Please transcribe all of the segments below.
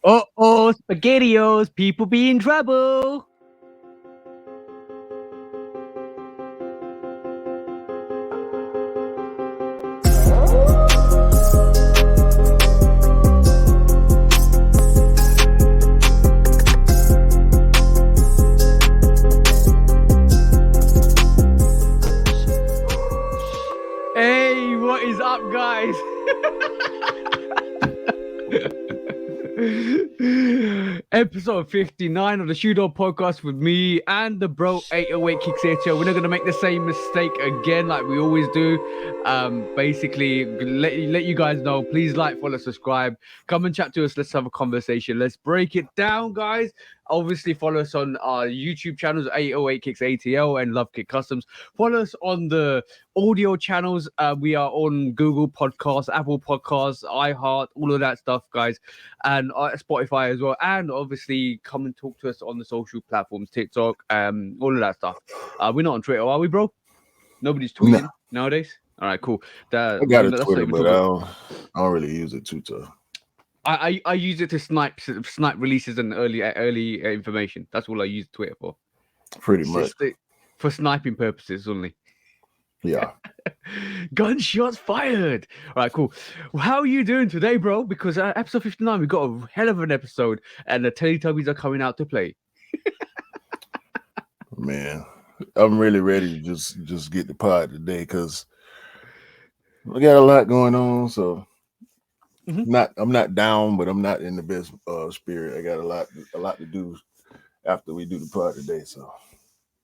Oh, SpaghettiOs, people be in trouble. Hey, what is up, guys? Episode 59 of the Shooter Podcast with me and the bro 808 Kicks here. We're not gonna make the same mistake again like we always do. Basically, let you guys know. Please like, follow, subscribe. Come and chat to us. Let's have a conversation. Let's break it down, guys. Obviously, follow us on our YouTube channels 808 Kicks ATL and Love Kick Customs. Follow us on the audio channels. We are on Google Podcasts, Apple Podcasts, iHeart, all of that stuff, guys, and Spotify as well. And obviously, come and talk to us on the social platforms, TikTok, all of that stuff. We're not on Twitter, are we, bro? Nobody's tweeting nowadays. All right, cool. I got a Twitter, but I don't really use it too tough. I use it to snipe releases and early information. That's all I use Twitter for. Pretty much for sniping purposes only. Yeah. Gunshots fired. All right, cool. Well, how are you doing today, bro? Because episode 59, we got a hell of an episode, and the Teletubbies are coming out to play. Man, I'm really ready to just get the pod today because we got a lot going on. So I'm not down, but I'm not in the best spirit. I got a lot to do after we do the pod today. So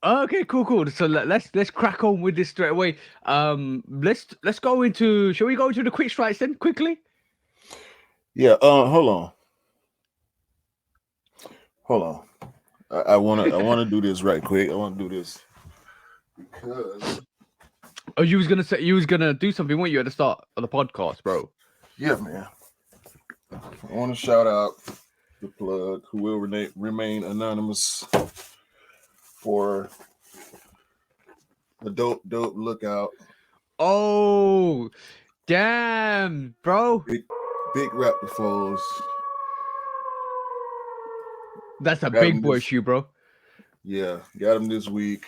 okay, cool. So let's crack on with this straight away. Let's go into. Shall we go into the quick strikes then quickly? Yeah. Hold on. I wanna do this right quick. I want to do this because. Oh, you was gonna do something, weren't you, at the start of the podcast, bro? Yeah, man. I want to shout out the plug who will remain anonymous for a dope lookout. Oh, damn, bro. Big Raptor foes. That's a big boy shoe, bro. Yeah, got him this week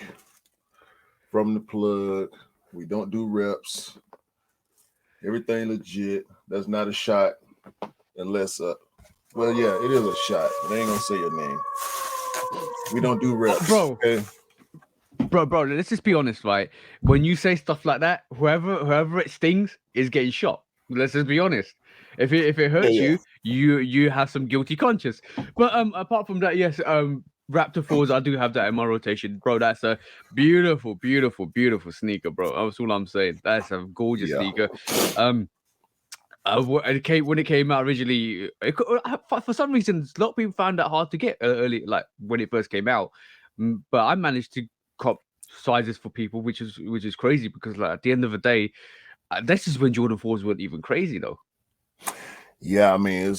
from the plug. We don't do reps. Everything legit. That's not a shot unless well, yeah, it is a shot, but I ain't gonna say your name. We don't do reps, bro. Okay? Bro, let's just be honest, right? When you say stuff like that, whoever it stings is getting shot. Let's just be honest. If it hurts you have some guilty conscience. But apart from that, yes, Raptor 4s, I do have that in my rotation, bro. That's a beautiful sneaker, bro. That's all I'm saying. That's a gorgeous sneaker. When it came out originally, for some reason, a lot of people found that hard to get early, like when it first came out. But I managed to cop sizes for people, which is crazy because, like, at the end of the day, this is when Jordan 4s weren't even crazy, though. Yeah, I mean,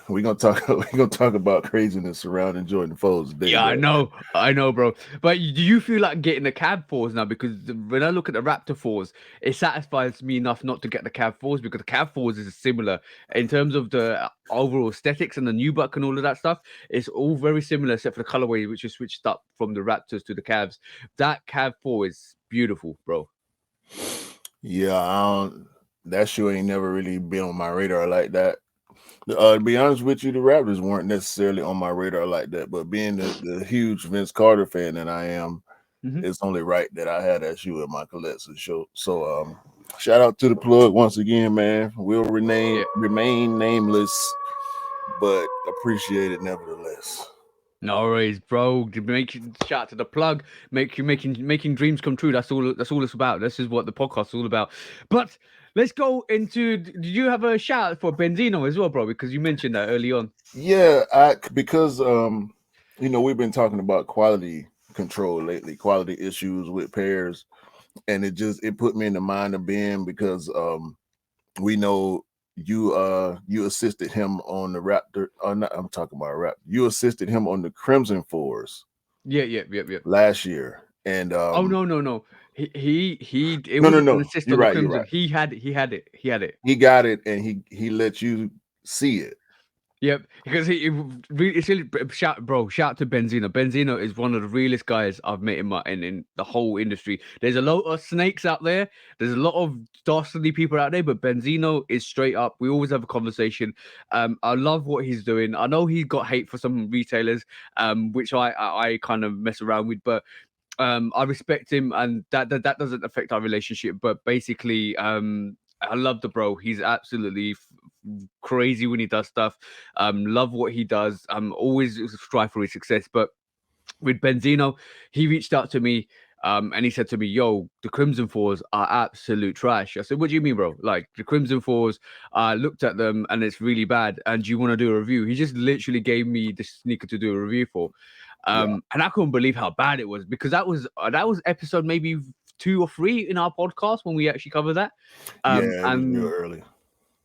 we're gonna talk about craziness surrounding Jordan 4s today. Yeah, I know, bro. But do you feel like getting the Cab 4s now? Because when I look at the Raptor 4s, it satisfies me enough not to get the Cab 4s because the Cab 4s is similar in terms of the overall aesthetics and the nubuck and all of that stuff. It's all very similar except for the colorway, which is switched up from the Raptors to the Cavs. That Cab 4 is beautiful, bro. Yeah, that shoe ain't never really been on my radar like that. To be honest with you, the Raptors weren't necessarily on my radar like that. But being the huge Vince Carter fan that I am, it's only right that I had that shoe in my collection. So shout out to the plug once again, man. We'll remain nameless, but appreciate it nevertheless. No worries, bro. Shout out to the plug. Making dreams come true. That's all it's about. This is what the podcast is all about. But let's go into. Did you have a shout out for Benzino as well, bro? Because you mentioned that early on. Yeah, because we've been talking about quality control lately, quality issues with pairs, and it put me in the mind of Ben because we know you assisted him on the Raptor. I'm talking about Raptor. You assisted him on the Crimson 4s. Yeah. Last year, and oh no. He it no. An assist You're on right. the Crimson. You're right. He had it. He got it, and he let you see it. Yep, because he really it's really shout out to Benzino. Benzino is one of the realest guys I've met in the whole industry. There's a lot of snakes out there. There's a lot of dastardly people out there, but Benzino is straight up. We always have a conversation. I love what he's doing. I know he got hate for some retailers, which I kind of mess around with, but I respect him, and that doesn't affect our relationship. But basically, I love the bro. He's absolutely crazy when he does stuff. Love what he does. Always strive for his success. But with Benzino, he reached out to me. And he said to me, "Yo, the Crimson Fours are absolute trash." I said, "What do you mean, bro? Like the Crimson Fours, I looked at them and it's really bad. And do you want to do a review?" He just literally gave me the sneaker to do a review for. Yeah, And I couldn't believe how bad it was because that was episode maybe 2 or 3 in our podcast when we actually covered that. yeah, it was real And early.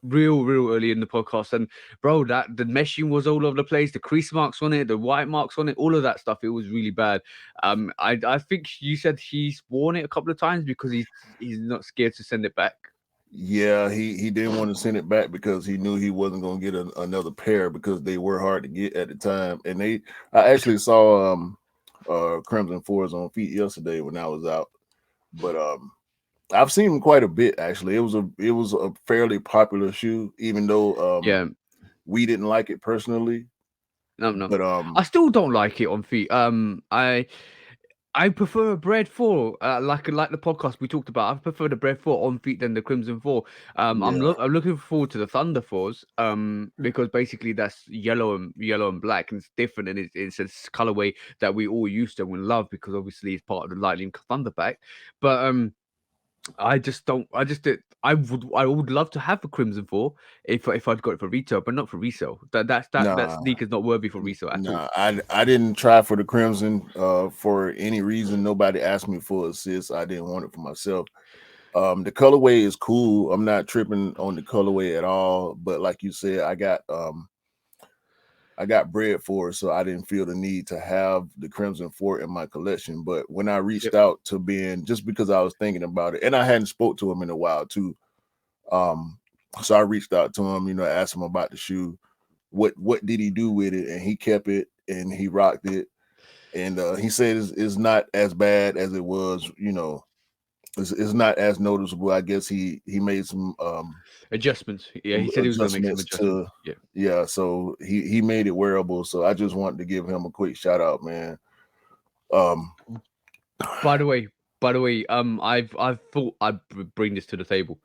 real early in the podcast. And bro, that the meshing was all over the place, the crease marks on it, the white marks on it, all of that stuff. It was really bad. I think you said he's worn it a couple of times because he's not scared to send it back. Yeah, he didn't want to send it back because he knew he wasn't going to get another pair because they were hard to get at the time. And I actually saw Crimson Fours on feet yesterday when I was out, but I've seen them quite a bit actually. It was a fairly popular shoe, even though Yeah. we didn't like it personally. No. But I still don't like it on feet. I prefer a bread four, like the podcast we talked about. I prefer the bread four on feet than the Crimson Four. yeah, I'm looking forward to the Thunder Fours, because basically that's yellow and black, and it's different, and it's a colorway that we all used to and love because obviously it's part of the Lightning Thunder pack. But I just don't. I just did. I would love to have a Crimson Four if I'd got it for retail, but not for resale. That nah, sneaker's not worthy for resale at all. nah. I didn't try for the Crimson for any reason. Nobody asked me for assist. I didn't want it for myself. The colorway is cool. I'm not tripping on the colorway at all. But like you said, I got bread for it, so I didn't feel the need to have the Crimson Fort in my collection. But when I reached Yep. out to Ben, just because I was thinking about it, and I hadn't spoke to him in a while too, um, so I reached out to him, asked him about the shoe, what did he do with it, and he kept it and he rocked it, and he said it's not as bad as it was, it's not as noticeable. I guess he made Adjustments. Yeah, he some said he was going to make some adjustments adjustments. to, Yeah. yeah, so he made it wearable. So I just wanted to give him a quick shout out, man. Um, By the way, I've thought I'd bring this to the table.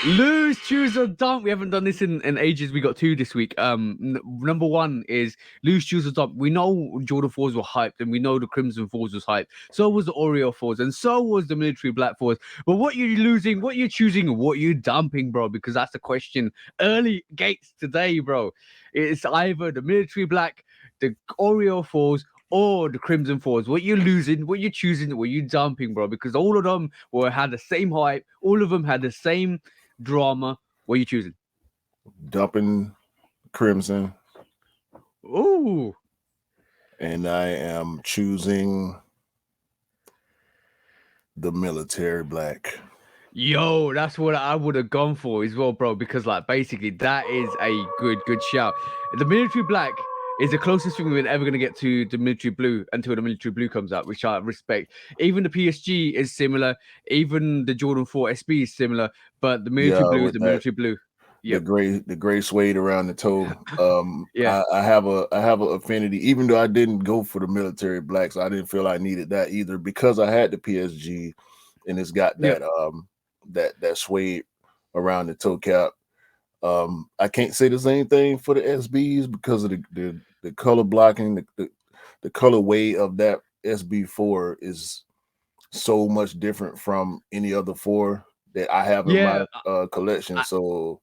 Lose, choose, or dump. We haven't done this in ages. We got 2 this week. Number 1 is lose, choose, or dump. We know Jordan 4s were hyped, and we know the Crimson 4s was hyped. So was the Oreo 4s, and so was the Military Black 4s. But what you losing, what you choosing, and what you dumping, bro? Because that's the question. Early gates today, bro. It's either the Military Black, the Oreo 4s, or the Crimson Fours. What you losing, what you choosing, what you dumping, bro? Because all of them had the same hype. All of them had the same drama. What are you choosing? dumping Crimson, Ooh. and I am choosing the Military Black. Yo, that's what I would have gone for as well, bro. Because like basically that is a good shout. The Military Black is the closest thing we're ever gonna get to the Military Blue until the Military Blue comes out, which I respect. Even the PSG is similar, even the Jordan 4 SB is similar, but the Military Yeah, Blue is with the that Military Blue. the Yep. gray suede around the toe. Yeah. I have a affinity, even though I didn't go for the Military Blacks. I didn't feel I needed that either because I had the PSG, and it's got Yep. that suede around the toe cap. I can't say the same thing for the SBs because of the color blocking, the colorway of that SB4 is so much different from any other 4 that I have in my Yeah. collection. I, So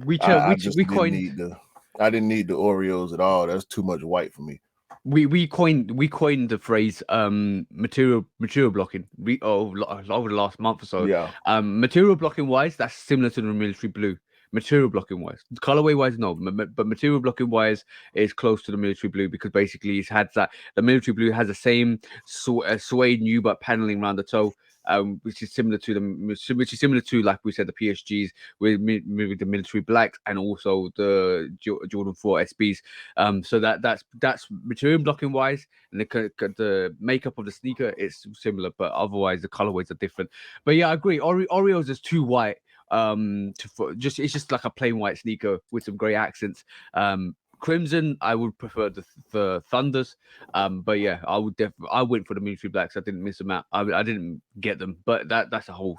we tell I just we didn't coined need the Oreos at all. That's too much white for me. we coined the phrase material blocking over the last month or so. Yeah, Material blocking wise, that's similar to the Military Blue. Material blocking wise, colorway wise, no, but material blocking wise is close to the Military Blue because basically it's had that the Military Blue has the same suede new but paneling around the toe. which is similar to like we said the PSGs with the military blacks and also the Jordan 4 SBs. So that's material blocking wise, and the makeup of the sneaker is similar, but otherwise the colorways are different. But yeah, I agree. Oreos is too white. It's just like a plain white sneaker with some grey accents. Crimson, I would prefer the Thunders. But yeah, I went for the military blacks. I didn't miss them out. I didn't get them, but that's a whole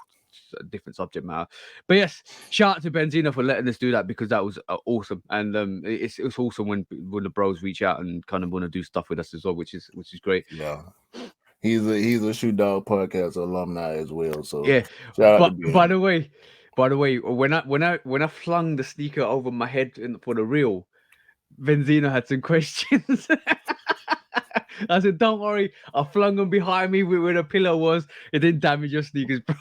different subject matter. But yes, shout out to Benzino for letting us do that, because that was awesome. And it's awesome when the bros reach out and kind of want to do stuff with us as well, which is great. Yeah. He's a Shoot Dog podcast alumni as well. So Yeah. shout out to But Ben. by the way, when I flung the sneaker over my head for the reel, Benzino had some questions. I said, "Don't worry, I flung them behind me where the pillow was. It didn't damage your sneakers, bro."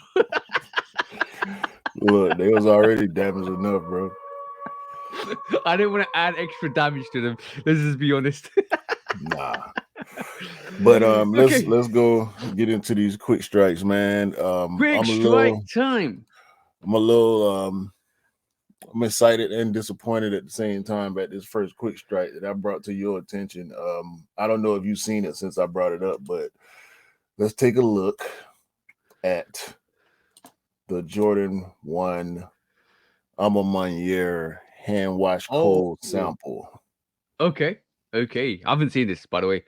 Look, they was already damaged enough, bro. I didn't want to add extra damage to them. Let's just be honest. Nah. But Okay. let's go get into these quick strikes, man. Quick strike time. I'm excited and disappointed at the same time at this first quick strike that I brought to your attention. I don't know if you've seen it since I brought it up, but let's take a look at the Jordan 1 Alma Manier hand wash cold sample. Okay. I haven't seen this, by the way.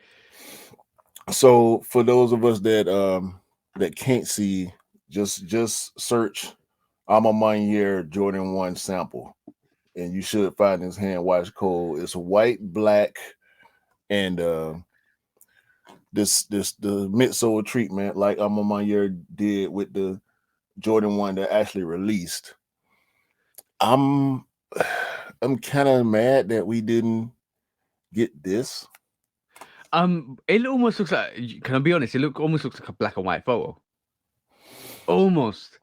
So for those of us that can't see, just search Alma Manier Jordan 1 sample, and you should find this hand wash cold. It's white, black, and the midsole treatment like Alma Manier did with the Jordan 1 that actually released. I'm kind of mad that we didn't get this. It almost looks like. Can I be honest? Almost looks like a black and white photo. Almost.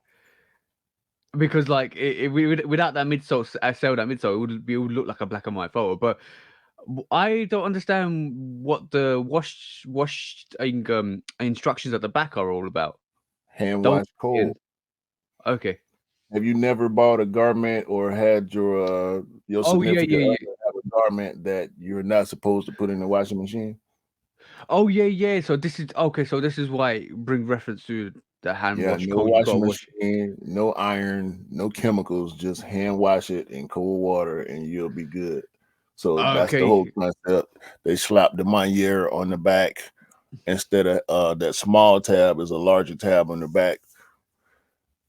Because like without that midsole, that midsole, it would look like a black and white photo. But I don't understand what the instructions at the back are all about. Hand wash cold. Okay. Have you never bought a garment or had your significant other have a garment that you're not supposed to put in the washing machine? Oh yeah. So this is okay. So this is why bring reference to the hand wash no cold. washing machine, no iron, no chemicals. Just hand wash it in cold water, and you'll be good. So that's the whole concept. They slap the Manier on the back instead of that small tab is a larger tab on the back.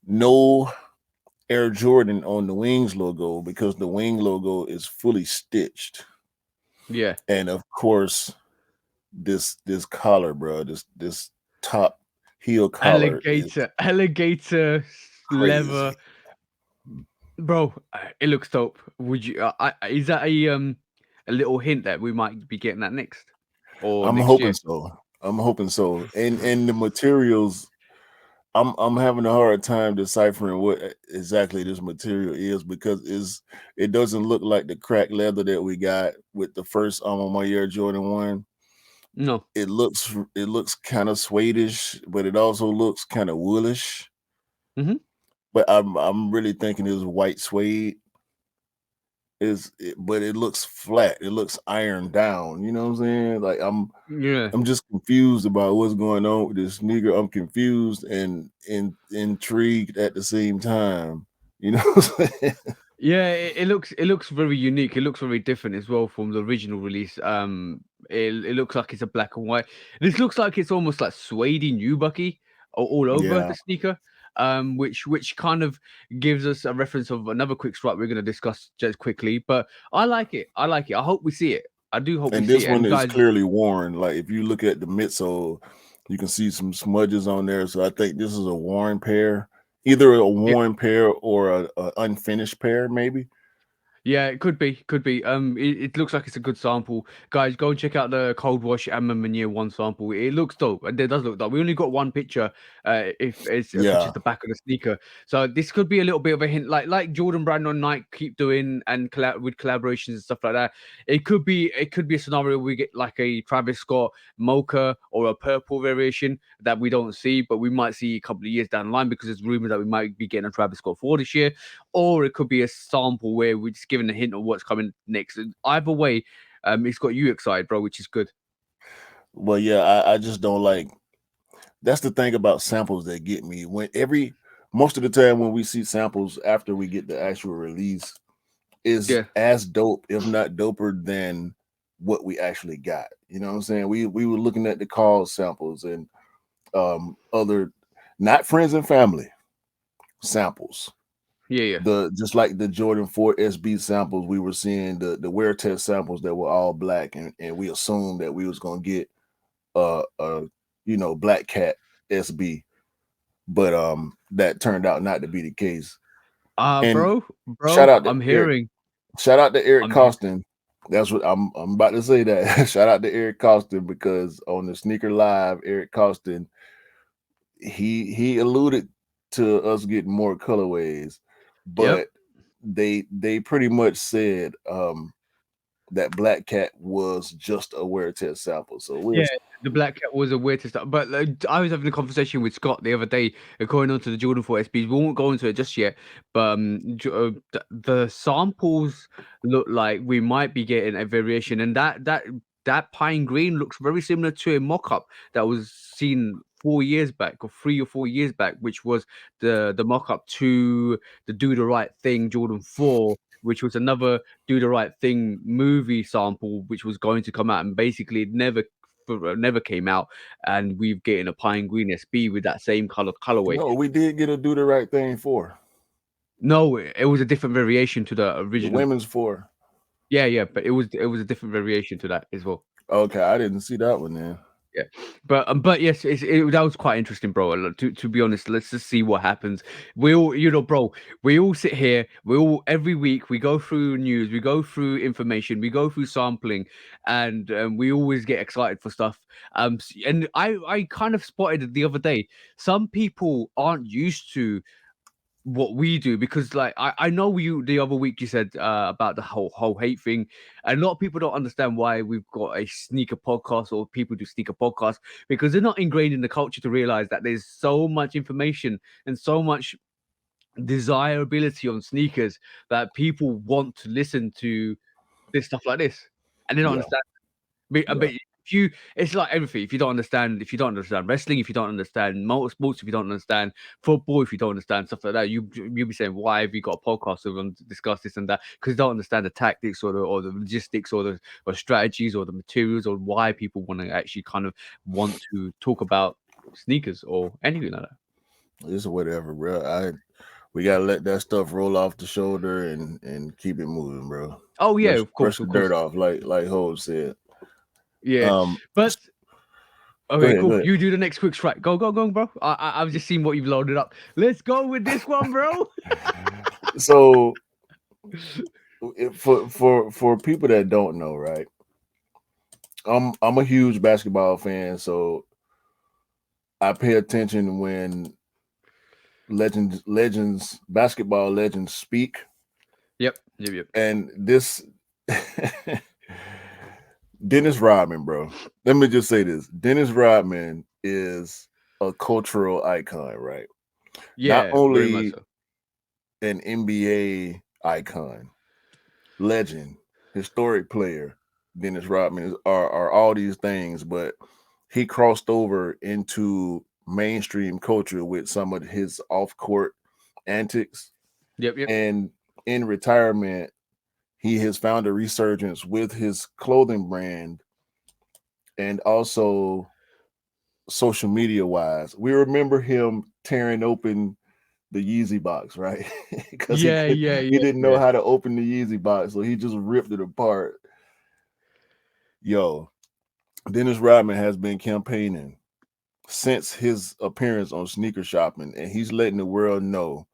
No Air Jordan on the Wings logo because the Wing logo is fully stitched. Yeah. And of course, this collar, bro, this top heel collar, alligator crazy. leather, bro. It looks dope. Would you? Is that a little hint that we might be getting that next? Or I'm next hoping year? so. I'm hoping so. And the materials, I'm having a hard time deciphering what exactly this material is because it doesn't look like the cracked leather that we got with the first Alma Manier Jordan 1. No. It looks kind of suede-ish, but it also looks kind of woolish. Mm-hmm. But I'm really thinking it's white suede. But it looks flat. It looks ironed down. You know what I'm saying? Like I'm just confused about what's going on with this sneaker. I'm confused and intrigued at the same time. You know what I'm saying? Yeah, it looks very unique. It looks very different as well from the original release. It looks like it's a black and white. This looks like it's almost like suede nubucky all over the sneaker. Which kind of gives us a reference of another quick strike we're going to discuss just quickly. But I like it. I hope we see it. I do hope we see it. And this one is clearly worn. Like if you look at the midsole, you can see some smudges on there. So I think this is a worn pair, either a worn pair or a unfinished pair, maybe. Yeah, it could be, could be. It looks like it's a good sample, guys. Go and check out the Cold Wash and Manier one sample. It looks dope, and it does look dope. We only got one picture, if it's which is Yeah. the back of the sneaker. So this could be a little bit of a hint, like Jordan Brand on Nike keep doing and with collaborations and stuff like that. It could be a scenario where we get like a Travis Scott mocha or a purple variation that we don't see, but we might see a couple of years down the line because there's rumors that we might be getting a Travis Scott 4 this year, or it could be a sample where we're just giving a hint of what's coming next. And either way, it's got you excited, bro, which is good. Well, yeah, I just don't like. That's the thing about samples that get me. Most of the time when we see samples after we get the actual release is Yeah. as dope, if not doper than what we actually got. You know what I'm saying? We were looking at the call samples and other, not friends and family samples. Yeah, yeah. The just like the Jordan 4 SB samples, we were seeing the wear test samples that were all black, and we assumed that we was gonna get a Black Cat SB, but that turned out not to be the case. And Bro, shout out to I'm Eric, hearing. shout out to Eric I'm hearing. Costin. That's what I'm about to say. That shout out to Eric Costin, because on the Sneaker Live, Eric Costin, he alluded to us getting more colorways, Yep. but they pretty much said that Black Cat was just a wear test sample. So Yeah, the Black Cat was a weird stuff. But I was having a conversation with Scott the other day, going on to the Jordan 4 SBs. We won't go into it just yet, but the samples look like we might be getting a variation, and that pine green looks very similar to a mock-up that was seen 4 years back, or 3 or 4 years back, which was the mock-up to the Do the Right Thing Jordan 4, which was another Do the Right Thing movie sample, which was going to come out, and basically it never came out, and we've getting a pine green SB with that same colorway. no, we did get a Do the Right Thing for No, it was a different variation to the the original. women's for. Yeah, yeah, but it was a different variation to that as well. Okay, I didn't see that one then. Yeah, but yes, that was quite interesting, bro. To be honest, let's just see what happens. We all, bro, we all sit here. We all every week we go through news, we go through information, we go through sampling, and we always get excited for stuff. And I kind of spotted it the other day. Some people aren't used to what we do, because like I know you the other week you said about the whole hate thing, and a lot of people don't understand why we've got a sneaker podcast, or people do sneaker podcasts, because they're not ingrained in the culture to realize that there's so much information and so much desirability on sneakers that people want to listen to this stuff like this, and they don't Yeah, understand. But yeah. if you, it's like everything. If you don't understand wrestling, if you don't understand motorsports, if you don't understand football, if you don't understand stuff like that, you'll be saying, why have you got a podcast so we can discuss this and that? Because you don't understand the tactics, or the logistics, or strategies, or the materials, or why people want to actually kind of want to talk about sneakers or anything like that. It's whatever, bro. We gotta let that stuff roll off the shoulder and keep it moving, bro. Oh yeah, of Brush course, the of dirt course. off, like Hov said. Yeah, Um, but Go okay, ahead, go cool. ahead. You do the next quick strike. Go, bro. I've just seen what you've loaded up. Let's go with this one, bro. So for people that don't know, right? I'm a huge basketball fan, so I pay attention when basketball legends speak. Yep. And this Dennis Rodman, bro. Let me just say this. Dennis Rodman is a cultural icon, right? Not Yeah, very much only so. an NBA icon, legend, historic player, Dennis Rodman are all these things, but he crossed over into mainstream culture with some of his off-court antics. Yep. And in retirement, he has found a resurgence with his clothing brand, and also social media wise. We remember him tearing open the Yeezy box, right? Because he didn't know Yeah. how to open the Yeezy box, so he just ripped it apart. Yo, Dennis Rodman has been campaigning since his appearance on Sneaker Shopping, and he's letting the world know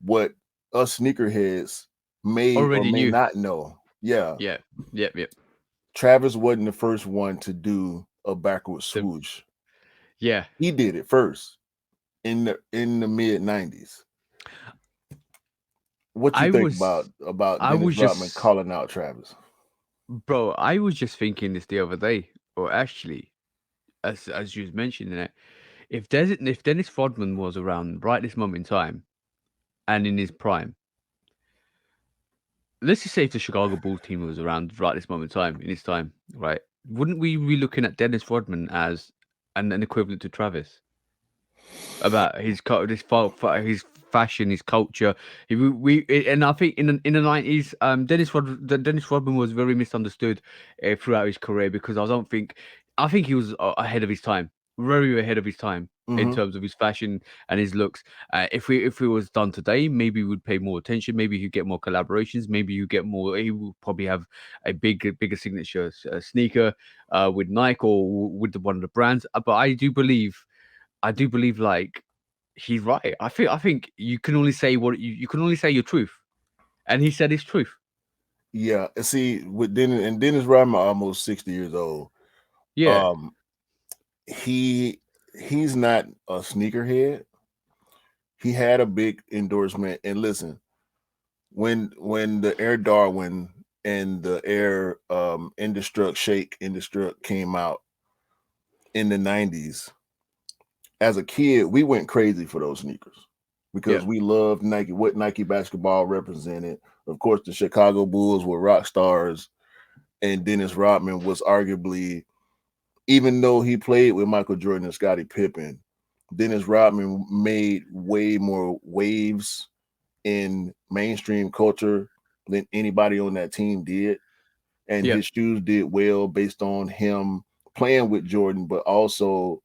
what us sneakerheads may or Already may knew. not know. Yeah. Yeah. Yep. Travis wasn't the first one to do a backward The, swoosh. yeah. He did it first in the mid 90s. What you I think was I Dennis was Rodman just calling out Travis? bro, I was just thinking this the other day, or actually, as you was mentioning it, if Dennis Rodman was around right this moment in time and in his prime, let's just say if the Chicago Bulls team was around right this moment in time, in his time, right? Wouldn't we be looking at Dennis Rodman as an equivalent to Travis? About his fashion, his culture. And I think in the 90s, Dennis Rodman was very misunderstood throughout his career because I think he was ahead of his time, very ahead of his time in Mm-hmm. terms of his fashion and his looks. If it was done today, maybe we'd pay more attention. Maybe he'd get more collaborations. Maybe you get more. He would probably have a bigger signature sneaker with Nike or with one of the brands. But I do believe like he's right. I think you can only say you can only say your truth, and he said his truth. Yeah. And see, with Dennis Rodman almost 60 years old. Yeah, Um, he's not a sneakerhead. He had a big endorsement. And listen, when the Air Darwin and the Air Indestruct came out in the 90s, as a kid, we went crazy for those sneakers yeah, because we loved Nike, what Nike basketball represented. Of course, the Chicago Bulls were rock stars, and Dennis Rodman was arguably, even though he played with Michael Jordan and Scottie Pippen, Dennis Rodman made way more waves in mainstream culture than anybody on that team did. And yeah, his shoes did well based on him playing with Jordan, but also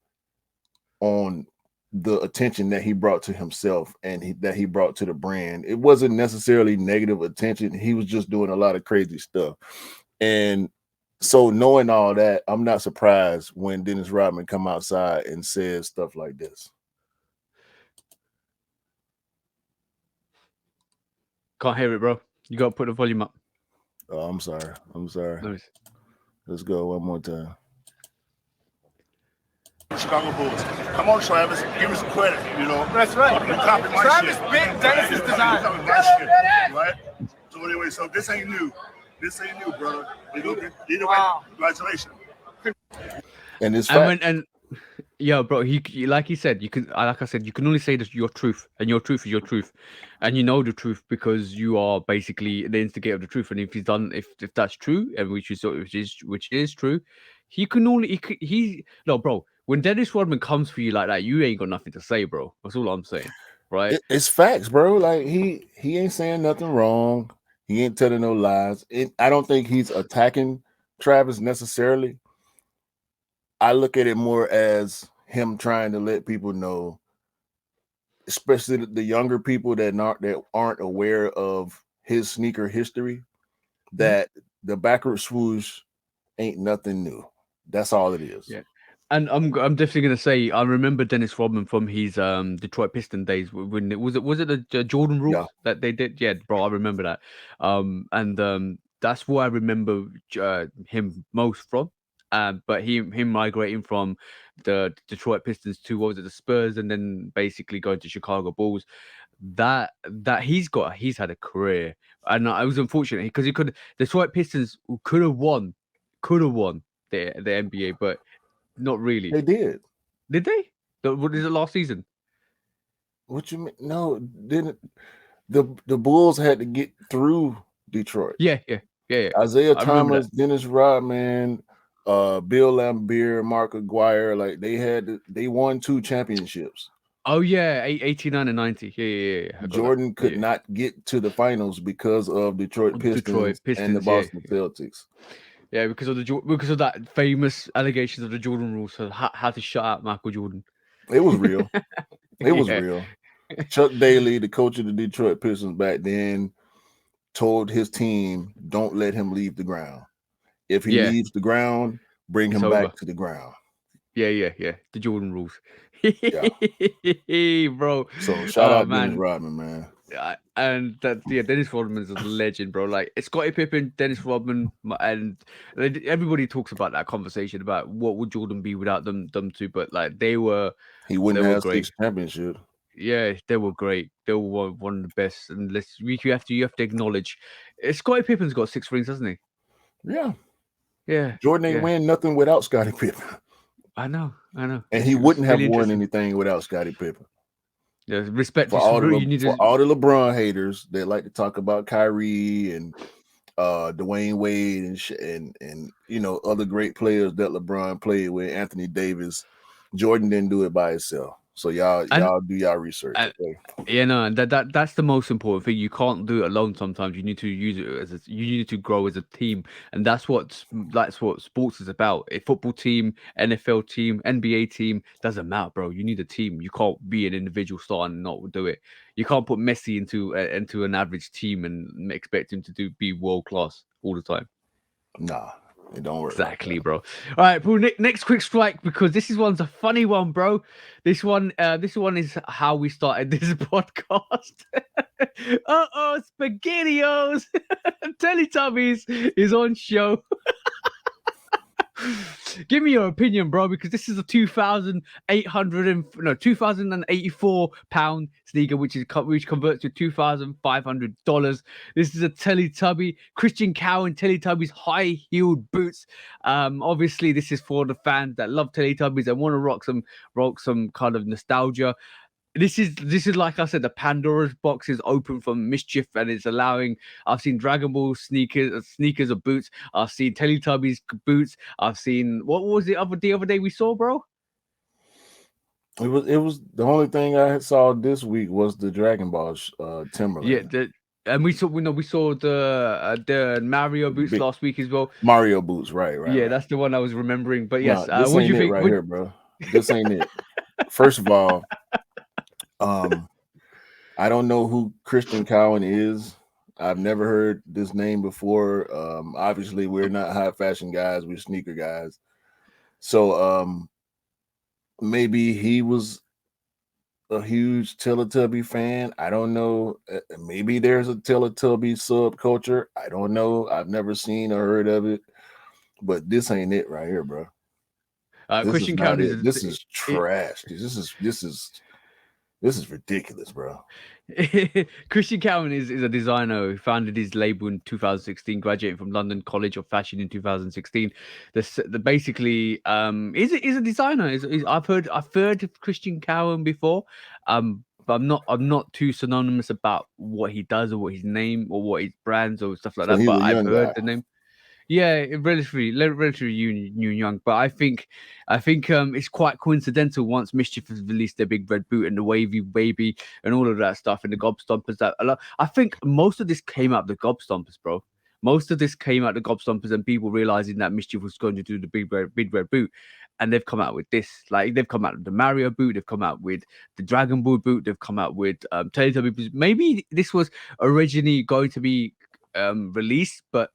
on the attention that he brought to himself and that he brought to the brand. It wasn't necessarily negative attention. He was just doing a lot of crazy stuff. And so knowing all that, I'm not surprised when Dennis Rodman come outside and says stuff like this. can't hear it, bro. You got to put the volume up. Oh, I'm sorry. I'm sorry. No, Let's go one more time. Chicago Bulls. Come on, Travis. Give me some credit, you know. That's right. You copy my Travis shit. bit Dennis's You design. copy my shit, right? So anyway, so this ain't new. This ain't new, brother. Wow. Congratulations. And it's and fact. when and yeah, bro. Like he said, you can like I said, you can only say this your truth, and your truth is your truth, and you know the truth because you are basically the instigator of the truth. And if he's done, if that's true, and which is true, he can only he no, bro. When Dennis Rodman comes for you like that, you ain't got nothing to say, bro. That's all I'm saying, right? It's facts, bro. Like he ain't saying nothing wrong. He ain't telling no lies. I don't think he's attacking Travis necessarily. I look at it more as him trying to let people know, especially the younger people that aren't aware of his sneaker history, Mhm. that the backward swoosh ain't nothing new. That's all it is. Yeah. And I'm definitely gonna say I remember Dennis Rodman from his Detroit Piston days when was it the Jordan Yeah. rules that they did? Yeah, bro, I remember that. And that's where I remember him most from. But him migrating from the Detroit Pistons to what was it, the Spurs, and then basically going to Chicago Bulls. That he's had a career, and it was unfortunate because he could the Detroit Pistons could have won the NBA, but not really. They did. Did they? What is it last season? What you mean? No, didn't the Bulls had to get through Detroit. Yeah. Isaiah I remember that. Thomas, Dennis Rodman, Bill Laimbeer, Mark Aguirre, like they won 2 championships. Oh yeah, 89 and 90. Yeah. I got that. Jordan could Yeah. not get to the finals because of Detroit Detroit Pistons and the Pistons. Yeah. Boston Celtics. Yeah, because of because of that famous allegations of the Jordan rules, so had to shut out Michael Jordan. It was real. It was Yeah. real. Chuck Daly, the coach of the Detroit Pistons back then, told his team, don't let him leave the ground. If he Yeah. leaves the ground, bring It's him back over. to the ground. Yeah. The Jordan rules. Yeah. Bro. So shout Oh out Dennis man. Rodman, man. And that Dennis Rodman's a legend, bro. Like Scottie Pippen, Dennis Rodman, and everybody talks about that conversation about what would Jordan be without them two. But like he wouldn't they were have great. 6 championships. Yeah, they were great. They were one of the best. And you have to acknowledge, Scottie Pippen's got 6 rings, hasn't he? Yeah. Yeah. Jordan ain't win nothing without Scottie Pippen. I know. And he wouldn't have won anything without Scottie Pippen. Yeah, respect for all the LeBron haters that like to talk about Kyrie and Dwayne Wade and you know other great players that LeBron played with, Anthony Davis. Jordan didn't do it by himself. So y'all do y'all research. Okay? Yeah, no, and that's the most important thing. You can't do it alone. Sometimes you need to use it you need to grow as a team, and that's what sports is about. A football team, NFL team, NBA team doesn't matter, bro. You need a team. You can't be an individual star and not do it. You can't put Messi into an average team and expect him to be world class all the time. Nah. It don't work. Exactly, bro. All right, bro. Next quick strike, because this one's a funny one, bro. This one is how we started this podcast. SpaghettiOs. Teletubbies is on show. Give me your opinion, bro, because this is a £2,084 sneaker, which converts to $2,500. This is a Teletubby, Christian Cowan Teletubbies high-heeled boots. Obviously, this is for the fans that love Teletubbies and want to rock some kind of nostalgia. This is like I said, the Pandora's box is open for mischief, and it's allowing. I've seen Dragon Ball sneakers or boots. I've seen Teletubbies boots. I've seen, what was the other day we saw, bro? It was the only thing I saw this week was the Dragon Ball Timberland. Yeah, and we saw the Mario boots last week as well. Mario boots, right. Yeah, that's the one I was remembering. But yes, this what do ain't you think? Right here, bro. This ain't it. First of all, I don't know who Christian Cowan is. I've never heard this name before. Obviously, we're not high fashion guys; we're sneaker guys. So maybe he was a huge Teletubby fan. I don't know. Maybe there's a Teletubby subculture. I don't know. I've never seen or heard of it. But this ain't it right here, bro. Christian Cowan this is trash. This is ridiculous, bro. Christian Cowan is a designer who founded his label in 2016, graduating from London College of Fashion in 2016. The basically is a designer. I've heard of Christian Cowan before, but I'm not too synonymous about what he does or what his name or what his brands or stuff like that. But I've heard the name. Yeah, relatively young, but I think it's quite coincidental. Once Mischief has released their big red boot and the wavy baby and all of that stuff and the gob stompers, I think most of this came out the gob stompers, bro. Most of this came out the gob stompers and people realizing that Mischief was going to do the big red boot, and they've come out with this. Like they've come out with the Mario boot, they've come out with the Dragon Ball boot, they've come out with Teletubby boots. Maybe this was originally going to be released, but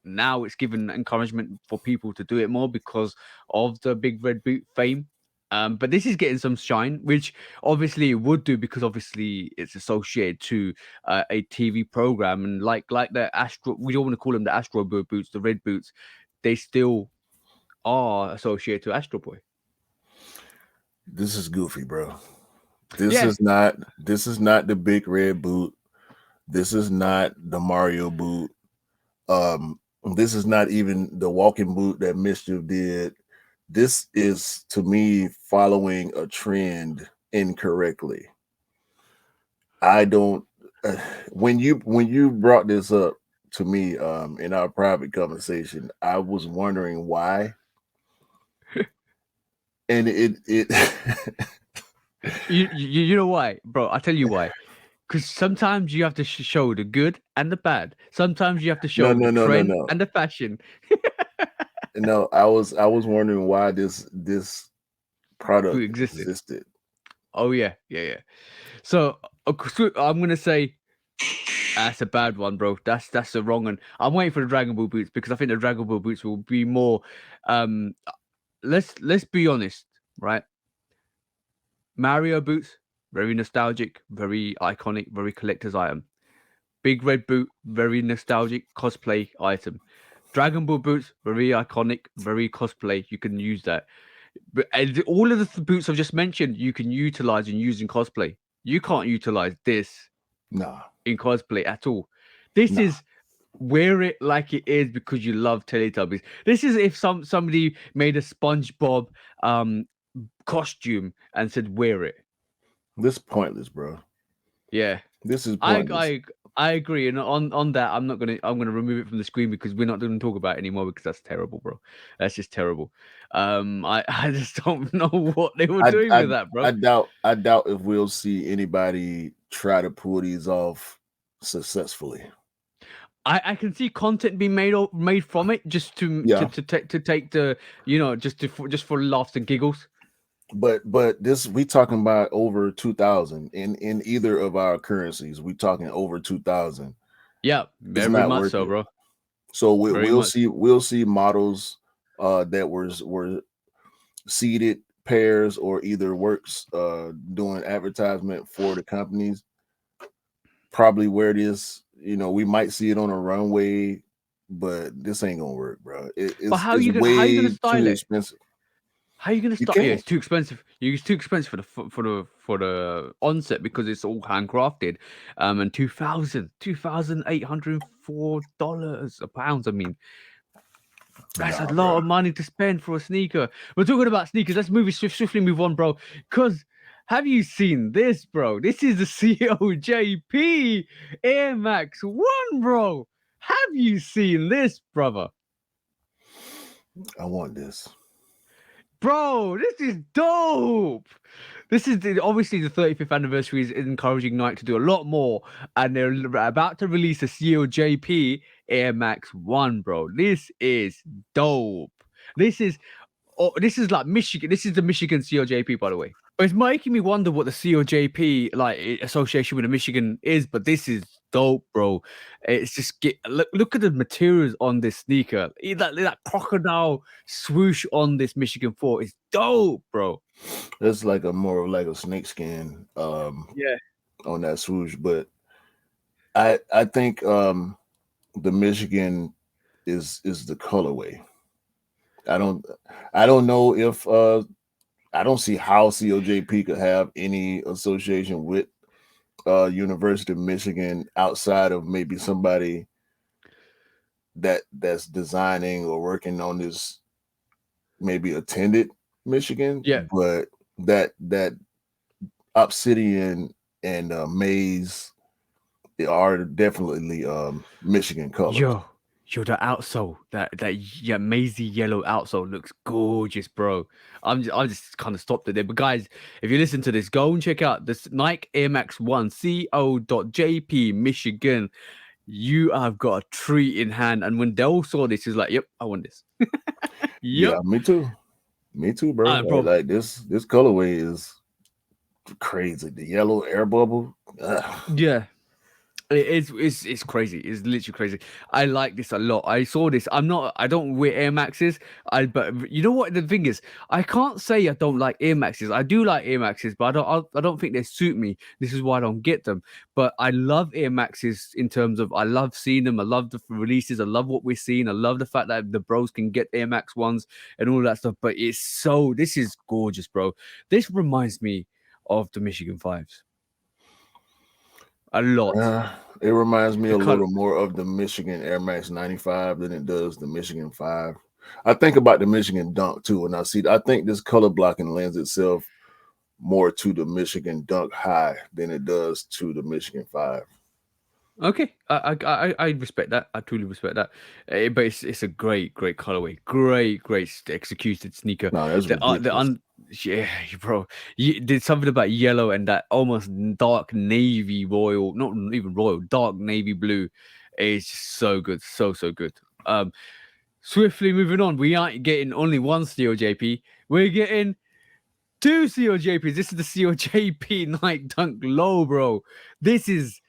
now it's given encouragement for people to do it more because of the big red boot fame. But this is getting some shine, which obviously it would do because obviously it's associated to a TV program, and like the Astro, we don't want to call them the Astro Boy boots, the red boots, they still are associated to Astro Boy. This is goofy, bro. This is not the big red boot. This is not the Mario boot. This is not even the walking boot that Mischief did. This is, to me, following a trend incorrectly. I don't. When you brought this up to me in our private conversation, I was wondering why, and it. you know why, bro? I'll tell you why. Because sometimes you have to show the good and the bad. Sometimes you have to show the trend and the fashion. No, I was wondering why this product existed. Oh yeah. So I'm gonna say that's a bad one, bro. That's the wrong one. I'm waiting for the Dragon Ball boots because I think the Dragon Ball boots will be more. Let's be honest, right? Mario boots, very nostalgic, very iconic, very collector's item. Big red boot, very nostalgic cosplay item. Dragon Ball boots, very iconic, very cosplay. You can use that. But and all of the boots I've just mentioned, you can utilize and use in cosplay. You can't utilize this Nah, in cosplay at all. This nah. is wear it like it is because you love Teletubbies. This is if somebody made a SpongeBob costume and said wear it. This pointless, bro. Yeah. This is I pointless. I I agree, and on that, I'm gonna remove it from the screen because we're not going to talk about it anymore because that's terrible, bro. That's just terrible. I just don't know what they were I doing I with that, bro. I doubt if we'll see anybody try to pull these off successfully. I can see content being made from it just to Yeah, take the just for laughs and giggles. but this we talking about over 2,000 in either of our currencies. We talking over 2,000. Yeah, It's very not much worth so, it. bro. So Very much. we'll see models that were seeded pairs or either works doing advertisement for the companies. Probably where it is, we might see it on a runway, but this ain't gonna work, bro. But It's how you gonna way style too it? expensive. How are you gonna You start? Yeah, can't. it's too expensive. It's too expensive for the onset because it's all handcrafted. And $2,804 a pound. I mean, that's a Nah, lot bro. of money to spend for a sneaker. We're talking about sneakers. Let's swiftly move on, bro. Cause have you seen this, bro? This is the CO.JP Air Max One, bro. Have you seen this, brother? I want this. Bro, this is dope. This is obviously the 35th anniversary is encouraging Nike to do a lot more, and they're about to release a CO.JP Air Max One, bro. This is dope. This is this is like Michigan. This is the Michigan CO.JP, by the way. It's making me wonder what the CO.JP like association with the Michigan is, but this is dope, bro. It's just look at the materials on this sneaker. That crocodile swoosh on this Michigan 4 is dope, bro. It's like a more of like a snake skin Yeah. on that swoosh, but I think the Michigan is the colorway. I don't I don't know if I don't see how CO.JP could have any association with University of Michigan outside of maybe somebody that's designing or working on this, maybe attended Michigan, Yeah. but that obsidian and maze are definitely Michigan colors. Yo, the outsole, yeah, mazy yellow outsole looks gorgeous, bro. I just kind of stopped it there. But guys, if you listen to this, go and check out this Nike Air Max One CO.JP Michigan. You have got a treat in hand. And when Dell saw this, he's like, "Yep, I want this." Yeah, Yep, me too, bro. bro. Like this colorway is crazy. The yellow air bubble. Ugh. Yeah. It's crazy. It's literally crazy. I like this a lot. I saw this. I don't wear Air Maxes. But you know what the thing is? I can't say I don't like Air Maxes. I do like Air Maxes, but I don't think they suit me. This is why I don't get them. But I love Air Maxes in terms of I love seeing them. I love the releases. I love what we're seeing. I love the fact that the bros can get Air Max ones and all that stuff. But this is gorgeous, bro. This reminds me of the Michigan Fives a lot. It reminds me The a color. little more of the Michigan Air Max 95 than it does the Michigan 5. I think about the Michigan Dunk too, and I think this color blocking lends itself more to the Michigan Dunk High than it does to the Michigan 5. Okay, I respect that. I truly respect that. But it's a great colorway, great executed sneaker. No, that's The ridiculous. yeah, bro, you did something about yellow and that almost dark navy royal, not even royal, dark navy blue. It's just so good, so good. Swiftly moving on. We aren't getting only one CO.JP. We're getting two CO.JPs. This is the CO.JP Night Dunk Low, bro. This is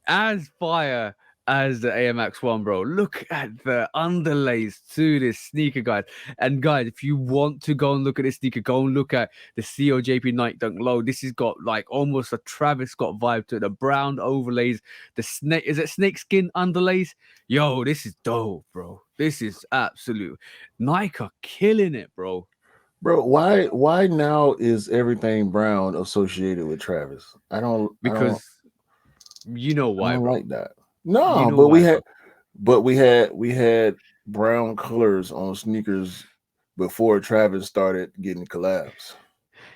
as fire as the AMX one, bro. Look at the underlays to this sneaker, guys. And guys, if you want to go and look at this sneaker, go and look at the CO.JP Night Dunk Low. This has got like almost a Travis Scott vibe to it. The brown overlays, the snake, is it snake skin underlays? Yo, this is dope, bro. This is absolute. Nike are killing it, bro. Bro, why now is everything brown associated with Travis? I don't Because you know I why, don't bro. like that. You No, know why, bro. we had brown colors on sneakers before Travis started getting collabs.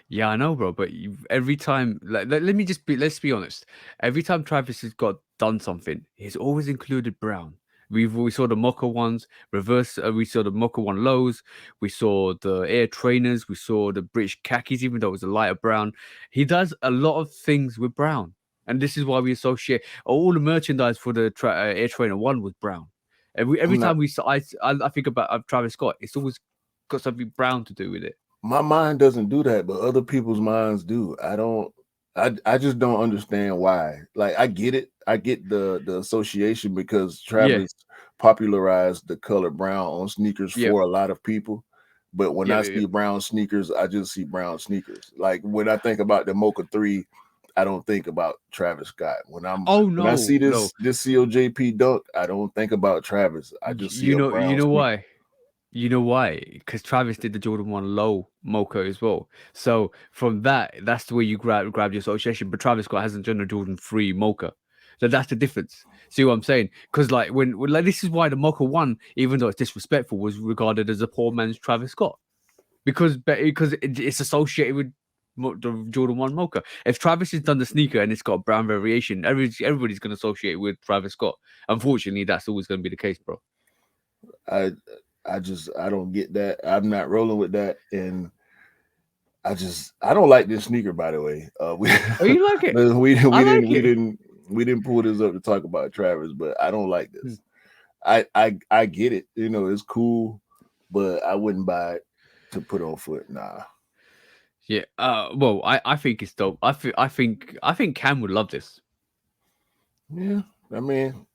Yeah, I know, bro. But every time, let me just be, let's be honest. Every time Travis has got done something, he's always included brown. We saw the Mocha ones, reverse. We saw the Mocha one lows. We saw the Air Trainers. We saw the British khakis, even though it was a lighter brown. He does a lot of things with brown, and this is why we associate all the merchandise for the Air Trainer one was brown. Every I'm not time I think about Travis Scott, it's always got something brown to do with it. My mind doesn't do that, but other people's minds do. I just don't understand why. Like I get it. I get the association because Yeah. Travis popularized the color brown on sneakers Yep. for a lot of people. But when I Yep. see brown sneakers, I just see brown sneakers. Like when I think about the Mocha 3, I don't think about Travis Scott. When Oh I see no, no. this CO.JP dunk, I don't think about Travis. I just see a You brown know sneaker. why? You know why? Because Travis did the Jordan 1 low mocha as well. So from that, that's the way you grab your association. But Travis Scott hasn't done a Jordan 3 mocha. So that's the difference. See what I'm saying? Because like when like this is why the mocha 1, even though it's disrespectful, was regarded as a poor man's Travis Scott. Because it's associated with the Jordan 1 mocha. If Travis has done the sneaker and it's got a brown variation, everybody's going to associate it with Travis Scott. Unfortunately, that's always going to be the case, bro. I I don't get that. I'm not rolling with that, and I don't like this sneaker. By the way, Oh, you like it? I we like it. didn't pull this up to talk about Travis, but I don't like Hmm. this. I get it. You know, it's cool, but I wouldn't buy it to put on foot. Nah. Yeah. Well, I think it's dope. I think Cam would love this. Yeah, I mean,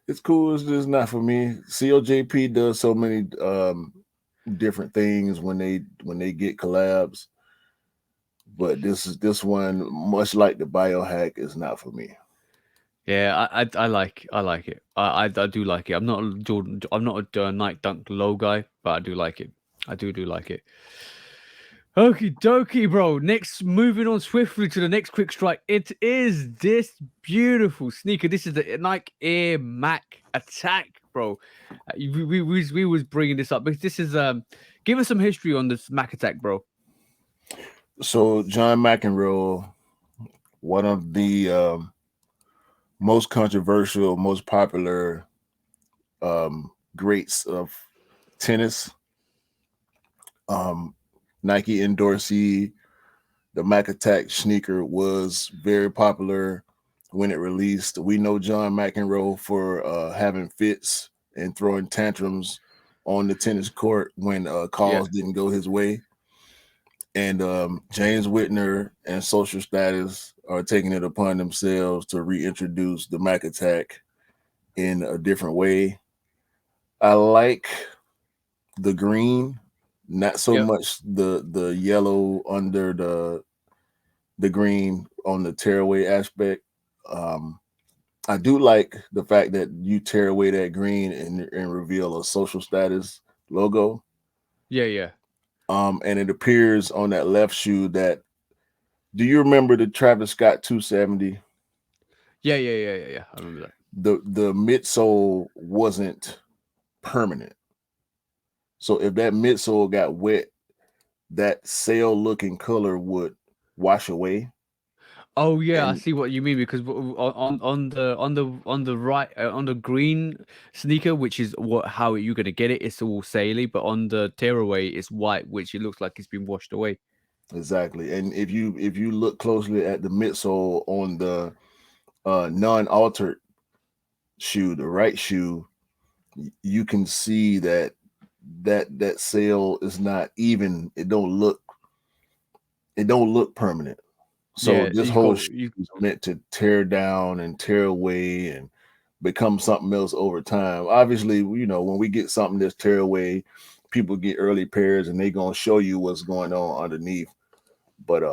it's cool. It's just not for me. CO.JP does so many different things when they get collabs. But this one, much like the biohack, is not for me. Yeah, I like it. I do like it. I'm not a Jordan. I'm not a Nike Dunk low guy, but I do like it. I do like it. Okie dokie, bro. Next, moving on swiftly to the next quick strike. It is this beautiful sneaker. This is the Nike Air Mac Attack, bro. We was bringing this up because this is Give us some history on this Mac Attack, bro. So John McEnroe, one of the most controversial, most popular greats of tennis, Nike endorsee. The Mac Attack sneaker was very popular when it released. We know John McEnroe for having fits and throwing tantrums on the tennis court when calls didn't go his way. And James Whitner and Social Status are taking it upon themselves to reintroduce the Mac Attack in a different way. I like the green, not so Yep. much the yellow under the green on the tearaway aspect. I do like the fact that you tear away that green and reveal a Social Status logo. Yeah. And it appears on that left shoe that. Do you remember the Travis Scott 270? Yeah. I remember that. The midsole wasn't permanent. So if that midsole got wet, that sail looking color would wash away. Oh yeah, I And see what you mean because on the right on the green sneaker, which is how you're gonna get it, it's all saily, but on the tearaway, it's white, which it looks like it's been washed away. exactly. And if you look closely at the midsole on the non-altered shoe, the right shoe, you can see that sail is not even. It don't look permanent. So Yeah, this you whole got shoe you. is meant to tear down and tear away, and become something else over time. Obviously, you know, when we get something that's tearaway, people get early pairs and they gonna show you what's going on underneath. But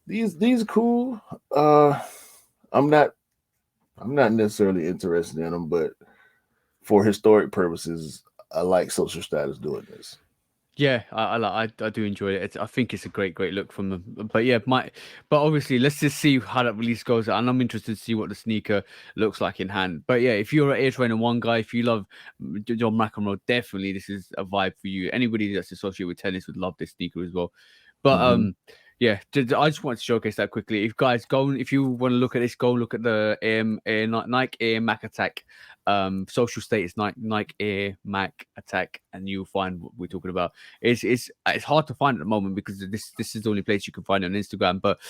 these are cool. I'm not necessarily interested in them, but for historic purposes, I like social status doing this. Yeah, I do enjoy it. I think it's a great look from them. But yeah, but obviously let's just see how that release goes, and I'm interested to see what the sneaker looks like in hand. But yeah, if you're an Air Trainer One guy, if you love John McEnroe, definitely this is a vibe for you. Anybody that's associated with tennis would love this sneaker as well. But yeah, I just want to showcase that quickly. If guys if you want to look at this, go look at the Nike Air Mac Attack, social status Nike Air Mac Attack, and you'll find what we're talking about. It's hard to find at the moment because this is the only place you can find it on Instagram. But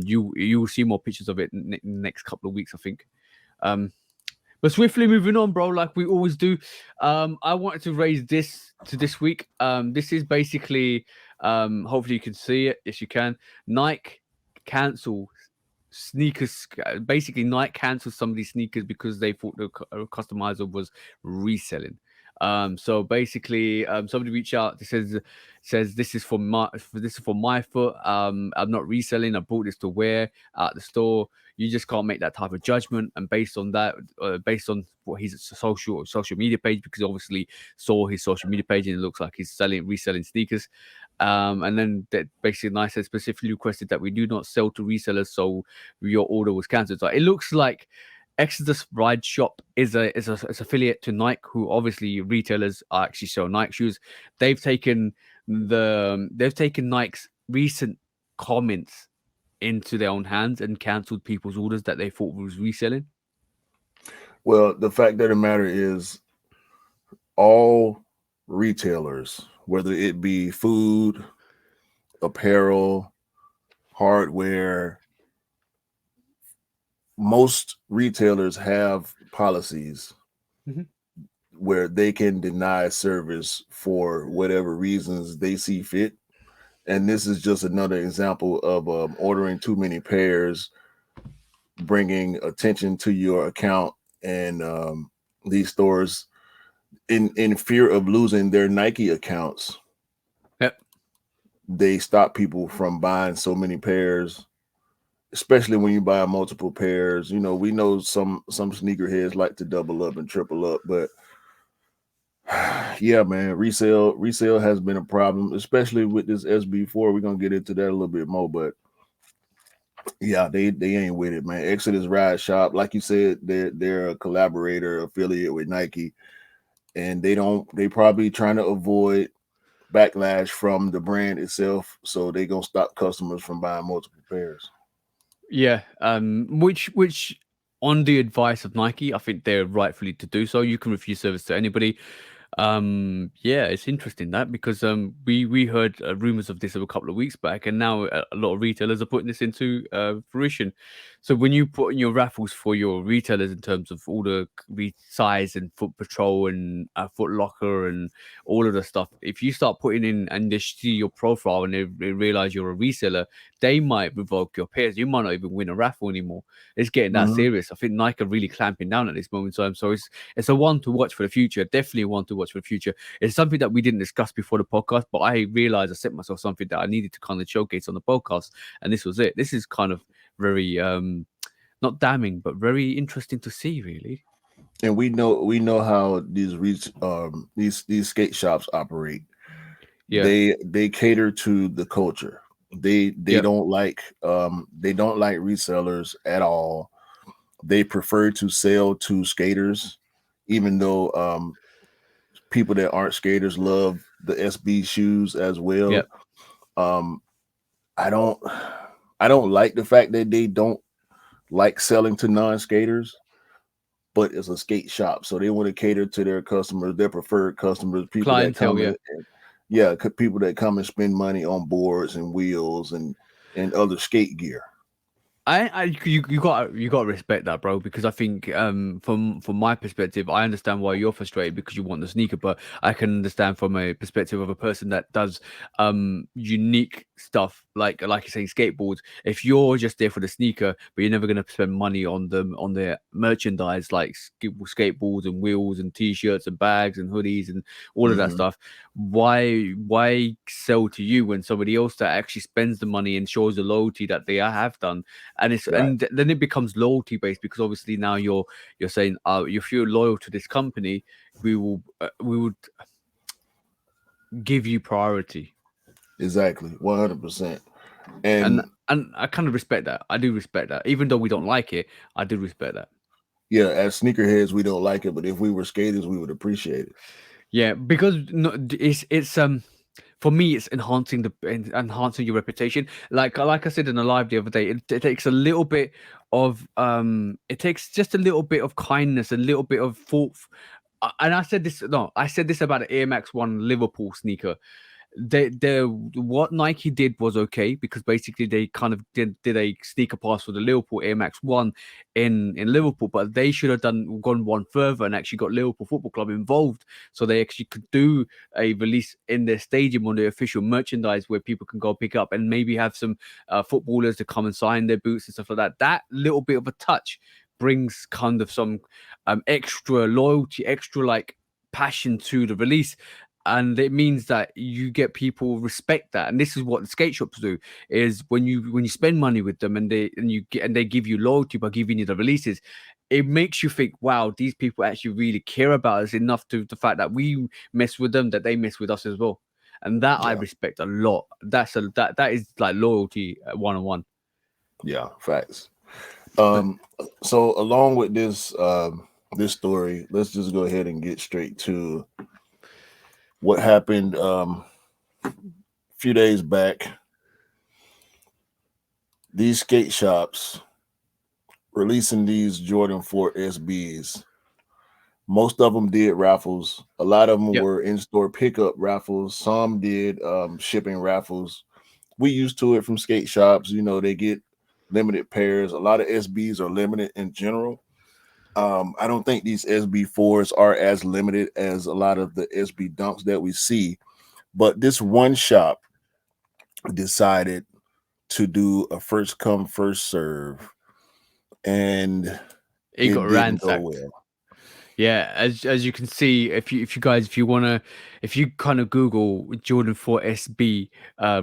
you will see more pictures of it in the next couple of weeks, I think. But swiftly moving on, bro, like we always do. I wanted to raise this to this week. This is basically, hopefully you can see it. Yes, you can. Nike cancel sneakers. Basically, Nike canceled some of these sneakers because they thought the customizer was reselling. So basically, somebody reached out. Says this is for my foot. I'm not reselling. I bought this to wear at the store. You just can't make that type of judgment. And based on that, based on what his social media page, because obviously saw his social media page and it looks like he's reselling sneakers. And then that basically Nice has specifically requested that we do not sell to resellers, so your order was cancelled. So it looks like Exodus Ride Shop is it's affiliate to Nike, who obviously retailers are actually sell Nike shoes. They've taken Nike's recent comments into their own hands and cancelled people's orders that they thought was reselling. Well, the fact of the matter is, all retailers, whether it be food, apparel, hardware, most retailers have policies where they can deny service for whatever reasons they see fit. And this is just another example of ordering too many pairs, bringing attention to your account, and these stores, in fear of losing their Nike accounts, they stop people from buying so many pairs, especially when you buy multiple pairs. You know, we know some sneakerheads like to double up and triple up, but yeah, man, resale has been a problem, especially with this SB4. We're gonna get into that a little bit more, but yeah, they ain't with it, man. Exodus Ride Shop, like you said, they're a collaborator affiliate with Nike, and they probably trying to avoid backlash from the brand itself, so they gonna stop customers from buying multiple pairs. Yeah, which on the advice of Nike, I think they're rightfully to do so. You can refuse service to anybody. Yeah, it's interesting that, because we heard rumors of this a couple of weeks back, and now a lot of retailers are putting this into fruition. So when you put in your raffles for your retailers in terms of all the size and Foot Patrol and Foot Locker and all of the stuff, if you start putting in and they see your profile and they realize you're a reseller, they might revoke your pairs. You might not even win a raffle anymore. It's getting that serious. I think Nike are really clamping down at this moment in time. So it's a one to watch for the future. Definitely a one to watch for the future. It's something that we didn't discuss before the podcast, but I realized I set myself something that I needed to kind of showcase on the podcast, and this was it. This is kind of very not damning, but very interesting to see, really. And we know how these skate shops operate. Yeah, they cater to the culture. They don't like resellers at all. They prefer to sell to skaters, even though people that aren't skaters love the SB shoes as well. Yep. I don't like the fact that they don't like selling to non-skaters, but it's a skate shop, so they want to cater to their customers, their preferred customers, people Clientele, that come people that come and spend money on boards and wheels and other skate gear. You got to respect that, bro. Because I think from my perspective, I understand why you're frustrated because you want the sneaker, but I can understand from a perspective of a person that does unique stuff like you're saying skateboards. If you're just there for the sneaker, but you're never gonna spend money on them on their merchandise like skateboards and wheels and t-shirts and bags and hoodies and all of that Mhm. stuff, why sell to you when somebody else that actually spends the money and shows the loyalty that they have done? And it's Right. and then it becomes loyalty based because obviously now you're saying if you're loyal to this company, we would give you priority. Exactly. 100%. and And and I kind of respect that. I do respect that, even though we don't like it. I do respect that. yeah, as sneakerheads, we don't like it, but if we were skaters, we would appreciate it. Yeah, because no, it's for me it's enhancing your reputation. Like I said in a live the other day, it takes a little bit of it takes just a little bit of kindness, a little bit of thought. And I said this, no, I said this about the Air Max 1 Liverpool sneaker. They what Nike did was okay because basically they kind of did a sneaker pass for the Liverpool Air Max 1 in Liverpool, but they should have gone one further and actually got Liverpool Football Club involved so they actually could do a release in their stadium on the official merchandise where people can go pick up and maybe have some footballers to come and sign their boots and stuff like that. That little bit of a touch brings kind of some extra loyalty, extra like passion to the release, and it means that you get people respect that. And this is what the skate shops do: is when you spend money with them and they give you loyalty by giving you the releases, it makes you think, wow, these people actually really care about us enough to the fact that we mess with them, that they mess with us as well. And that I Yeah. respect a lot. That is like loyalty 101. Yeah. Facts. So along with this story, let's just go ahead and get straight to what happened a few days back. These skate shops releasing these Jordan 4 SBs. Most of them did raffles. A lot of them Yep. were in-store pickup raffles. Some did shipping raffles. We used to it from skate shops. You know, they get limited pairs. A lot of SBs are limited in general. I don't think these SB4s are as limited as a lot of the SB dunks that we see. But this one shop decided to do a first come, first serve. And It got it didn't go ransacked. well. Yeah, as you can see, if you guys if you kind of Google Jordan 4 SB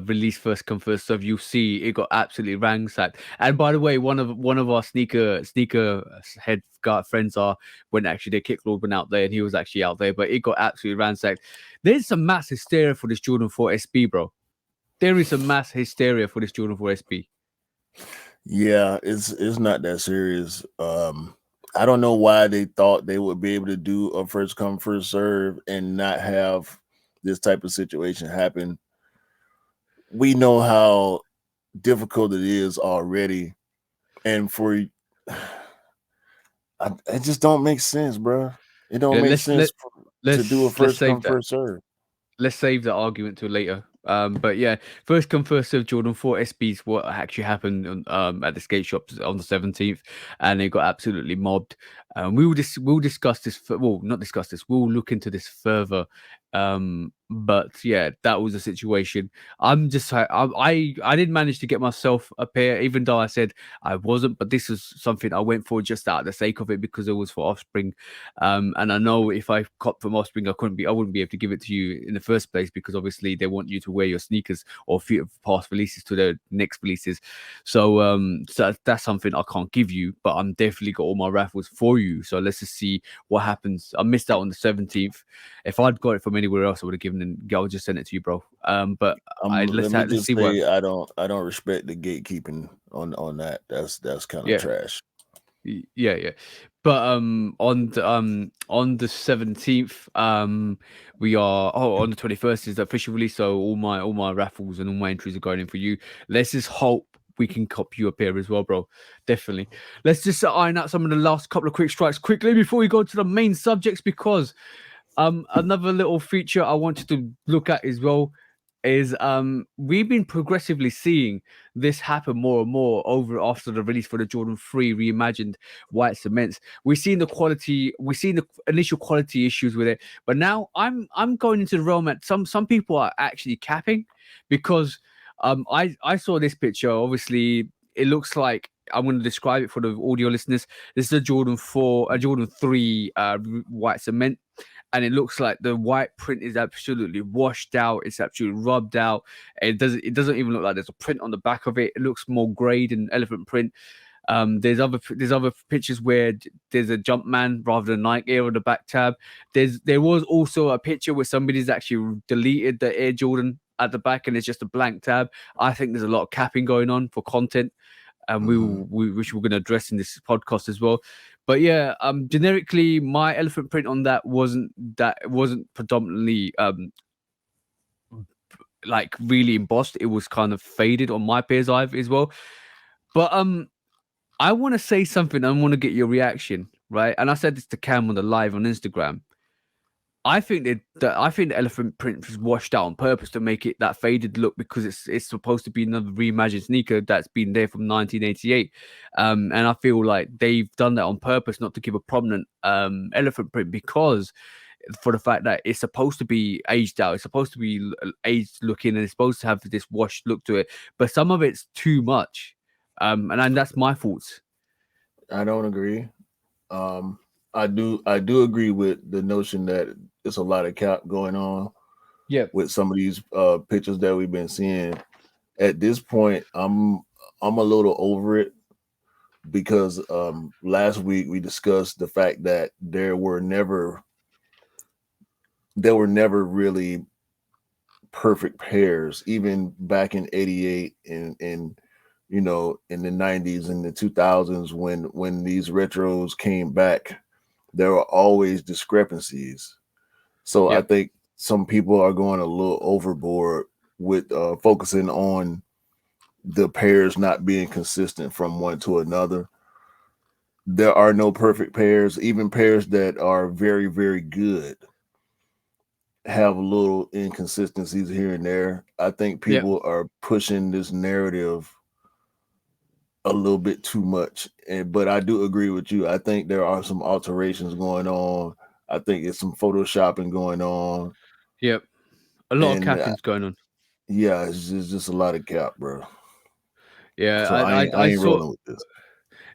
release first come first serve, you'll see it got absolutely ransacked. And by the way, one of our sneaker head guard friends are when actually their kick lord went out there and he was actually out there, but it got absolutely ransacked. There's some mass hysteria for this Jordan 4 SB, bro. There is some mass hysteria for this Jordan 4 SB. Yeah, it's not that serious. I don't know why they thought they would be able to do a first come first serve and not have this type of situation happen. We know how difficult it is already, and for it just don't make sense, bro. It don't Yeah, make sense to do a let's first save come that. first serve. Let's save the argument till later. But yeah, first come first serve Jordan 4 SBs. What actually happened at the skate shops on the 17th, and they got absolutely mobbed. We'll discuss this. Well, not discuss this. We'll look into this further. But yeah, that was the situation. I didn't manage to get myself a pair, even though I said I wasn't. But this is something I went for just out of the sake of it because it was for Offspring. And I know if I cop from Offspring, I wouldn't be able to give it to you in the first place because obviously they want you to wear your sneakers or past releases to their next releases. So that's something I can't give you, but I'm definitely got all my raffles for you. So let's just see what happens. I missed out on the 17th. If I'd got it from anywhere else, I would have given it. I would just send it to you, bro. But Let me let's just see what. say I don't respect the gatekeeping on that. That's kind of Yeah. trash. Yeah. But on the 17th, we are on the 21st is the official release. So all my raffles and all my entries are going in for you. Let's just hope we can cop you a pair as well, bro. Definitely. Let's just iron out some of the last couple of quick strikes quickly before we go to the main subjects because another little feature I wanted to look at as well. is we've been progressively seeing this happen more and more over after the release for the Jordan 3 reimagined white cements. We've seen the initial quality issues with it, but now I'm going into the realm that some people are actually capping, because I saw this picture. Obviously, it looks like, I'm going to describe it for the audio listeners. This is a Jordan 4, a Jordan 3 white cement, and it looks like the white print is absolutely washed out. It's absolutely rubbed out. It doesn't even look like there's a print on the back of it. It looks more grey than elephant print. There's other pictures where there's a Jumpman rather than Nike Air on the back tab. There was also a picture where somebody's actually deleted the Air Jordan at the back and it's just a blank tab. I think there's a lot of capping going on for content, and which we're going to address in this podcast as well. But yeah, generically, my elephant print on that wasn't predominantly like really embossed. It was kind of faded on my pair's eye as well. But I want to say something. I want to get your reaction, right? And I said this to Cam on the live on Instagram. I think the elephant print was washed out on purpose to make it that faded look, because it's supposed to be another reimagined sneaker that's been there from 1988, and I feel like they've done that on purpose not to give a prominent elephant print, because for the fact that it's supposed to be aged out, it's supposed to be aged looking, and it's supposed to have this washed look to it, but some of it's too much, and that's my thoughts. I don't agree. I do agree with the notion that it's a lot of cap going on. Yeah. With some of these pictures that we've been seeing. At this point, I'm a little over it, because last week we discussed the fact that there were never really perfect pairs, even back in '88 and in the '90s and the 2000s, when these retros came back. There were always discrepancies. So I think some people are going a little overboard with focusing on the pairs not being consistent from one to another. There are no perfect pairs. Even pairs that are very, very good have little inconsistencies here and there. I think people are pushing this narrative a little bit too much, but I do agree with you. I think there are some alterations going on. I think it's some photoshopping going on. Yep, a lot of capping's going on. Yeah, it's just a lot of cap, bro. Yeah, so I ain't saw. rolling with this.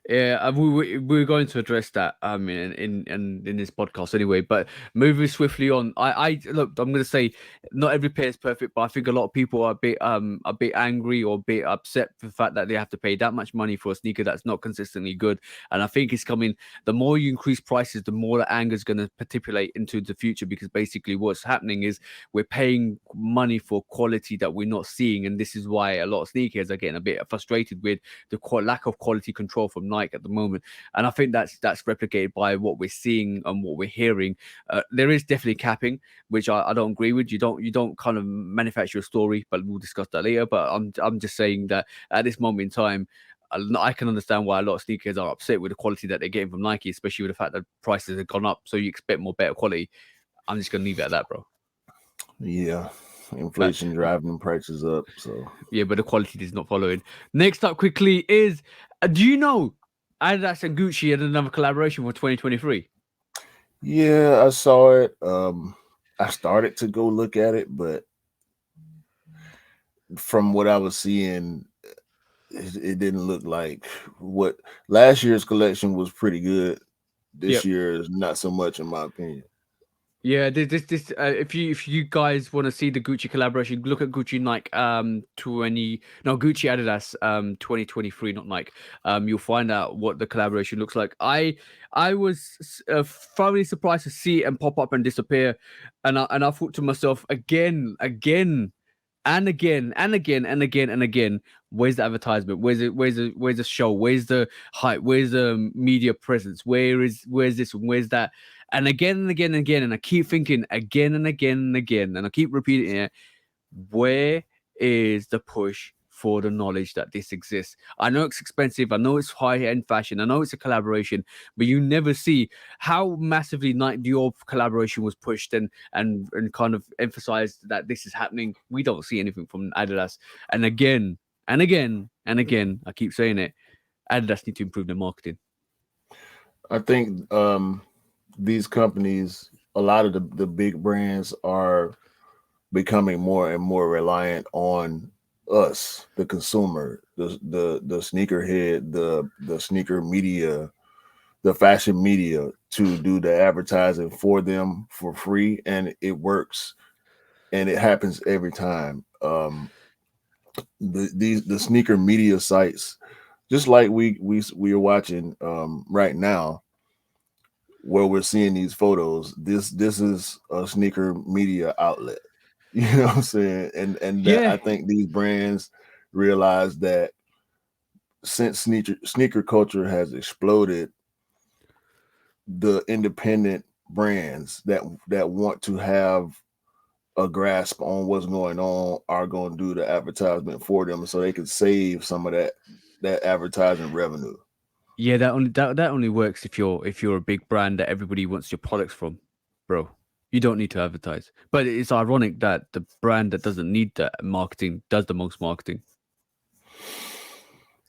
Yeah, we're going to address that in this podcast anyway. But moving swiftly on, I look, I'm going to say not every pair is perfect, but I think a lot of people are a bit angry or a bit upset for the fact that they have to pay that much money for a sneaker that's not consistently good. And I think it's coming. The more you increase prices, the more the anger is going to particulate into the future, because basically what's happening is we're paying money for quality that we're not seeing, and this is why a lot of sneakers are getting a bit frustrated with the lack of quality control from Nike at the moment. And I think that's replicated by what we're seeing and what we're hearing. There is definitely capping, which I don't agree with. You don't kind of manufacture a story, but we'll discuss that later. But I'm just saying that at this moment in time, I can understand why a lot of sneakers are upset with the quality that they're getting from Nike, especially with the fact that prices have gone up. So you expect better quality. I'm just gonna leave it at that, bro. Yeah. Inflation driving prices up. So yeah, but the quality is not following. Next up quickly is, do you know Adidas and Gucci had another collaboration for 2023? Yeah, I saw it. I started to go look at it, but from what I was seeing, it didn't look like what last year's collection was pretty good. This year is not so much, in my opinion. Yeah, this if you guys want to see the Gucci collaboration, look at Gucci Nike Gucci Adidas 2023, not Nike. You'll find out what the collaboration looks like. I was thoroughly surprised to see it and pop up and disappear, and I thought to myself again and again and again and again and again, where's the advertisement? Where's the show? Where's the hype? Where's the media presence? Where's this one? Where's that? And again and again and again, and I keep thinking again and again and again, and I keep repeating it. Where is the push for the knowledge that this exists. I know it's expensive. I know it's high-end fashion. I know it's a collaboration, but you never see how massively Nike Dior collaboration was pushed and kind of emphasized that this is happening. We don't see anything from Adidas. And again, and again, and again, I keep saying it, Adidas need to improve their marketing. I think these companies, a lot of the big brands are becoming more and more reliant on us, the consumer, the sneakerhead, the sneaker media, the fashion media, to do the advertising for them for free, and it works, and it happens every time. The sneaker media sites, just like we are watching right now, where we're seeing these photos. This is a sneaker media outlet. You know what I'm saying? And that, Yeah. I think these brands realize that since sneaker culture has exploded, the independent brands that want to have a grasp on what's going on are going to do the advertisement for them, so they can save some of that advertising revenue. Yeah, that only works if you're a big brand that everybody wants your products from, bro. You don't need to advertise. But it's ironic that the brand that doesn't need that marketing does the most marketing.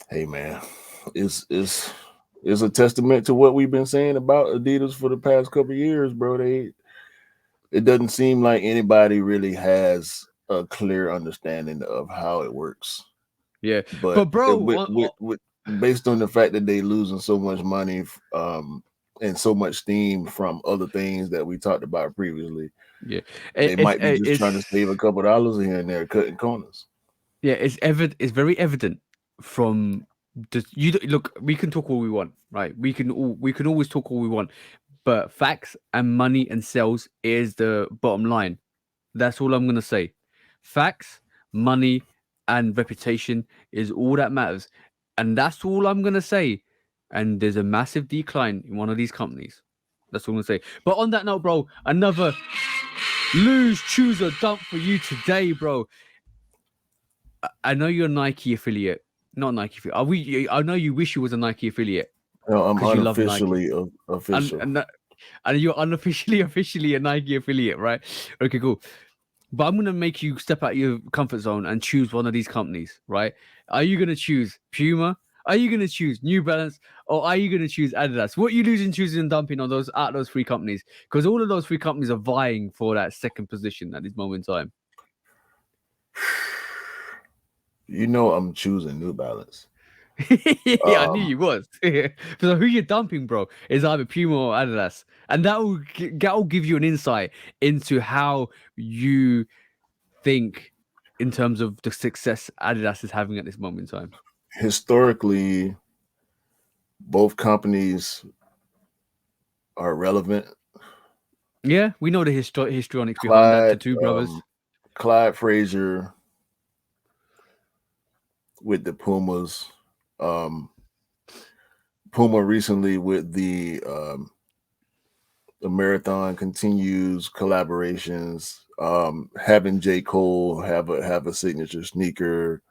Hey man, it's a testament to what we've been saying about Adidas for the past couple of years, bro. It doesn't seem like anybody really has a clear understanding of how it works. Yeah. But But bro, based on the fact that they losing so much money and so much steam from other things that we talked about previously, yeah, they it's might be just trying to save a couple dollars here and there, cutting corners. yeah, it's very evident from look. We can talk all we want, right? We can always talk all we want, but facts and money and sales is the bottom line. That's all I'm gonna say. Facts, money, and reputation is all that matters, and that's all I'm gonna say. And there's a massive decline in one of these companies. That's all I'm gonna say. But on that note, bro, another lose, choose, or dump for you today, bro. I know you're a Nike affiliate, not Nike affiliate. Are we? I know you wish you was a Nike affiliate No, I'm because you love Nike, unofficially official. and you're unofficially officially a Nike affiliate, right? Okay, cool. But I'm gonna make you step out your comfort zone and choose one of these companies, right? Are you gonna choose Puma? Are you gonna choose New Balance? Or are you gonna choose Adidas? What are you losing, choosing, and dumping on those three companies? Because all of those three companies are vying for that second position at this moment in time. You know, I'm choosing New Balance. Yeah, I knew you was. So who you're dumping, bro, is either Puma or Adidas, and that will give you an insight into how you think in terms of the success Adidas is having at this moment in time. Historically, both companies are relevant. Yeah, we know the histrionics behind that. The Clyde, two brothers. Clyde Frazier with the Pumas. Um, Puma recently with the marathon continues collaborations. Having J. Cole have a signature sneaker.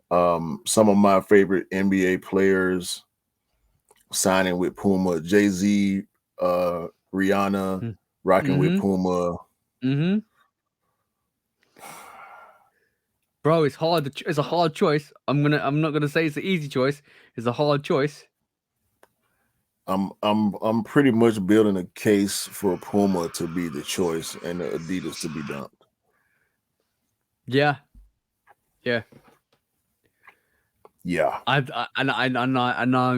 Some of my favorite NBA players signing with Puma. Jay-Z, Rihanna rocking with Mm-hmm. Puma. Mm-hmm. Bro, it's hard. It's a hard choice. I'm not gonna say it's an easy choice. It's a hard choice. I'm pretty much building a case for Puma to be the choice and the Adidas to be dumped. Yeah. Yeah. Yeah. I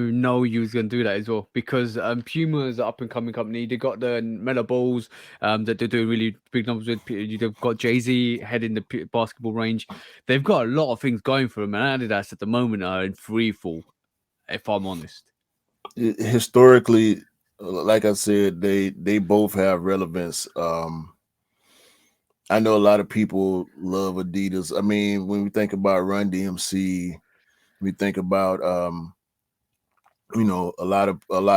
know you was gonna do that as well because Puma is an up and coming company. They got the Meta Balls that they're doing really big numbers with. They've got Jay-Z heading the basketball range. They've got a lot of things going for them, and Adidas at the moment are in free fall. If I'm honest, Historically, like I said, they both have relevance. I know a lot of people love Adidas. I mean, when we think about Run DMC, we think about a lot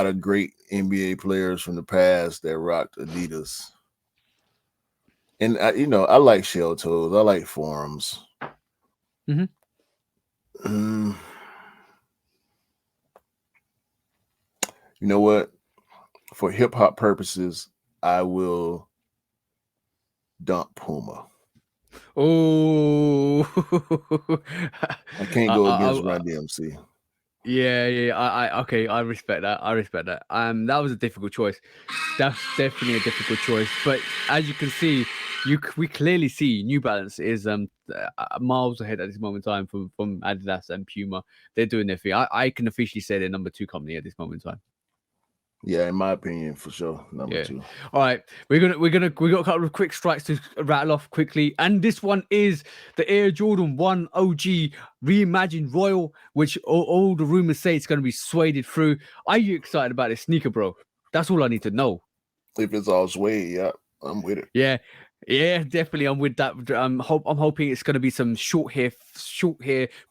of great NBA players from the past that rocked Adidas. And I like shell toes. I like forums. mm-hmm. Mm, you know what? For hip hop purposes, I will dump Puma. Oh, I can't go against Run DMC. yeah. Okay, I respect that. I respect that. That was a difficult choice. That's definitely a difficult choice. But as you can see, we clearly see New Balance is miles ahead at this moment in time from Adidas and Puma. They're doing their thing. I can officially say they're number two company at this moment in time. Yeah, in my opinion, for sure, number Yeah. two. All right. We got a couple of quick strikes to rattle off quickly, and this one is the Air Jordan 1 OG reimagined Royal, which all the rumors say it's going to be suede through. Are you excited about this sneaker, bro? That's all I need to know. If it's all suede, yeah, I'm with it. Yeah, yeah, definitely. I'm with that. I'm hoping it's going to be some short hair,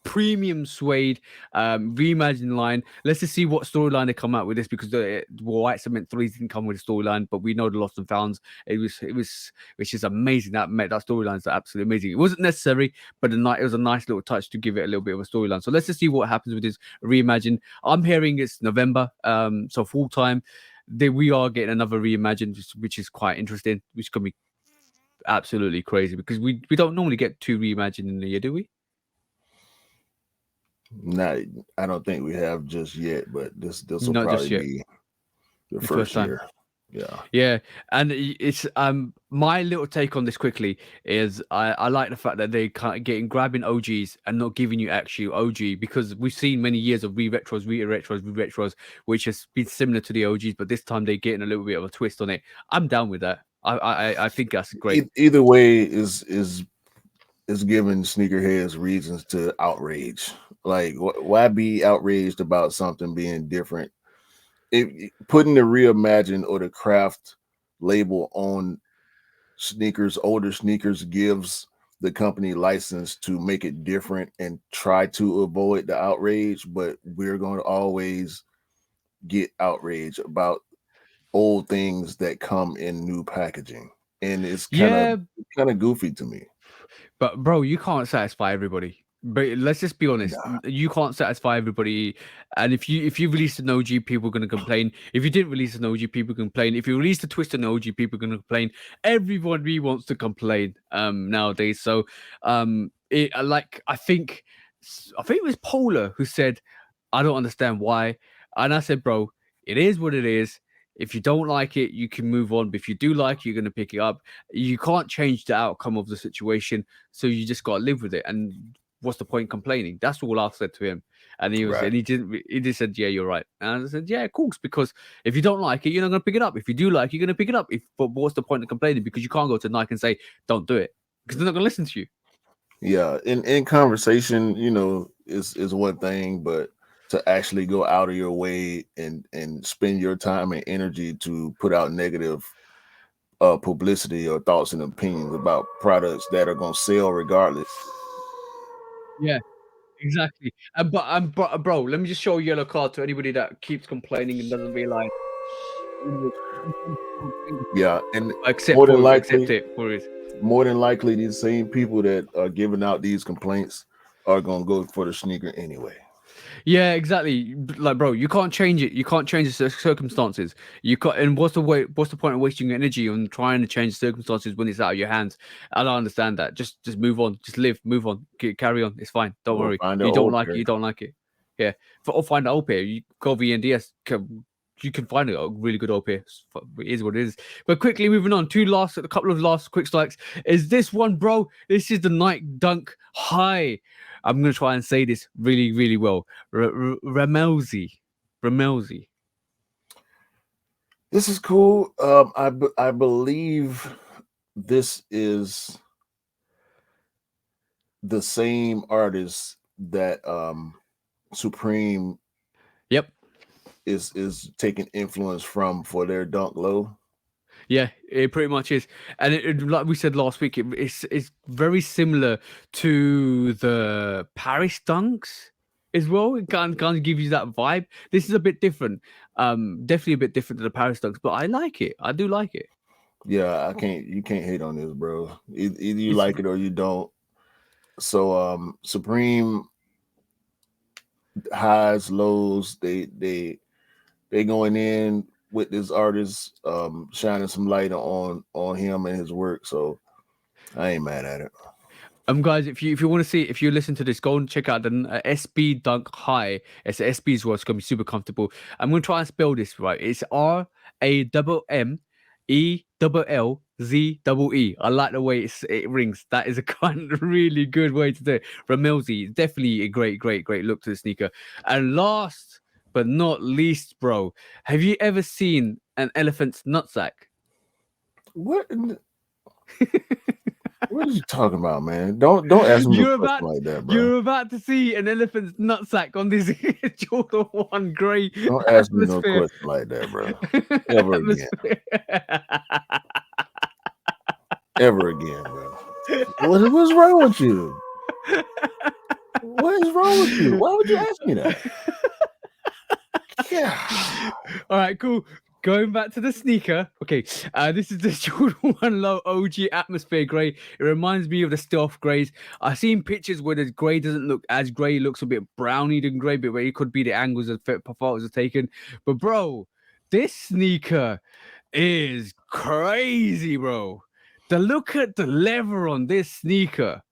premium suede, reimagined line. Let's just see what storyline they come out with this because the White Cement Threes didn't come with a storyline, but we know the Lost and Founds. Which is amazing. That storyline is absolutely amazing. It wasn't necessary, but it was a nice little touch to give it a little bit of a storyline. So let's just see what happens with this reimagined. I'm hearing it's November, so full time. We are getting another reimagined, which is quite interesting, which can be absolutely crazy because we don't normally get two reimagined in a year, do we? Not, I don't think we have just yet, but this will Not just probably yet. be the The first first time. year. Yeah. Yeah, and it's my little take on this quickly is I like the fact that they kind of getting grabbing OGs and not giving you actual OG because we've seen many years of re-retros, which has been similar to the OGs, but this time they're getting a little bit of a twist on it. I'm down with that. I think that's great. Either way is giving sneakerheads reasons to outrage. Like, why be outraged about something being different? Putting the reimagine or the craft label on sneakers, older sneakers, gives the company license to make it different and try to avoid the outrage. But we're going to always get outraged about old things that come in new packaging, and it's kind Yeah, of goofy to me. but bro, you can't satisfy everybody. But let's just be honest, Nah, you can't satisfy everybody. And if you release an OG, people are gonna complain. If you didn't release an OG, people complain. If you release a twist an OG, people are gonna complain. Everybody wants to complain nowadays. So I think it was Polar who said, I don't understand why. And I said, bro, it is what it is. If you don't like it, you can move on. But if you do like it, you're going to pick it up. You can't change the outcome of the situation. So you just got to live with it. And what's the point complaining? That's all I said to him. And right. he just said, yeah, you're right. And I said, yeah, of course, because if you don't like it, you're not going to pick it up. If you do like it, you're going to pick it up. But what's the point of complaining? Because you can't go to Nike and say, don't do it because they're not going to listen to you. Yeah, in conversation, is one thing, but to actually go out of your way and spend your time and energy to put out negative publicity or thoughts and opinions about products that are going to sell regardless. Yeah. Exactly. But bro, let me just show a yellow card to anybody that keeps complaining and doesn't realize. Yeah, and Accept more than accept likely, it for it. more than likely, these same people that are giving out these complaints are going to go for the sneaker anyway. Yeah, exactly. Like, bro, you can't change it. You can't change the circumstances. You can't. And what's the point of wasting your energy on trying to change circumstances when it's out of your hands? I don't understand that. Just move on. Just live. Move on. Carry on. It's fine. Don't Or worry. find an You don't old like it. pair. You don't like it. Yeah. Or find an old pair. You go VNDS. You can find a really good old pair. It is what it is. But quickly moving on. A couple of last quick strikes. Is this one, bro? This is the Nike Dunk High. I'm gonna try and say this really, really well. Ramelzi. This is cool. I believe this is the same artist that Supreme Yep. is taking influence from for their Dunk Low. Yeah, it pretty much is, and like we said last week, it's very similar to the Paris Dunks as well. It kind of gives you that vibe. This is a bit different, definitely a bit different to the Paris Dunks, but I like it. I do like it. Yeah, you can't hate on this, bro. Either you It's like it or you don't. So Supreme highs, lows. They going in with this artist, shining some light on him and his work. So I ain't mad at it. Guys, if you want to see, if you listen to this, go and check out the SB Dunk High. It's the SB as well. It's gonna be super comfortable. I'm gonna try and spell this right. It's RAMMELLZEE. I like the way it rings. That is a kind of really good way to do it. Ramelzi, definitely a great look to the sneaker. And last but not least, bro, have you ever seen an elephant's nutsack? What? What are you talking about, man? Don't ask me a question like that, bro. You're about to see an elephant's nutsack on this Jordan 1 grey Don't ask me no atmosphere. question like that, bro. Ever again. Ever again, bro. What's wrong with you? What is wrong with you? Why would you ask me that? Yeah. All right, cool. Going back to the sneaker. Okay, this is the Jordan 1 Low OG Atmosphere Grey. It reminds me of the Stealth Greys. I've seen pictures where the grey doesn't look as grey, it looks a bit browny than grey, but it could be the angles that photos are taken. But bro, this sneaker is crazy, bro. The look at the leather on this sneaker.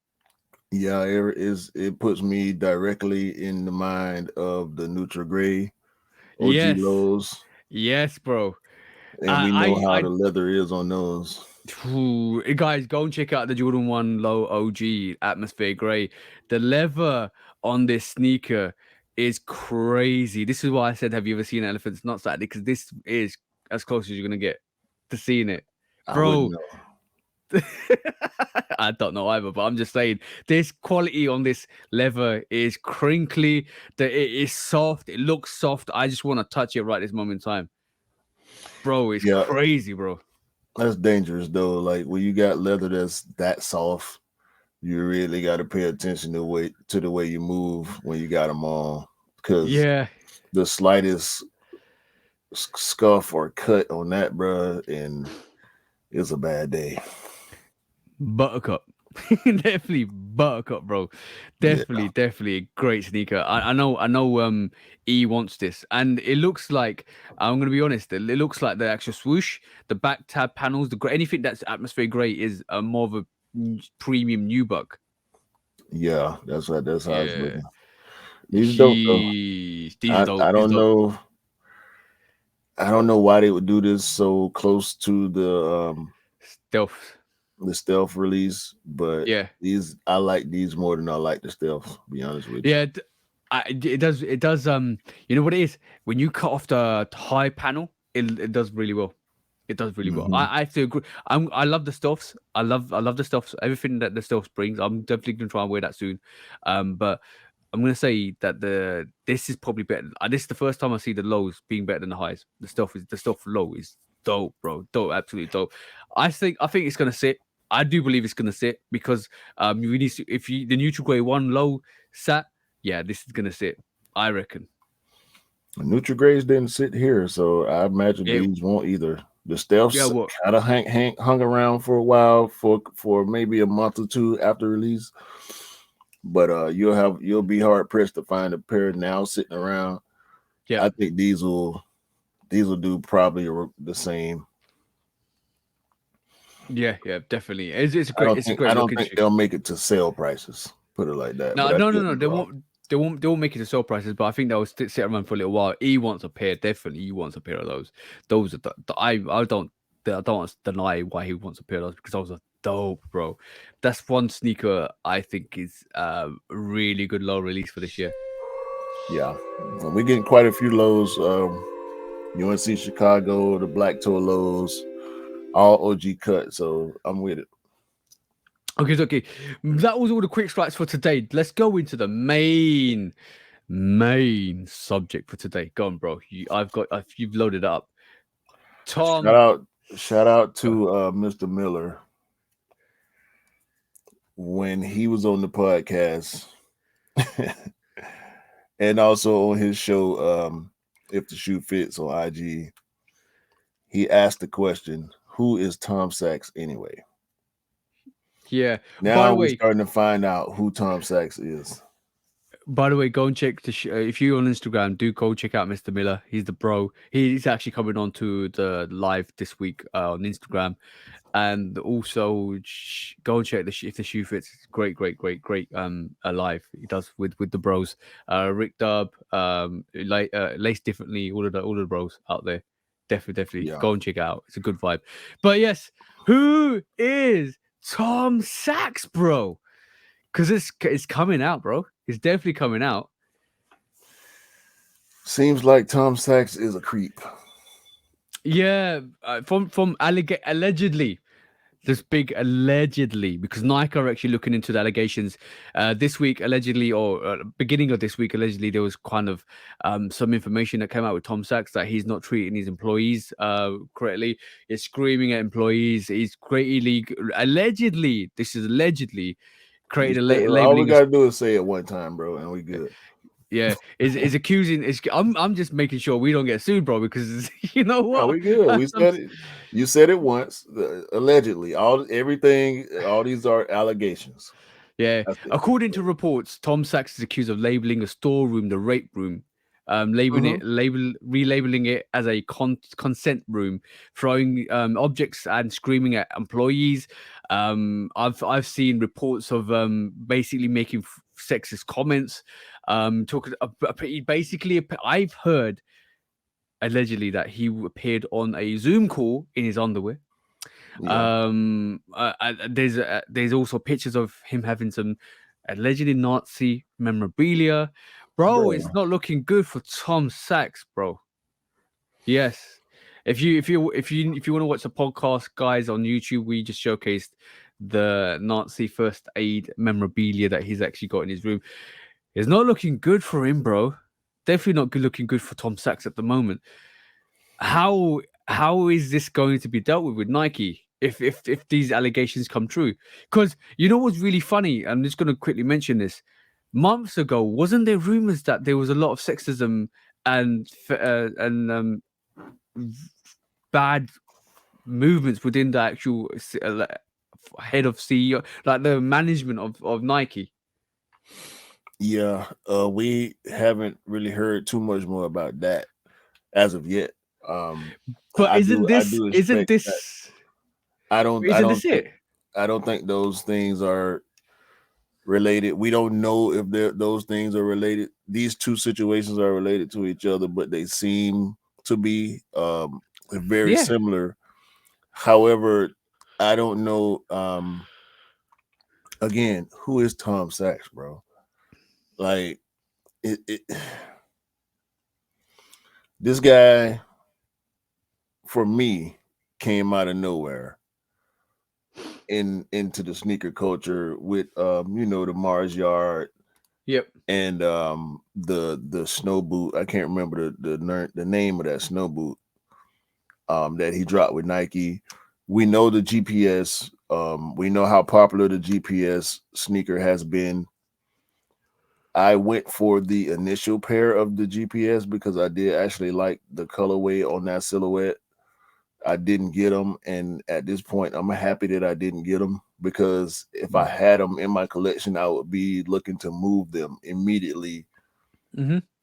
Yeah, it puts me directly in the mind of the Neutral Gray OG Yes. lows. Yes, bro. And we know how the leather is on those. Guys, go and check out the Jordan 1 Low OG Atmosphere Grey. The leather on this sneaker is crazy. This is why I said, have you ever seen elephants? Not sadly, because this is as close as you're going to get to seeing it. Bro, I don't know either, but I'm just saying this quality on this leather is crinkly. It is soft. It looks soft. I just want to touch it right this moment in time. Bro, it's crazy, bro. That's dangerous though. Like when you got leather that's that soft, you really got to pay attention to the way you move when you got them on, because the slightest scuff or cut on that, bro, and it's a bad day. Buttercup. Definitely Buttercup, bro. Definitely a great sneaker. I know E wants this, and it looks like, I'm gonna be honest, it looks like the actual swoosh, the back tab panels, anything that's Atmosphere Grey is more of a premium nubuck. Yeah, that's how it's looking. These dope though. I don't know. I don't know why they would do this so close to the stealth release, but I like these more than I like the stealth, to be honest with you. It does you know what it is, when you cut off the high panel, it does really well. It does really well. I have to agree. I love the stealths. I love the stealths. Everything that the stealths brings, I'm definitely gonna try and wear that soon. But I'm gonna say that this is probably better. This is the first time I see the lows being better than the highs. The stealth low is dope, bro. Dope, absolutely dope. I think it's gonna sit. I do believe it's gonna sit because we need to, the Neutral Grey 1 Low sat, this is gonna sit. I reckon. The Neutral Greys didn't sit here, so I imagine these won't either. The stealths kind of hung around for a while, for maybe a month or two after release, but you'll be hard pressed to find a pair now sitting around. I think these will do probably the same. Yeah, definitely. It's a great. I don't think they'll make it to sale prices. Put it like that. No. They won't. They won't make it to sale prices, but I think they'll sit around for a little while. He wants a pair. Definitely, he wants a pair of those. Those are I don't deny why he wants a pair of those, because those are dope, bro. That's one sneaker I think is a really good low release for this year. Yeah, we're getting quite a few lows. UNC Chicago, the Black Toe lows, all OG cut. So I'm with it. Okay. That was all the quick strikes for today. Let's go into the main subject for today. Go on, bro. You've loaded up. Tom, shout out to Mr. Miller when he was on the podcast, and also on his show, If the Shoe Fits on IG. He asked the question, "Who is Tom Sachs anyway?" Yeah. Now we're starting to find out who Tom Sachs is. By the way, go and check if you're on Instagram, do go check out Mr. Miller. He's the bro. He's actually coming on to the live this week on Instagram, and also go and check if the shoe fits. It's great, great, great, great. Live he does with the bros. Rick Dub, Lace Differently. All of the bros out there. Definitely Yeah. go and check it out. It's a good vibe. But yes, who is Tom Sachs, bro? Because it's coming out, bro. It's definitely coming out. Seems like Tom Sachs is a creep. Yeah, from allegedly. This big allegedly, because Nike are actually looking into the allegations this week, allegedly, or beginning of this week, allegedly, there was kind of some information that came out with Tom Sachs that he's not treating his employees correctly. He's screaming at employees. He's greatly, allegedly, this is allegedly, created a All we labeling. gotta do is say it one time, bro, and we good. Yeah, is accusing. I'm just making sure we don't get sued, bro, because you know what? No, we good. We said it. You said it once. Allegedly, everything. All these are allegations. Yeah, according to reports, Tom Sachs is accused of labeling a storeroom the rape room, relabeling it as a consent room, throwing objects and screaming at employees. I've seen reports of basically making sexist comments. Talking basically, I've heard allegedly that he appeared on a Zoom call in his underwear. Yeah. There's also pictures of him having some allegedly Nazi memorabilia. Bro, it's not looking good for Tom Sachs, bro. Yes. If you want to watch the podcast, guys, on YouTube, we just showcased the Nazi first aid memorabilia that he's actually got in his room. It's not looking good for him, bro. Definitely not looking good for Tom Sachs at the moment. How is this going to be dealt with Nike if these allegations come true? Because you know what's really funny? I'm just going to quickly mention this. Months ago, wasn't there rumors that there was a lot of sexism and bad movements within the actual head of CEO, like the management of Nike? Yeah, we haven't really heard too much more about that as of yet. But isn't this I don't think those things are related. We don't know if those things are related. These two situations are related to each other, but they seem to be very similar. However, I don't know. Again, who is Tom Sachs, bro? Like this guy, for me, came out of nowhere into the sneaker culture with the Mars Yard. Yep. And the snow boot. I can't remember the name of that snow boot that he dropped with Nike. We know the GPS. We know how popular the GPS sneaker has been. I went for the initial pair of the GPS because I did actually like the colorway on that silhouette. I didn't get them, and at this point, I'm happy that I didn't get them because if I had them in my collection, I would be looking to move them immediately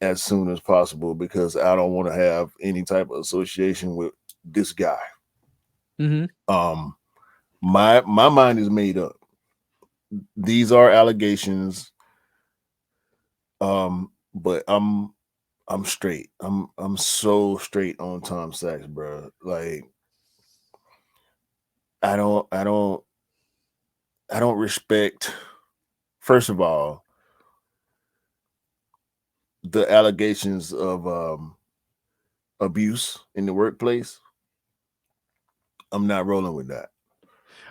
as soon as possible because I don't want to have any type of association with this guy. My mind is made up. These are allegations. But I'm straight. I'm so straight on Tom Sachs, bro. Like I don't respect, first of all, the allegations of abuse in the workplace. I'm not rolling with that.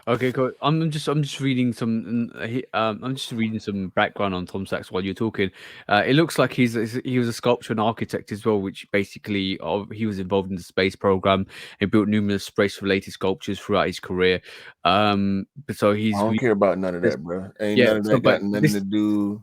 Okay, cool. I'm just reading some. I'm just reading some background on Tom Sachs while you're talking. It looks like he was a sculptor and architect as well, which basically he was involved in the space program and built numerous space-related sculptures throughout his career. So I don't care about none of that, bro. Ain't none of that got nothing to do.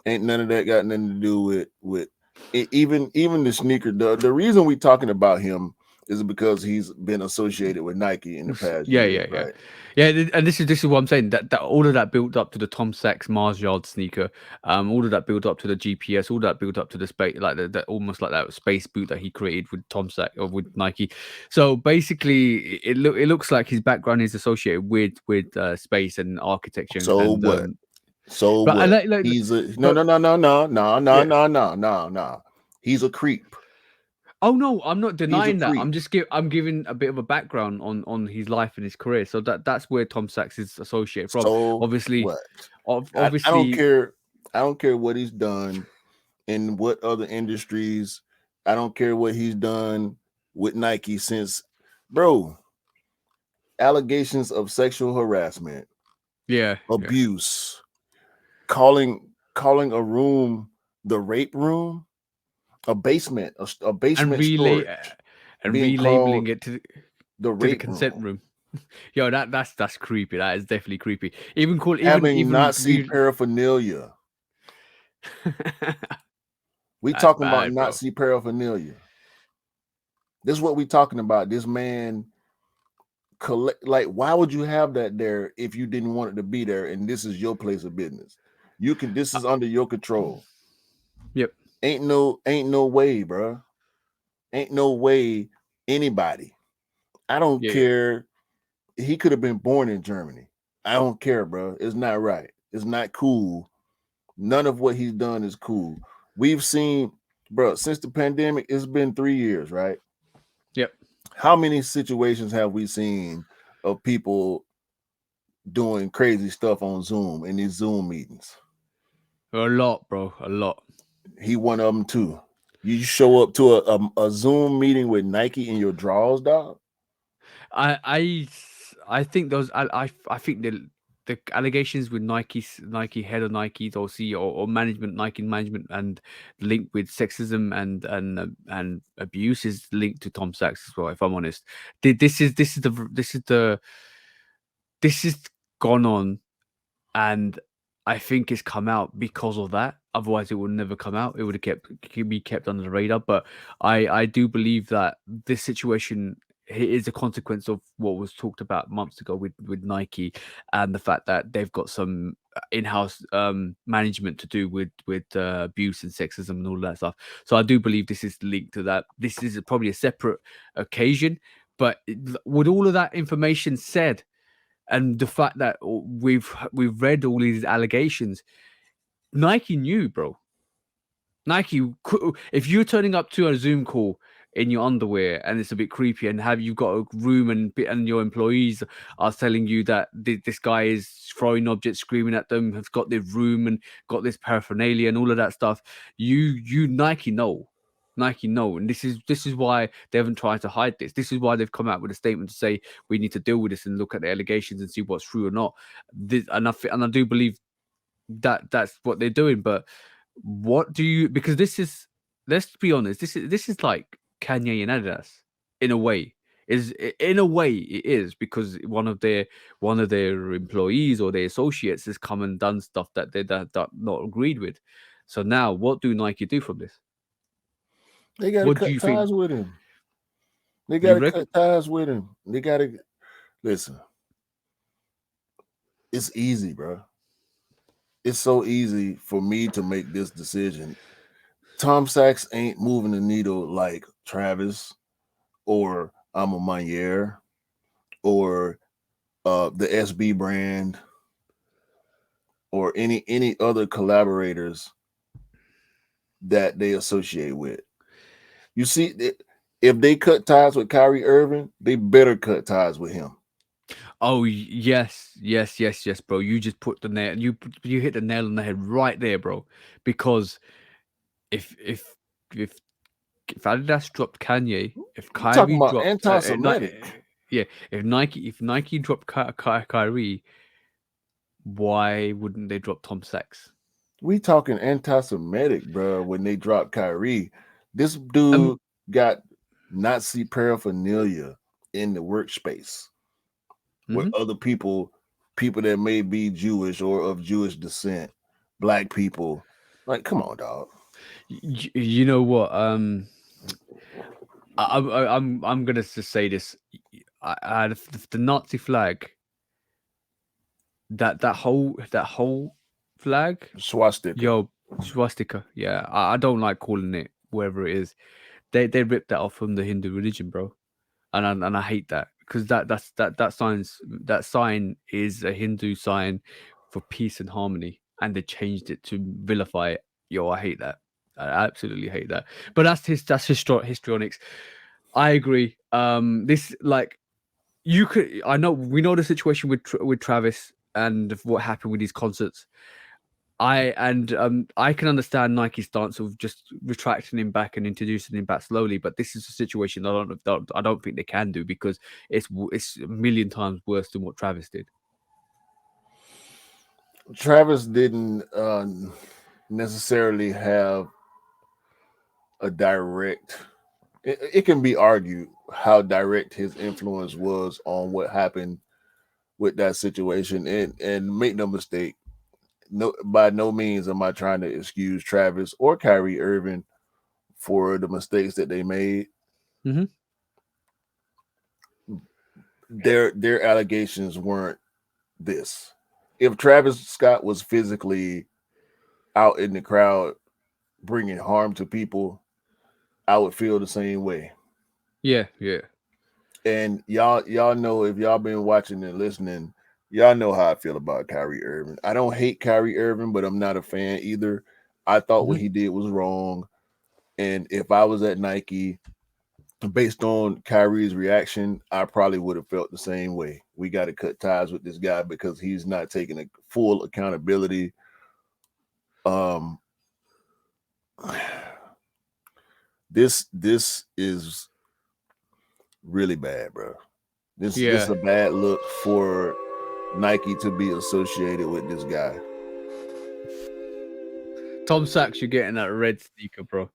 Ain't none of that got nothing to do with it, even the sneaker. The reason we talking about him Is it because he's been associated with Nike in the past Yeah, years, yeah, yeah, right? yeah. And this is what I'm saying. That all of that built up to the Tom Sachs Mars Yard sneaker. All of that built up to the GPS. All that built up to the space, like the almost like that space boot that he created with Tom Sachs or with Nike. So basically, it looks like his background is associated with space and architecture So and what? So but I what? like He's a no, but no, no, no, no, no, no, yeah. no, no, no, no. He's a creep. Oh no, I'm not He's a denying that. creep. I'm giving a bit of a background on his life and his career. So that's where Tom Sachs is associated from. So Obviously, what? I don't obviously, care. I don't care what he's done in what other industries. I don't care what he's done with Nike since, bro, allegations of sexual harassment, yeah, yeah. abuse, calling a room the rape room, a And basement relay storage and being relabeling called it the to the rape consent room, room. Yo, that's creepy. That is definitely creepy. Even call having even Nazi paraphernalia. We that's talking about bad, bro. Nazi paraphernalia. This is what we talking about. This man collect, like, why would you have that there if you didn't want it to be there? And this is your place of business. You can. This is under your control. Yep. Ain't no way, bro. Ain't no way anybody. I don't Yeah, yeah. care. He could have been born in Germany. I don't care, bro. It's not right. It's not cool. None of what he's done is cool. We've seen, bro, since the pandemic, it's been 3 years, right? Yep. How many situations have we seen of people doing crazy stuff on Zoom in these Zoom meetings? A lot, bro. A lot. He one of them too. You show up to a Zoom meeting with Nike in your drawers, dog. I think those I think the allegations with Nike head of Nike or CEO or management Nike management and linked with sexism and abuse is linked to Tom Sachs as well. If I'm honest, this is gone on, and I think it's come out because of that. Otherwise, it would never come out. It would have be kept under the radar. But I do believe that this situation is a consequence of what was talked about months ago with Nike and the fact that they've got some in-house management to do with abuse and sexism and all that stuff. So I do believe this is linked to that. This is probably a separate occasion, but with all of that information said, and the fact that we've read all these allegations, Nike knew, bro. Nike, if you're turning up to a Zoom call in your underwear and it's a bit creepy, and have you got a room and your employees are telling you that this guy is throwing objects, screaming at them, has got this room and got this paraphernalia and all of that stuff, you Nike know. Nike know, and this is why they haven't tried to hide this. This is why they've come out with a statement to say we need to deal with this and look at the allegations and see what's true or not. And I do believe that that's what they're doing. But what do you? Because this is, let's be honest, this is like Kanye and Adidas in a way. In a way it is, because one of their employees or their associates has come and done stuff that that not agreed with. So now, what do Nike do from this? They got to What do cut you think? ties with him. They got You to reckon? cut ties with him. They got to listen. It's easy, bro. It's so easy for me to make this decision. Tom Sachs ain't moving the needle like Travis or I'm a Meyer or the SB brand or any other collaborators that they associate with. You see, if they cut ties with Kyrie Irving, they better cut ties with him. Oh yes, yes, yes, yes, bro. You just put the nail. You hit the nail on the head right there, bro. Because if if if if Adidas dropped Kanye, if You talking Kyrie about dropped, anti-Semitic? yeah, if Nike dropped Kyrie, why wouldn't they drop Tom Sachs? We talking anti-Semitic, bro. When they dropped Kyrie, this Um, dude got Nazi paraphernalia in the workspace with mhm. other people that may be Jewish or of Jewish descent, black people. Like, come on, dog. You know what? I'm gonna just say this. The Nazi flag, that whole flag, Swastika. yo, swastika. Yeah, I don't like calling it wherever it is. They ripped that off from the Hindu religion, bro, and I hate that because that sign is a Hindu sign for peace and harmony, and they changed it to vilify it. Yo, I hate that. I absolutely hate that. But histrionics. I agree. This like you could. I know we know the situation with Travis and what happened with these concerts. I can understand Nike's stance of just retracting him back and introducing him back slowly, but this is a situation I don't think they can do because it's a million times worse than what Travis did. Travis didn't necessarily have a direct. It can be argued how direct his influence was on what happened with that situation, and make no mistake, no, by no means am I trying to excuse Travis or Kyrie Irving for the mistakes that they made. Mm-hmm. Their allegations weren't this. If Travis Scott was physically out in the crowd bringing harm to people, I would feel the same way. Yeah, yeah. And y'all know, if y'all been watching and listening, y'all know how I feel about Kyrie Irving. I don't hate Kyrie Irving, but I'm not a fan either. I thought what Mm-hmm. he did was wrong. And if I was at Nike, based on Kyrie's reaction, I probably would have felt the same way. We got to cut ties with this guy because he's not taking a full accountability. Um, this is really bad, bro. This Yeah. is a bad look for Nike to be associated with this guy. Tom Sachs, you're getting that red sneaker, bro.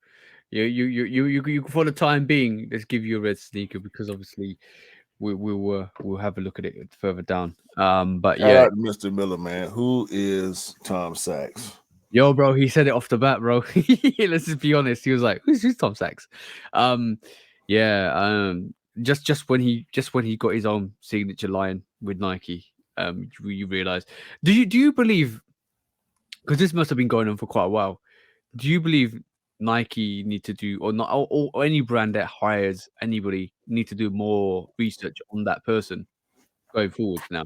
You for the time being, let's give you a red sneaker because obviously we'll have a look at it further down. But Shout yeah, out to Mr. Miller, man. Who is Tom Sachs? yo, bro, he said it off the bat, bro. Let's just be honest. He was like, "Who's Tom Sachs?" Um, yeah. Just when he got his own signature line with Nike, you realize. Do you believe? Because this must have been going on for quite a while. Do you believe Nike need to do, or not, or any brand that hires anybody need to do more research on that person going forwards now?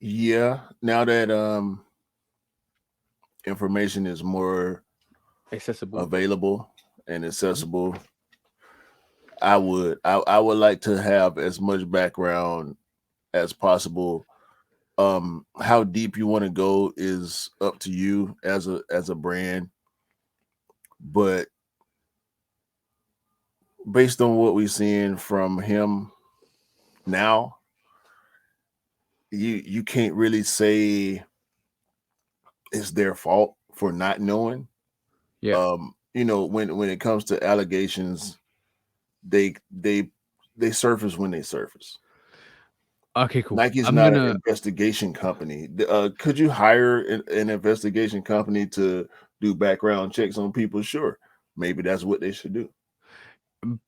Yeah. Now that information is more Accessible. available and Mhm. accessible, I would like to have as much background as possible. How deep you want to go is up to you as a brand, but based on what we're seeing from him now, you can't really say it's their fault for not knowing. Yeah. When it comes to allegations, they they they surface when they surface. Okay, cool. Nike's I'm not an gonna. investigation company. Could you hire an investigation company to do background checks on people? Sure, maybe that's what they should do.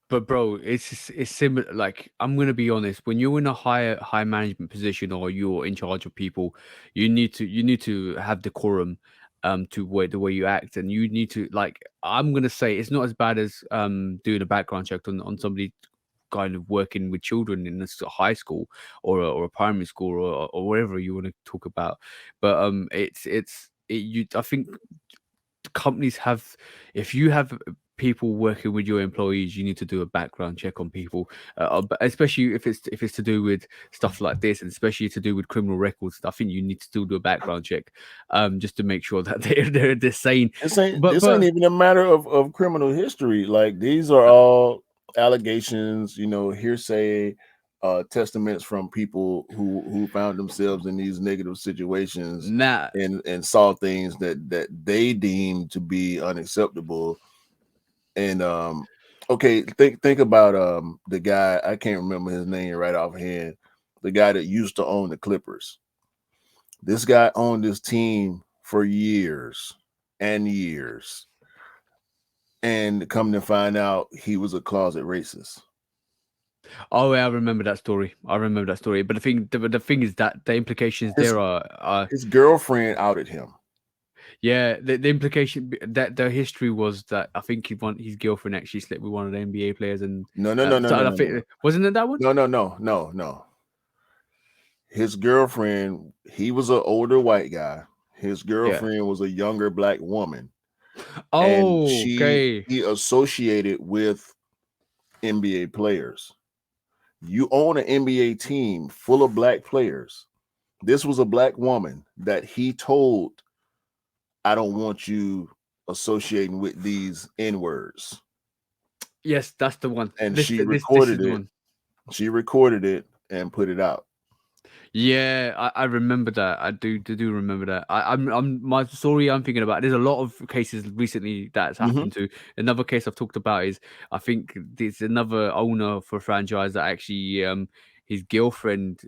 But bro, it's similar. Like I'm gonna be honest. When you're in a high management position or you're in charge of people, you need to have decorum, to the way you act, and you need to like. I'm gonna say it's not as bad as doing a background check on somebody kind of working with children in a high school or a primary school or wherever you want to talk about. But I think companies have, if you have people working with your employees, you need to do a background check on people, but especially if it's to do with stuff like this, and especially to do with criminal records. I think you need to still do a background check, just to make sure that they're sane. This ain't But even a matter of criminal history. Like, these are all allegations, hearsay, testaments from people who found themselves in these negative situations nah, and saw things that they deemed to be unacceptable. And okay, think about the guy, I can't remember his name right offhand, the guy that used to own the Clippers. This guy owned this team for years and years. And come to find out, he was a closet racist. Oh, yeah, I remember that story. But the thing is that the implications His, there are his girlfriend outed him. yeah, the implication that the history was that I think his girlfriend actually slept with one of the NBA players, and No. I think, wasn't it that one? No. His girlfriend, he was an older white guy. His girlfriend was a younger black woman. And Oh, okay. he associated with NBA players. You own an NBA team full of black players. This was a black woman that he told, I don't want you associating with these N-words. Yes, that's the one. And This she is recorded the it. one. She recorded it and put it out. Yeah, I remember that. I do remember that. I'm my story I'm thinking about. There's a lot of cases recently that's happened to. Another case I've talked about is I think there's another owner for a franchise that actually his girlfriend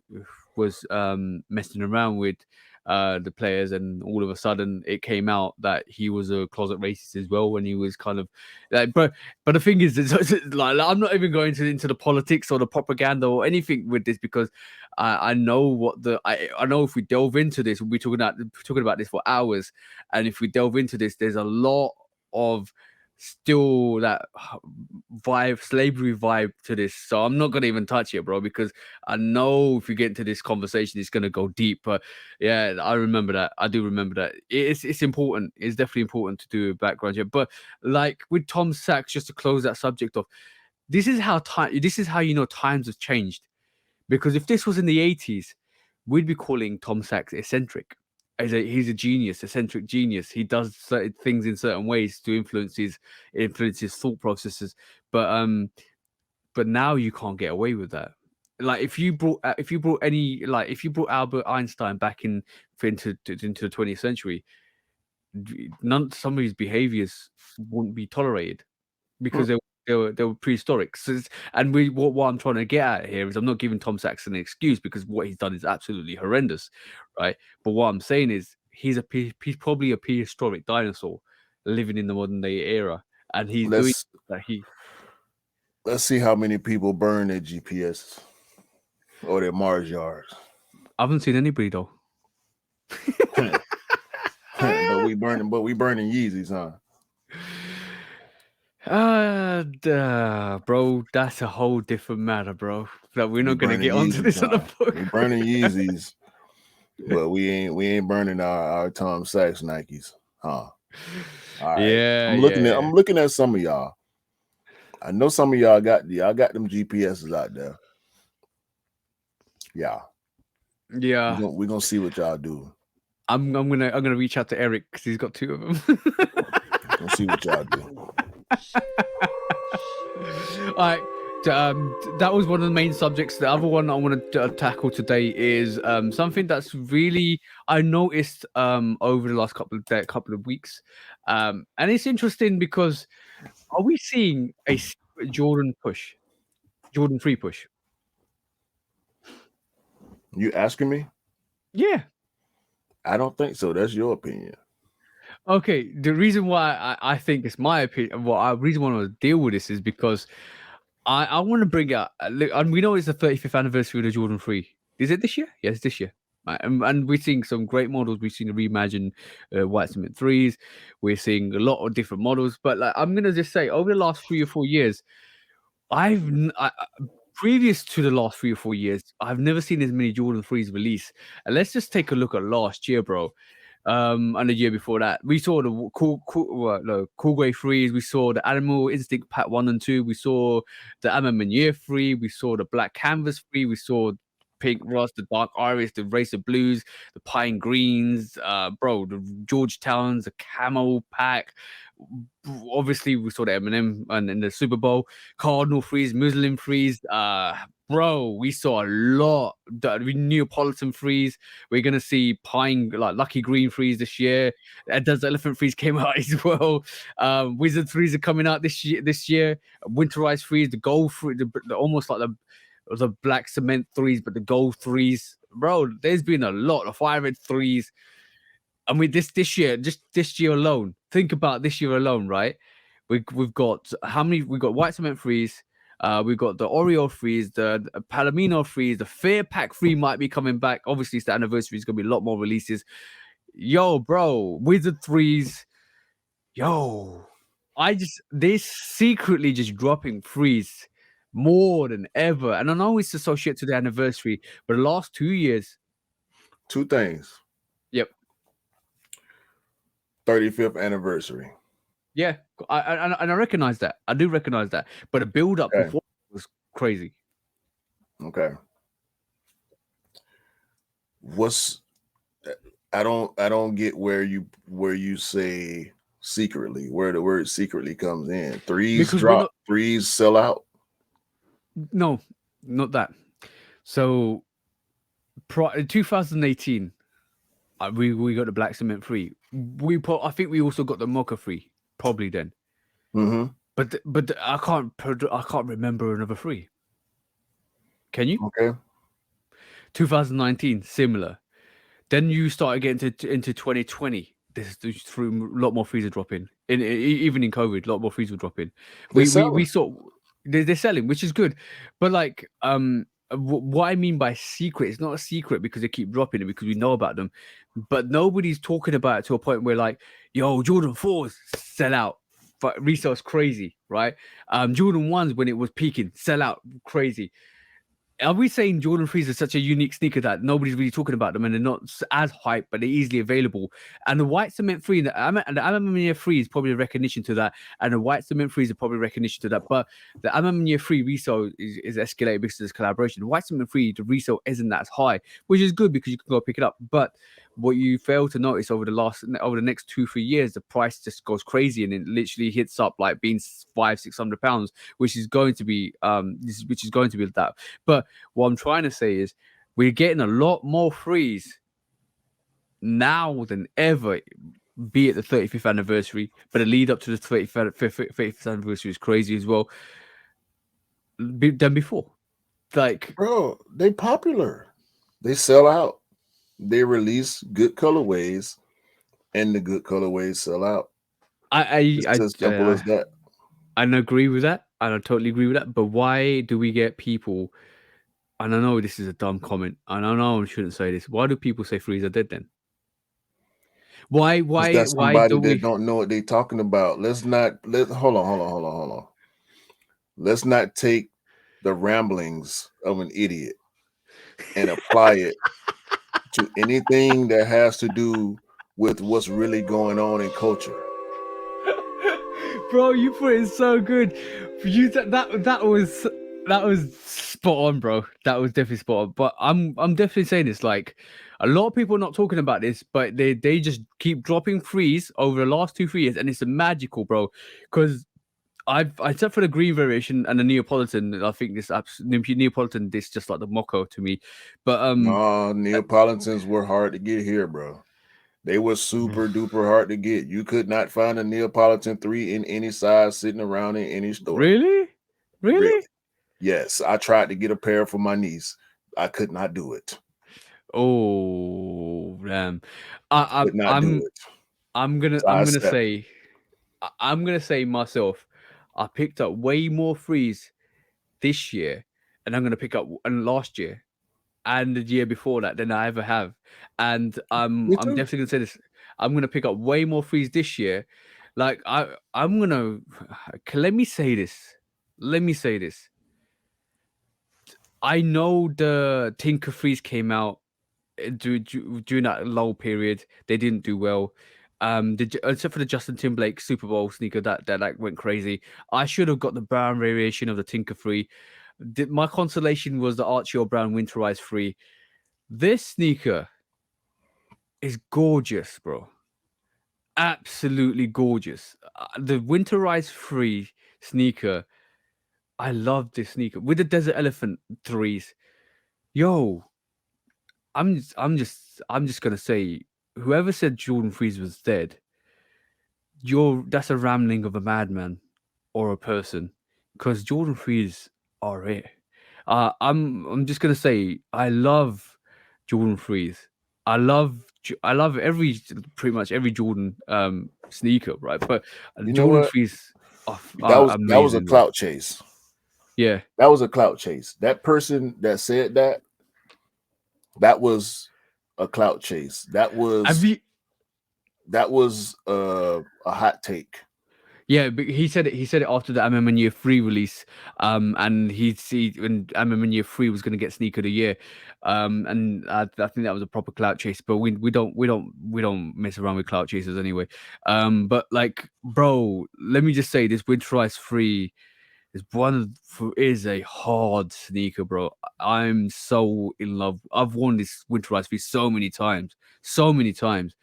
was messing around with the players, and all of a sudden it came out that he was a closet racist as well when he was kind of like, but the thing is like I'm not even going into the politics or the propaganda or anything with this, because I know what I know if we delve into this, we'll be talking about this for hours, and if we delve into this, there's a lot of still that slavery vibe to this. So I'm not gonna even touch it, bro, because I know if you get into this conversation, it's gonna go deep. But yeah, I remember that. I do remember that. It's important. It's definitely important to do a background check. But like with Tom Sachs, just to close that subject off, this is how you know times have changed. Because if this was in the 80s, we'd be calling Tom Sachs eccentric. He's a genius, eccentric genius. He does certain things in certain ways to influence his thought processes. But now you can't get away with that. Like if you brought Albert Einstein back into the 20th century, some of his behaviors wouldn't be tolerated because they were prehistoric. So what I'm trying to get at here is I'm not giving Tom Sachs an excuse, because what he's done is absolutely horrendous, right? But what I'm saying is he's probably a prehistoric dinosaur living in the modern day era, and he's doing that. Let's see how many people burn their GPS or their Mars yards. I haven't seen anybody though. But we burning Yeezys, huh? Bro, that's a whole different matter, bro. That we're not gonna get onto this on the book. We burning Yeezys, but we ain't burning our Tom Sachs Nikes, huh? All right. Yeah, I'm looking at some of y'all. I know some of y'all got them GPSs out there. Yeah. We're gonna see what y'all do. I'm gonna reach out to Eric because he's got two of them. We'll see what y'all do. All right. That was one of the main subjects. The other one I want to tackle today is something that's really I noticed over the last couple of weeks, and it's interesting because are we seeing a Jordan 3 push? You asking me? Yeah. I don't think so. That's your opinion. Okay. The reason why I think it's my opinion, reason why I want to deal with this is because I want to bring up, and we know it's the 35th anniversary of the Jordan 3. Is it this year? Yes, this year. And we're seeing some great models. We've seen the reimagined white cement 3s. We're seeing a lot of different models. But like, I'm going to just say, over the last 3 or 4 years, previous to the last 3 or 4 years, I've never seen as many Jordan 3s released. And let's just take a look at last year, bro. And the year before that, we saw the cool gray 3s. We saw the Animal Instinct Pack 1 and 2. We saw the Amma Manier 3. We saw the Black Canvas 3. We saw Pink Rust, the Dark Iris, the Racer Blues, the Pine Greens, bro, the Georgetowns, the Camel Pack. Obviously, we saw the Eminem and in the Super Bowl, Cardinal 3s, Muslim 3s. Bro, we saw a lot. The Neapolitan 3s. We're gonna see Lucky Green 3s this year. Does Elephant 3s came out as well. Wizard 3s are coming out this year. Winterized 3s, the gold 3, almost like the black cement 3s, but the gold 3s. Bro, there's been a lot of fire red 3s. And with this year, just this year alone, think about this year alone, right? we've got how many? We got white cement threes. We got the Oreo threes, the Palomino threes, the Fair Pack 3 might be coming back. Obviously, it's the anniversary. It's gonna be a lot more releases. Yo, bro, Wizard threes. Yo, they're secretly just dropping threes more than ever. And I know it's associated to the anniversary, but the last 2 years. Two things. Yep. 35th anniversary. Yeah, I recognize that. I do recognize that. But the build up before was crazy. Okay. I don't get where you say secretly, where the word secretly comes in. Threes because drop, threes sell out. No, not that. So, in 2018, we got the black cement 3. I think we also got the mocha 3 probably then. Mm-hmm. But I can't remember another 3. Can you? Okay. 2019, similar. Then you started getting into 2020. There's through a lot more freezer dropping. Even in COVID, a lot more freezer dropping. We saw they're selling, which is good. But like what I mean by secret, it's not a secret because they keep dropping it because we know about them. But nobody's talking about it to a point where like, yo, Jordan 4s sell out. But resale's crazy, right? Jordan 1s when it was peaking, sell out crazy. Are we saying Jordan 3s are such a unique sneaker that nobody's really talking about them and they're not as hype, but they're easily available? And the white cement 3 and the Amamania 3 is probably a recognition to that, and the white cement 3s are probably recognition to that. But the Amamania 3 resale is escalated because of this collaboration. The white cement 3, the resale isn't that high, which is good because you can go pick it up. But what you fail to notice over the next 2-3 years, the price just goes crazy and it literally hits up like being £500-600, which is going to be that. But what I'm trying to say is we're getting a lot more threes now than ever, be it the 35th anniversary, but the lead up to the 35th anniversary is crazy as well than before. Like, bro, they popular. They sell out. They release good colorways, and the good colorways sell out. It's as simple as that. I agree with that, and I totally agree with that. But why do we get people? And I know this is a dumb comment, and I know I shouldn't say this. Why do people say threes are dead then? Why somebody that don't know what they're talking about? Hold on. Let's not take the ramblings of an idiot and apply it to anything that has to do with what's really going on in culture. Bro, you put it so good. You that was spot on, bro. That was definitely spot on. But I'm definitely saying this. Like, a lot of people are not talking about this, but they just keep dropping threes over the last 2-3 years, and it's magical, bro. Because except for the green variation and the Neapolitan, I think this Neapolitan this just like the Mocco to me. But no, Neapolitans were hard to get here, bro. They were super duper hard to get. You could not find a Neapolitan 3 in any size sitting around in any store. Really? Yes, I tried to get a pair for my niece. I could not do it. Oh, damn. I'm gonna say myself, I picked up way more threes this year, and I'm gonna pick up last year and the year before that than I ever have. And I'm definitely gonna say this. I'm gonna pick up way more threes this year. Like I'm gonna let me say this. I know the Tinker threes came out during that lull period. They didn't do well. Except for the Justin Timberlake Super Bowl sneaker that like went crazy. I should have got the brown variation of the Tinker 3. My consolation was the Archie or Brown Winterized 3. This sneaker is gorgeous, bro. Absolutely gorgeous. The Winterized 3 sneaker, I love this sneaker with the Desert Elephant 3s. Yo, I'm just gonna say, whoever said Jordan 3s was dead, that's a rambling of a madman or a person, because Jordan 3s are it. I'm just gonna say I love Jordan 3s. I love pretty much every Jordan sneaker, right? But Jordan 3s that was a amazing. clout chase. Yeah, That was a clout chase. That person that said that was a clout chase. That have was you? a hot take. Yeah, but he said it. He said it after the MM Year 3 release, and when MM Year 3 was going to get Sneaker of the Year, and I think that was a proper clout chase. But we don't mess around with clout chasers anyway. But like, bro, let me just say this: Winterize 3 is a hard sneaker, bro. I'm so in love. I've worn this Winterize 3 so many times, so many times.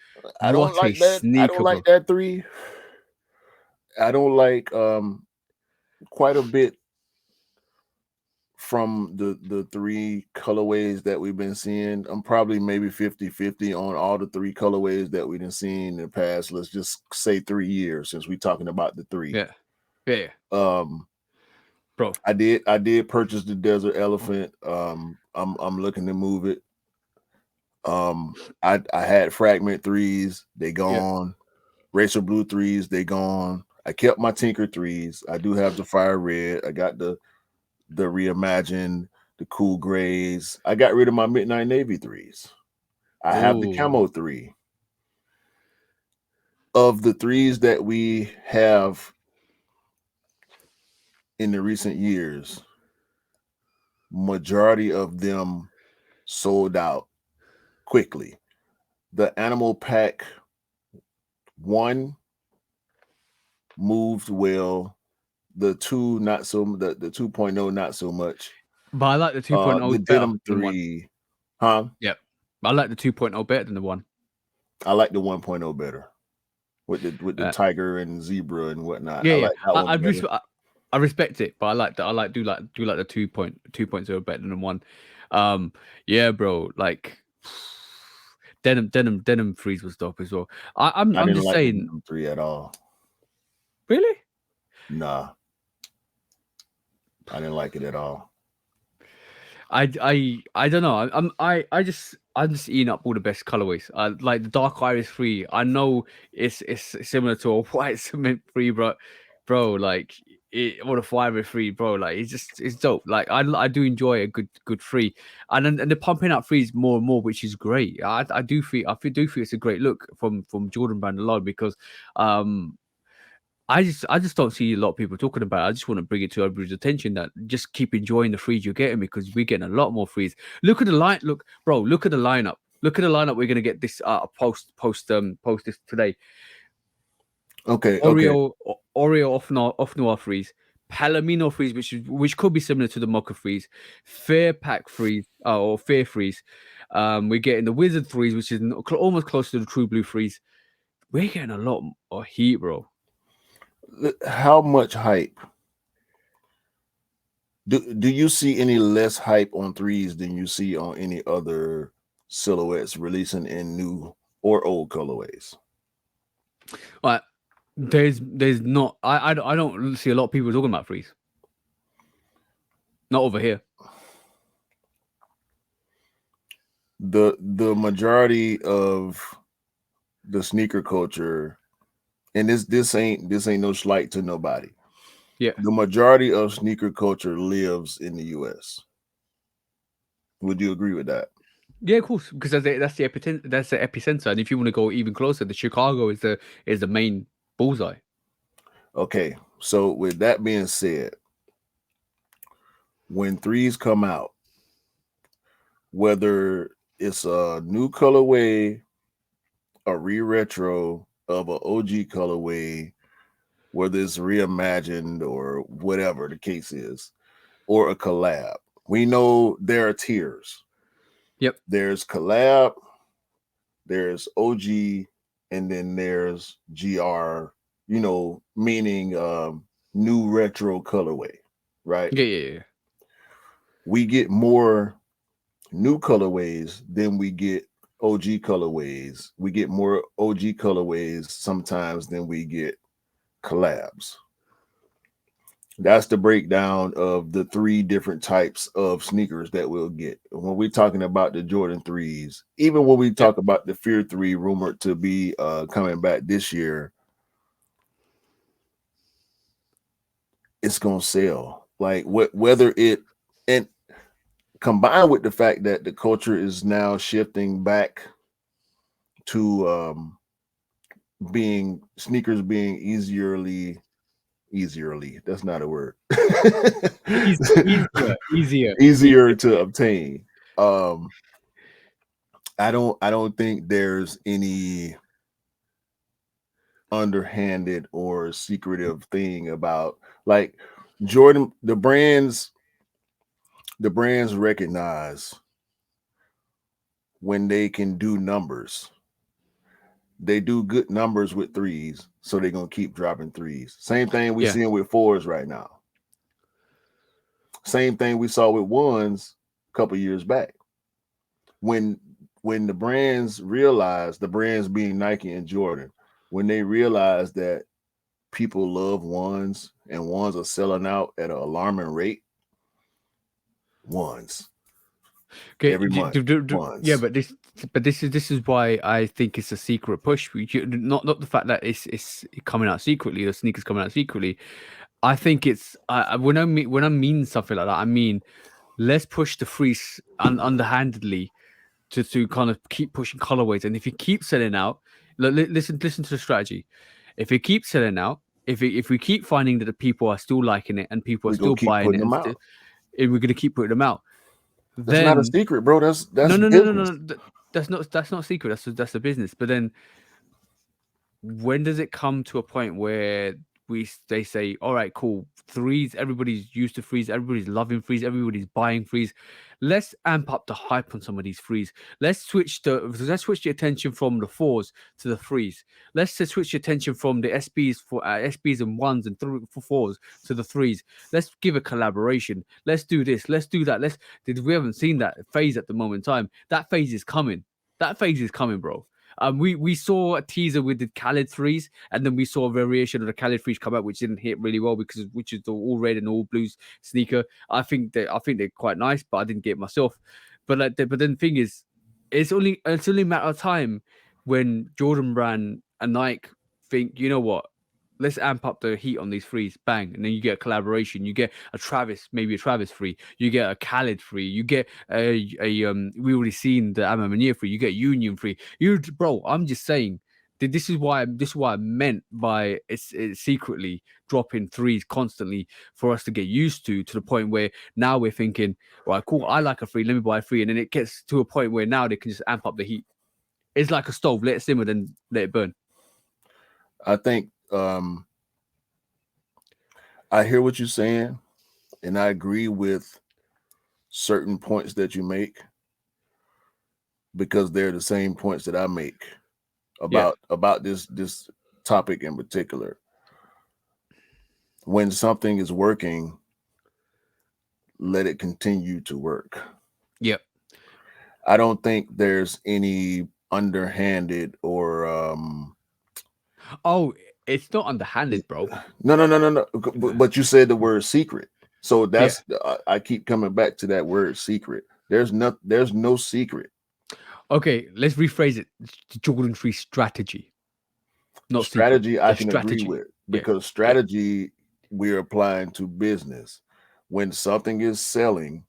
I don't What a like that. I don't sneaker, bro. like that 3. I don't like quite a bit from the 3 colorways that we've been seeing. I'm probably maybe 50-50 on all the 3 colorways that we've been seeing in the past. Let's just say 3 years since we're talking about the 3. Yeah, yeah, bro. I did purchase the Desert Elephant. I'm looking to move it. I had Fragment 3s, they gone. Racer Blue 3s, they gone. I kept my Tinker 3s. I do have the Fire Red. I got the reimagined, the cool grays. I got rid of my Midnight Navy 3s. I have the Camo 3. Of the 3s that we have in the recent years, majority of them sold out quickly. The Animal Pack 1 moved well. The 2 not so, the 2.0 not so much. But I like the 2.0 the better Denim than 1. 3, huh? Yep. I like the 2.0 better than the 1. I like the 1.0 better with the tiger and zebra and whatnot. Yeah, I yeah. like that one better. I respect it, but I like that. Do like the 2.0 better than the 1. Yeah, bro. Like denim freeze was dope as well. I'm didn't just like saying. the Denim 3 at all. Really? Nah, I didn't like it at all. I don't know. I'm just eating up all the best colorways. Like the Dark Iris 3. I know it's similar to a white cement 3, bro. Like or the Fiber 3, bro. Like it's dope. Like I do enjoy a good 3, and the pumping up 3s more and more, which is great. I do feel it's a great look from Jordan Brand alone because I just don't see a lot of people talking about it. I just want to bring it to everybody's attention that just keep enjoying the frees you're getting because we're getting a lot more frees. Look at the line, bro. Look at the lineup. Look at the lineup. We're gonna get this post this today. Okay. Oreo off noir freeze, Palomino freeze, which could be similar to the Mocha freeze, Fair Pack freeze or Fair freeze. We're getting the Wizard freeze, which is almost close to the True Blue freeze. We're getting a lot of heat, bro. How much hype? Do you see any less hype on 3s than you see on any other silhouettes releasing in new or old colorways? There's not. I don't see a lot of people talking about freeze. Not over here. The majority of the sneaker culture, and this ain't no slight to nobody. Yeah. The majority of sneaker culture lives in the US. Would you agree with that? Yeah, of course, because that's the epicenter, and if you want to go even closer, the Chicago is the main bullseye. Okay, so with that being said, when 3s come out, whether it's a new colorway, a re-retro of an OG colorway, whether it's reimagined or whatever the case is, or a collab, we know there are tiers. Yep. There's collab, there's OG, and then there's GR, meaning new retro colorway, right? Yeah. We get more new colorways than we get OG colorways. We get more OG colorways sometimes than we get collabs. That's the breakdown of the 3 different types of sneakers that we'll get. When we're talking about the Jordan 3s, even when we talk about the Fear 3 rumored to be coming back this year, it's gonna sell. Like whether it, and combined with the fact that the culture is now shifting back to being sneakers being easierly, that's not a word. Easier to obtain. um I don't think there's any underhanded or secretive thing about, like, Jordan. The brands recognize when they can do numbers. They do good numbers with threes, so they're gonna keep dropping threes. Same thing we're seeing with fours right now. Same thing we saw with ones a couple years back. When the brands realized, the brands being Nike and Jordan, when they realized that people love ones and ones are selling out at an alarming rate, ones Okay, every month, yeah, ones. but this is why I think it's a secret push. Not the fact that it's coming out secretly, the sneakers coming out secretly. I think it's when I mean something like that, I mean let's push the freeze underhandedly to kind of keep pushing colorways, and if you keep selling out, listen to the strategy. If it keeps selling out, if we keep finding that the people are still liking it and people are We're gonna still keep buying putting it, them out. and we're going to keep putting them out, That's not a then secret, bro. That's no. business. That's not secret. That's the business. But then when does it come to a point where they say, all right, cool, threes, everybody's used to threes, everybody's loving threes, everybody's buying threes, let's amp up the hype on some of these threes. Let's switch the attention from the fours to the threes. Let's just switch the attention from the SBs and ones and fours to the threes. Let's give a collaboration. Let's do this, let's do that. We haven't seen that phase at the moment in time. That phase is coming. That phase is coming, bro. We saw a teaser with the Khaled threes, and then we saw a variation of the Khaled threes come out, which didn't hit really well which is the all red and all blues sneaker. I think they're quite nice, but I didn't get it myself. But then the thing is, it's only a matter of time when Jordan Brand and Nike think, you know what, let's amp up the heat on these threes, bang, and then you get a collaboration. You get maybe a Travis free. You get a Khaled free. You get we already seen the Amamania free. You get Union free. Bro, I'm just saying. This is why I meant by it's secretly dropping threes constantly for us to get used to the point where now we're thinking, right, cool, I like a free, let me buy a free, and then it gets to a point where now they can just amp up the heat. It's like a stove, let it simmer, then let it burn. I think I hear what you're saying, and I agree with certain points that you make, because they're the same points that I make about this topic in particular. When something is working, let it continue to work. Yep. I don't think there's any underhanded or Oh, it's not underhanded, bro. no. But you said the word secret, so Yeah. that's I keep coming back to that word secret. There's no secret. Okay, let's rephrase it. The Jordan 3 strategy, not secret. Strategy I The can agree strategy. with, Yeah. because Yeah. strategy we're applying to business. When something is selling,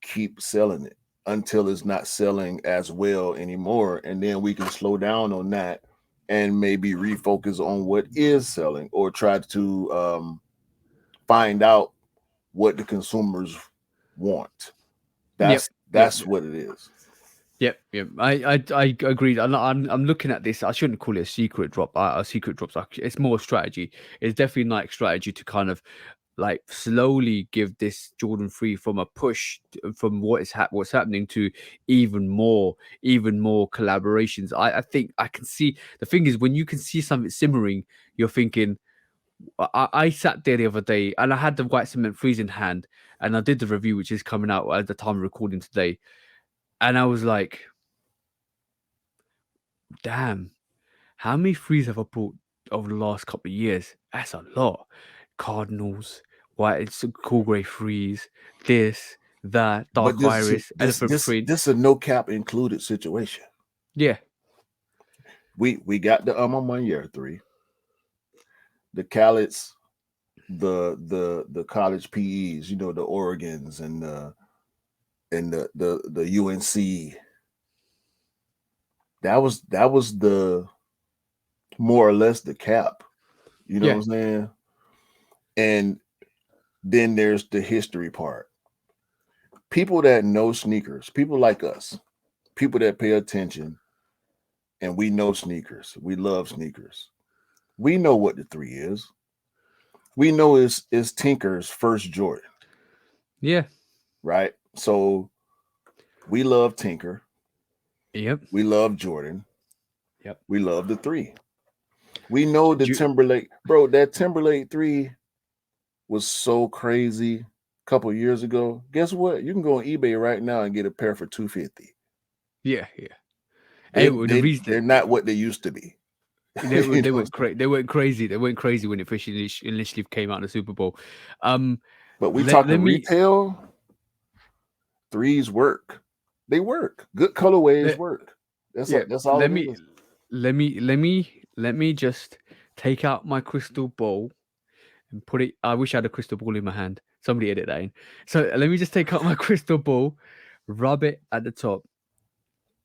keep selling it until it's not selling as well anymore, and then we can slow down on that and maybe refocus on what is selling, or try to find out what the consumers want. Yep. That's what it is. Yep. I agree. I'm looking at this. I shouldn't call it a secret drop. A secret drop's it's more strategy. It's definitely like strategy to kind of like slowly give this Jordan 3 from a push from what's happening to even more collaborations. I think I can see, the thing is, when you can see something simmering, you're thinking, I sat there the other day and I had the white cement freeze in hand, and I did the review, which is coming out at the time of recording today, and I was like, damn, how many frees have I bought over the last couple of years? That's a lot. Cardinals, white, it's a cool grey freeze, this, that, But dark iris, elephant print. this a no cap included situation. Yeah. We got the 1 year 3, the Khaled's the college PEs, the Oregons and the UNC. That was the more or less the cap. You know Yeah. what I'm saying? And then there's the history part. People that know sneakers, people like us, people that pay attention, and we know sneakers. We love sneakers. We know what the 3 is. We know it's Tinker's first Jordan, Yeah. right? So we love Tinker. Yep. We love Jordan. Yep. We love the 3. We know the Do you- Timberlake, bro. That Timberlake 3 was so crazy a couple years ago. Guess what? You can go on eBay right now and get a pair for $250. yeah. Yeah. They The they reason they're not what they used to be. they You know what I'm went saying? crazy. They went crazy. They went crazy when it officially initially came out in the Super Bowl. Um, But we let talking me retail. 3s work. They work. Good colorways let, work. yeah. That's all Let it me is. let me just take out my crystal ball and put it. I wish I had a crystal ball in my hand. Somebody edit that in. So let me just take out my crystal ball, rub it at the top,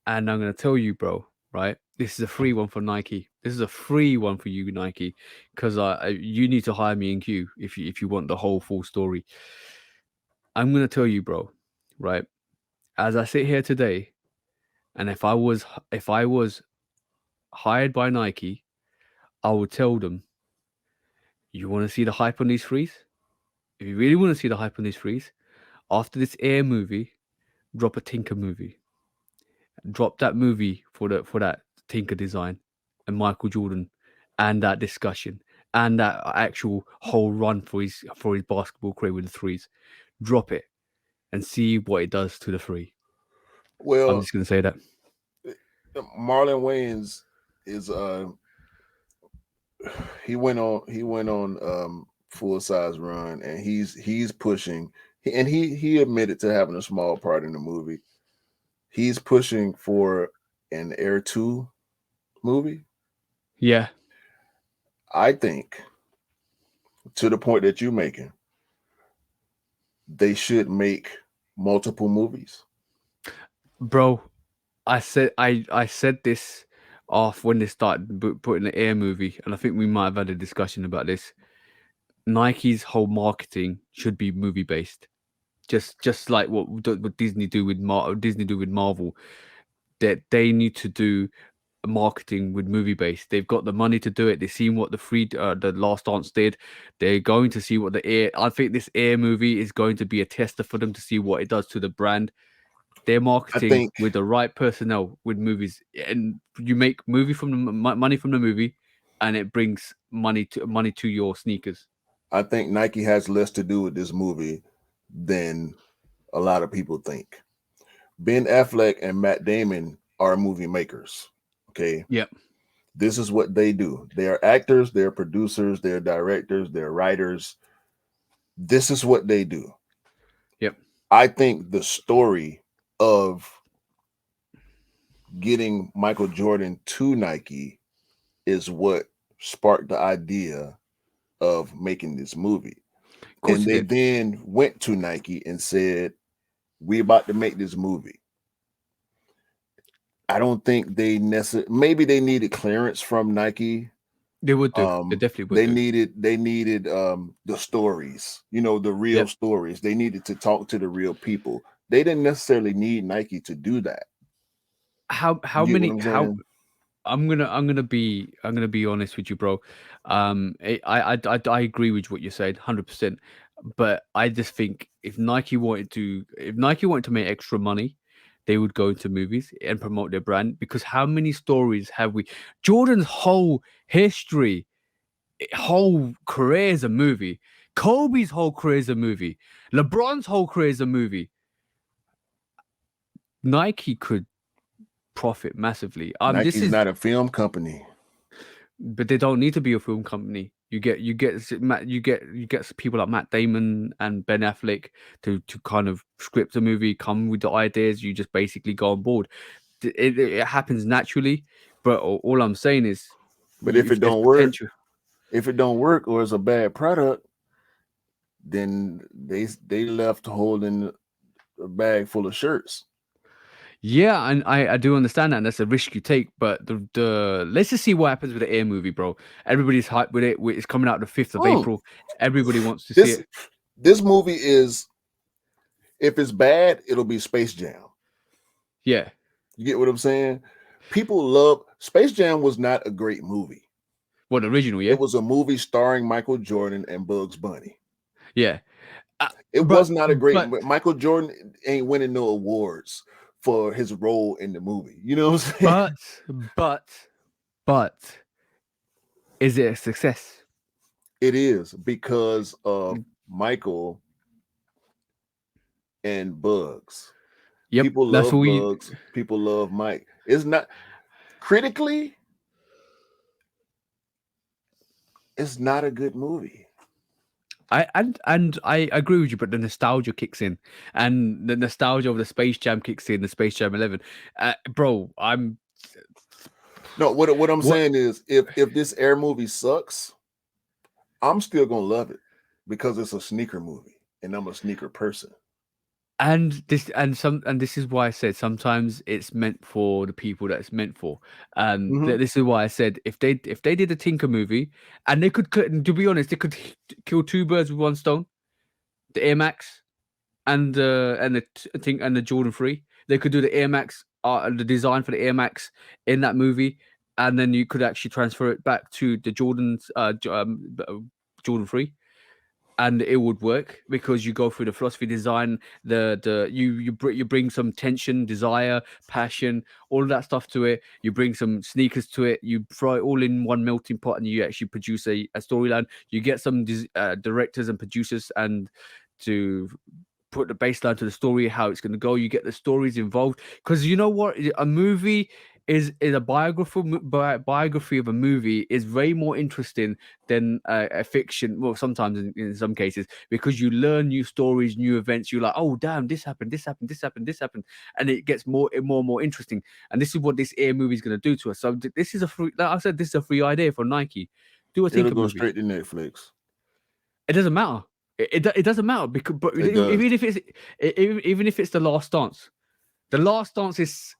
and I'm gonna tell you, bro. Right, this is a free one for Nike. This is a free one for you, Nike, because you need to hire me in queue if you want the whole full story. I'm gonna tell you, bro. Right, as I sit here today, and if I was hired by Nike, I would tell them, you want to see the hype on these frees? If you really want to see the hype on these frees, after this Air movie, drop a Tinker movie. Drop that movie for that Tinker design and Michael Jordan and that discussion and that actual whole run for his basketball career with the threes. Drop it and see what it does to the three. I'm Well, just gonna say that. Marlon Wayans is he went on full size run, and he's pushing, and he admitted to having a small part in the movie. He's pushing for an Air 2 movie. Yeah, I think, to the point that you're making, they should make multiple movies. bro. I said this off when they started putting the Air movie, and I think we might have had a discussion about this. Nike's whole marketing should be movie based, just like what Disney do with Marvel. That they need to do marketing with movie based. They've got the money to do it. They've seen what the Last Dance did. They're going to see what the Air. I think this Air movie is going to be a tester for them to see what it does to the brand. They're I marketing think with the right personnel with movies, and you make movie from the money from the movie, and it brings money to your sneakers. I think Nike has less to do with this movie than a lot of people think. Ben Affleck and Matt Damon are movie makers. Okay. Yep. This is what they do. They are actors, they're producers, they're directors, they're writers. This is what they do. Yep. I think the story of getting Michael Jordan to Nike is what sparked the idea of making this movie. Of course And it they did. then went to Nike and said, "We about to make this movie." I don't think they necessarily, maybe they needed clearance from Nike. They would do. They definitely would They do. needed the stories, the real Yep. stories. They needed to talk to the real people. They didn't necessarily need Nike to do that. How You get what many I'm how saying? I'm gonna be honest with you, bro. I agree with what you said, 100%. But I just think if Nike wanted to make extra money, they would go into movies and promote their brand. Because how many stories have we? Jordan's whole history, whole career is a movie. Kobe's whole career is a movie. LeBron's whole career is a movie. Nike could profit massively. This Nike's is not a film company. but they don't need to be a film company. You get people like Matt Damon and Ben Affleck to kind of script a movie, come with the ideas. You just basically go on board. It happens naturally, but all I'm saying is, But if if it there's don't work, potential, or it's a bad product, then they left holding a bag full of shirts. Yeah, and I do understand that, and that's a risk you take. But the let's just see what happens with the Air movie, bro. Everybody's hyped with it. It's coming out the 5th of Mm. April. Everybody wants to see This it. this movie is, if it's bad, it'll be Space Jam. Yeah. You get what I'm saying? People love Space Jam. Was not a great movie. What, the original? Yeah. It was a movie starring Michael Jordan and Bugs Bunny. Yeah. It But was not a great. but Michael Jordan ain't winning no awards for his role in the movie. You know what I'm saying? but is it a success? It is because of Michael and Bugs. Yep, People that's love all you. Bugs. People love Mike. It's not critically. It's not a good movie. I agree with you, but the nostalgia kicks in, and the nostalgia of the Space Jam kicks in. The Space Jam 11, bro. No, what I'm What saying is, if this Air movie sucks, I'm still gonna love it because it's a sneaker movie, and I'm a sneaker person. this is why I said sometimes it's meant for the people that it's meant for. Mhm. This is why I said if they did a Tinker movie, and they could, to be honest, they could kill two birds with one stone. The Air Max and the Jordan 3. They could do the Air Max, the design for the Air Max in that movie, and then you could actually transfer it back to the Jordan 3, and it would work because you go through the philosophy design, you bring some tension, desire, passion, all of that stuff to it. You bring some sneakers to it. You throw it all in one melting pot, and you actually produce a storyline. You get some directors and producers and to put the baseline to the story, how it's going to go. You get the stories involved because you know what, a movie is a biography of a movie is way more interesting than a fiction. Well, sometimes in some cases, because you learn new stories, new events. You're like, oh damn, this happened, this happened, this happened, this happened, and it gets more and more and more interesting. And this is what this Air movie is going to do to us. So this is a free, like I said, this is a free idea for Nike. Do a It'll Tinker go movie. straight to Netflix. It doesn't matter. It doesn't matter because, but It does. even if it's the Last Dance, the Last Dance is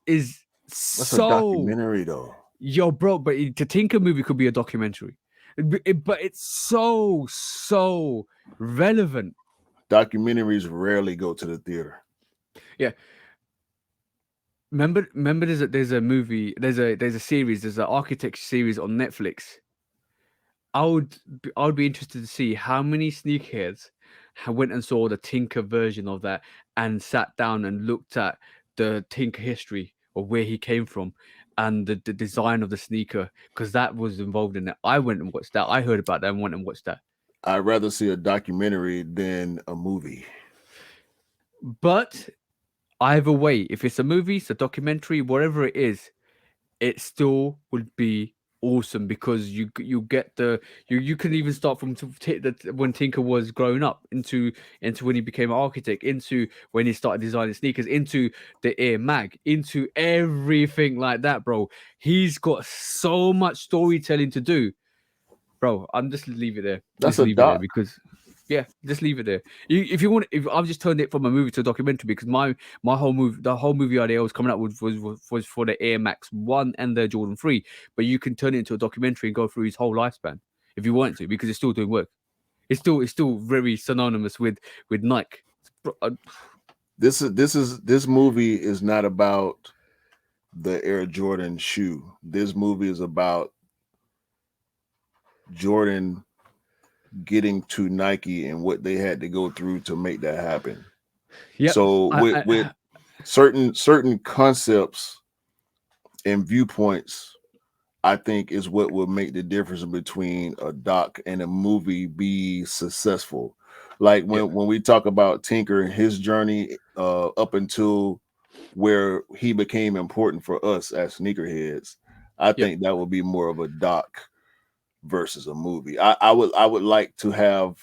That's a so documentary, though. yo, bro. But the Tinker movie could be a documentary, but it's so relevant. Documentaries rarely go to the theater. Yeah. Remember, there's a movie, there's a series, there's an architecture series on Netflix. I would be interested to see how many sneakerheads went and saw the Tinker version of that and sat down and looked at the Tinker history of where he came from and the design of the sneaker, because that was involved in it. I went and watched that. I heard about that and went and watched that. I'd rather see a documentary than a movie. But either way, if it's a movie, it's a documentary, whatever it still would be awesome because you get you can even start from when Tinker was growing up into when he became an architect, into when he started designing sneakers, into the Air Mag, into everything like that, bro. He's got so much storytelling to do, bro. I'm just leave it there. That's Just a leave it there doc. because yeah, just leave it there. If you want, if I've just turned it from a movie to a documentary because my whole movie, the whole movie idea I was coming up with was for the Air Max 1 and the Jordan 3, but you can turn it into a documentary and go through his whole lifespan if you want to because it's still doing work. It's still very synonymous with Nike. This movie is not about the Air Jordan shoe. This movie is about Jordan getting to Nike and what they had to go through to make that happen. Yep. So with certain concepts and viewpoints, I think is what will make the difference between a doc and a movie be successful. Like when we talk about Tinker and his journey up until where he became important for us as sneakerheads, I think that would be more of a doc versus a movie. I would like to have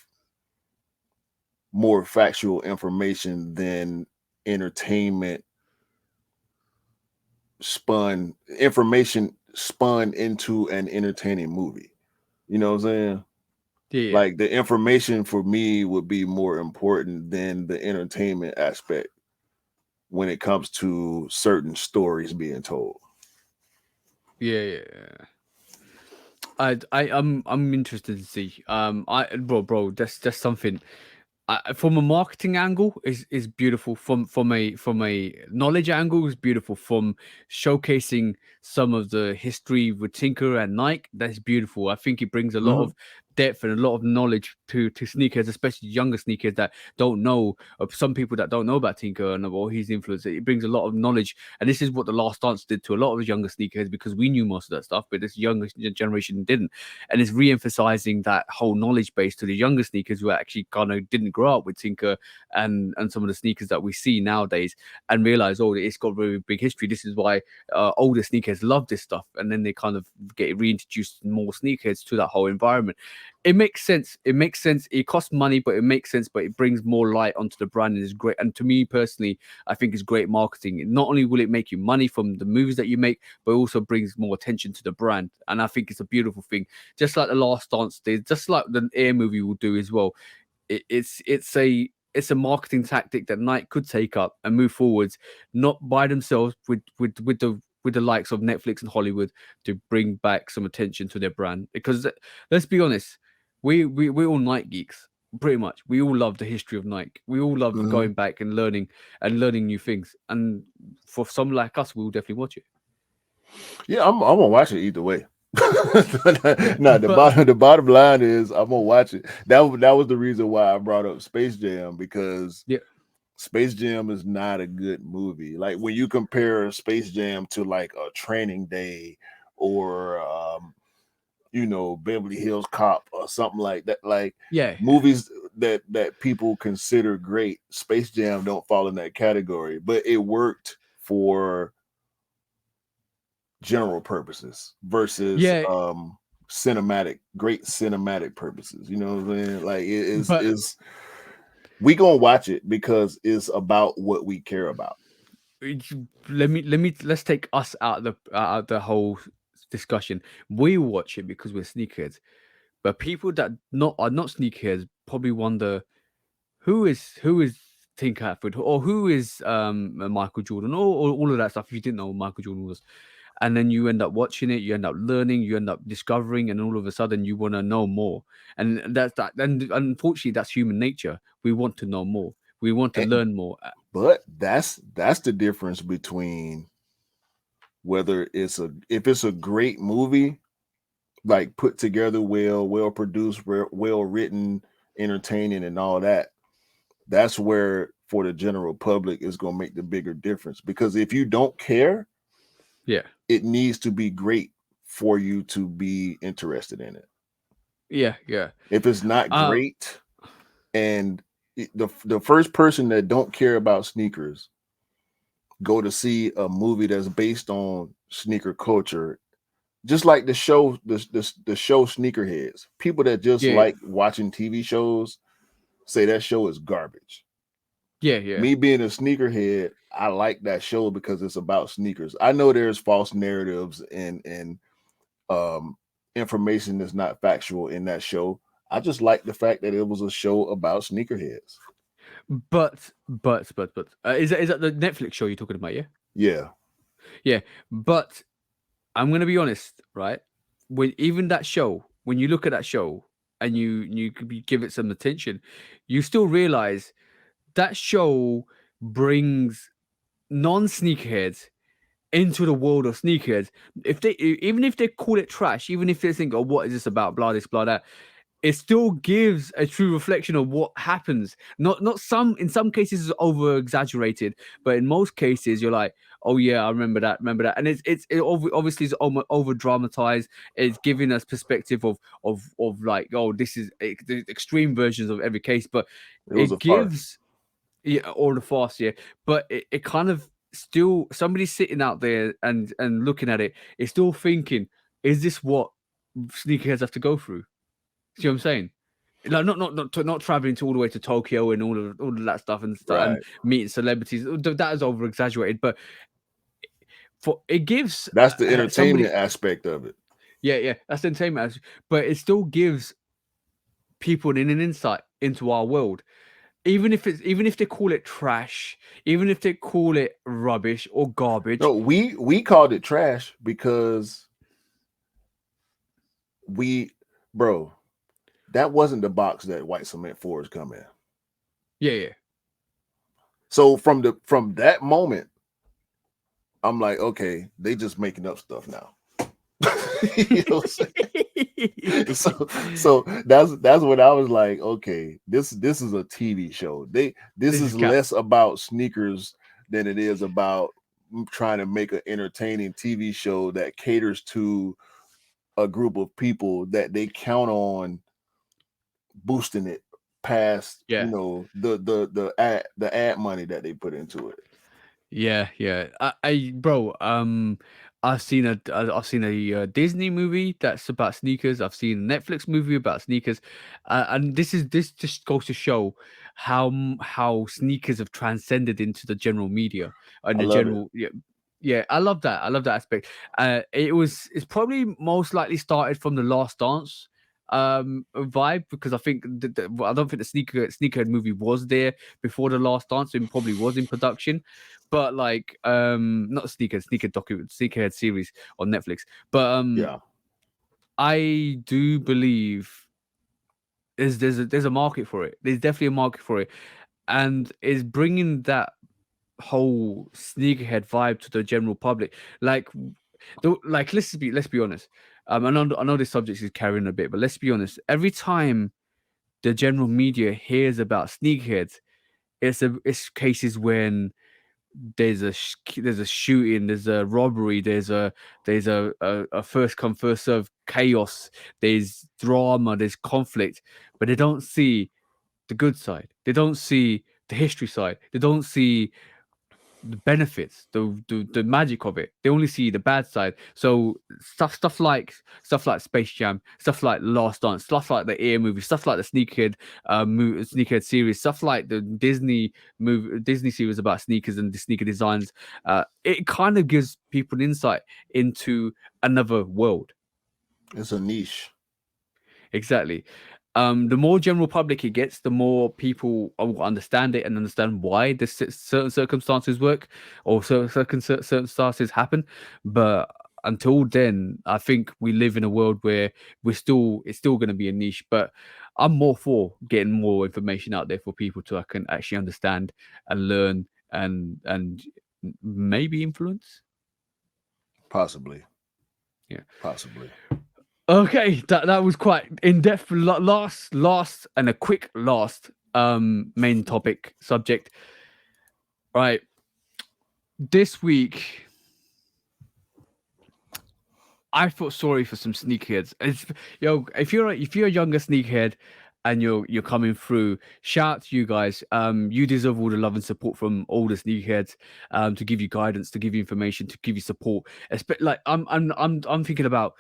more factual information than entertainment spun information spun into an entertaining movie. You know what I'm saying? Yeah. Like the information for me would be more important than the entertainment aspect when it comes to certain stories being told. Yeah. I'm interested to see. Bro, that's something. From a marketing angle is beautiful. From a knowledge angle is beautiful. From showcasing some of the history with Tinker and Nike, that's beautiful. I think it brings a lot Mhm. of depth and a lot of knowledge to sneakers, especially younger sneakers that don't know, of some people that don't know about Tinker and or his influence. It brings a lot of knowledge, and this is what the Last Dance did to a lot of younger sneakers, because we knew most of that stuff, but this younger generation didn't, and it's re-emphasizing that whole knowledge base to the younger sneakers who actually kind of didn't grow up with Tinker and some of the sneakers that we see nowadays, and realize, oh, it's got very big history. This is why older sneakers love this stuff, and then they kind of get reintroduced more sneakers to that whole environment. It makes sense. It makes sense. It costs money, but it makes sense. But it brings more light onto the brand, and is great. And to me personally, I think it's great marketing. Not only will it make you money from the movies that you make, but also brings more attention to the brand. And I think it's a beautiful thing, just like the Last Dance did, just like the Air movie will do as well. It's a marketing tactic that Nike could take up and move forwards, not by themselves, with the likes of Netflix and Hollywood, to bring back some attention to their brand. Because let's be honest, we all Nike geeks. Pretty much, we all love the history of Nike. We all love Mhm. going back and learning new things. And for some like us, we will definitely watch it. Yeah, I'm gonna watch it either way. No, But the bottom line is I'm gonna watch it. That was the reason why I brought up Space Jam, because yeah, Space Jam is not a good movie. Like when you compare Space Jam to like a Training Day or Beverly Hills Cop or something like that, like yeah, movies that people consider great, Space Jam don't fall in that category, but it worked for general purposes versus yeah. great cinematic purposes. You know what I'm saying? Like it But is we gonna watch it because it's about what we care about. let's take us out of the whole discussion. We watch it because we're sneakerheads, but people that not are not sneakerheads probably wonder who is Tim Catford, or who is Michael Jordan, or all of that stuff. If you didn't know who Michael Jordan was, and then you end up watching it, you end up learning, you end up discovering, and all of a sudden you want to know more. And that's that. And unfortunately, that's human nature. We want to know more. We want to And, learn more. but that's the difference between whether if it's a great movie, like put together well produced, well written, entertaining, and all that. That's where for the general public is going to make the bigger difference, because if you don't care, Yeah. it needs to be great for you to be interested in it. Yeah. If it's not Um, great, and the first person that don't care about sneakers go to see a movie that's based on sneaker culture, just like the show Sneakerheads, people that just yeah, like watching TV shows say that show is garbage. yeah. Me being a sneakerhead, I like that show because it's about sneakers. I know there's false narratives and um information that's not factual in that show. I just like the fact that it was a show about sneakerheads. But is that the Netflix show you're talking about? Yeah, Yeah. yeah. But I'm gonna be honest, right? When even that show, when you look at that show and you give it some attention, you still realize that show brings non-sneakerheads into the world of sneakerheads. Even if they call it trash, even if they think, oh, what is this about? Blah this, blah that. It still gives a true reflection of what happens. Not some in some cases is over exaggerated, but in most cases you're like, oh yeah, I remember that, and obviously it's over dramatized. It's giving us perspective of like, oh, this is the extreme versions of every case, but It was a it farce. gives, yeah, or the fast, yeah, but it kind of still, somebody sitting out there and looking at it is still thinking, is this what sneakerheads have to go through? See what I'm saying? Like not traveling to all the way to Tokyo and all of that stuff and Right. meeting celebrities. That is over exaggerated, but for it gives That's the somebody, entertainment aspect of it. yeah, that's the entertainment, but it still gives people in an insight into our world. Even if they call it trash, even if they call it rubbish or garbage. No, we called it trash because bro, that wasn't the box that white cement Fords come in. Yeah. So from that moment, I'm like, okay, they just making up stuff now. You know what I'm saying? so that's when I was like, okay, this is a TV show. This is less about sneakers than it is about trying to make an entertaining TV show that caters to a group of people that they count on boosting it past, the ad money that they put into it. Yeah. Bro, I've seen a Disney movie that's about sneakers. I've seen a Netflix movie about sneakers, and this just goes to show how sneakers have transcended into the general media and the general. Yeah, I love that. I love that aspect. It's probably most likely started from the Last Dance vibe, because I think I don't think the sneakerhead movie was there before the Last Dance. It probably was in production, but like not sneakerhead series on Netflix. But I do believe there's a market for it. There's definitely a market for it, and is bringing that whole sneakerhead vibe to the general public. Like let's be honest. I know this subject is carrying a bit, but let's be honest. Every time the general media hears about sneakerheads, it's cases when there's a shooting, there's a robbery, there's a first come first serve chaos, there's drama, there's conflict, but they don't see the good side. They don't see the history side. They don't see the benefits, the magic of it. They only see the bad side. So stuff like Space Jam, stuff like Last Dance, stuff like the Air movie, stuff like the Sneakerhead series, stuff like the Disney series about sneakers and the sneaker designs. It kind of gives people an insight into another world. It's a niche. Exactly. The more general public it gets, the more people will understand it and understand why the certain circumstances work or certain circumstances happen. But until then, I think we live in a world where it's still going to be a niche. But I'm more for getting more information out there for people to can actually understand and learn and maybe influence. Possibly. Yeah. Possibly. Okay, that was quite in depth. Last and a quick last main topic subject. Right, this week I felt sorry for some sneakerheads. If you're a younger sneakerhead and you're coming through, shout out to you guys. You deserve all the love and support from all the sneakerheads. To give you guidance, to give you information, to give you support. Like I'm thinking about.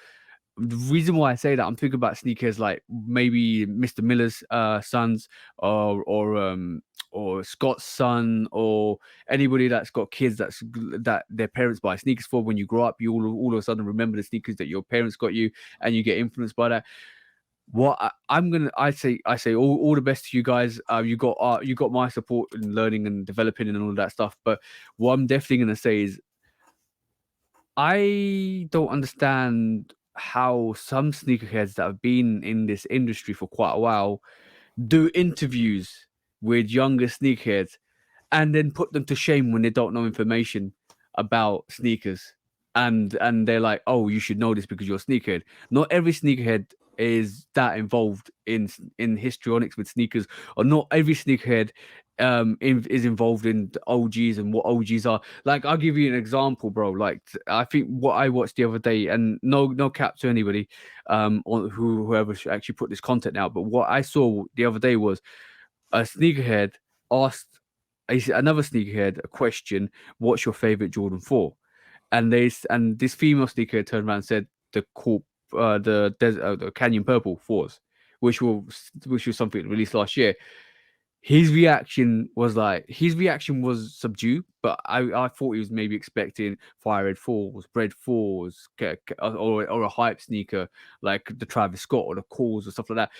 The reason why I say that, I'm thinking about sneakers like maybe Mr. Miller's sons, or Scott's son, or anybody that's got kids that their parents buy sneakers for. When you grow up, you all of a sudden remember the sneakers that your parents got you, and you get influenced by that. I say all the best to you guys. You got my support in learning and developing and all of that stuff. But what I'm definitely gonna say is, I don't understand how some sneakerheads that have been in this industry for quite a while do interviews with younger sneakerheads and then put them to shame when they don't know information about sneakers. And they're like, oh, you should know this because you're a sneakerhead. Not every sneakerhead is that involved in histrionics with sneakers, or not every sneakerhead is involved in the OGs and what OGs are. Like, I'll give you an example, bro. Like, I think what I watched the other day, and no cap to anybody, or whoever actually put this content out, but what I saw the other day was a sneakerhead asked another sneakerhead a question: "What's your favorite Jordan 4?" And this female sneakerhead turned around and said the Canyon Purple 4s, which was something released last year. his reaction was subdued, but I thought he was maybe expecting fire red fours, red fours, or a hype sneaker like the Travis Scott or the calls or stuff like that.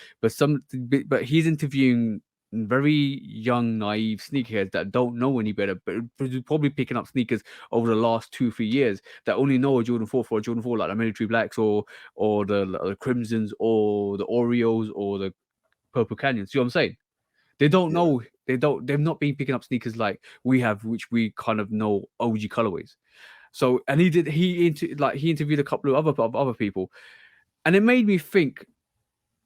But he's interviewing very young, naive sneakerheads that don't know any better, but probably picking up sneakers over the last 2-3 years that only know a Jordan 4 for a Jordan 4, like the Military Blacks or the Crimsons or the Oreos or the Purple Canyons. See what I'm saying? They don't Yeah. know. They've not been picking up sneakers like we have, which we kind of know OG colorways. So, and he interviewed a couple of other people, and it made me think.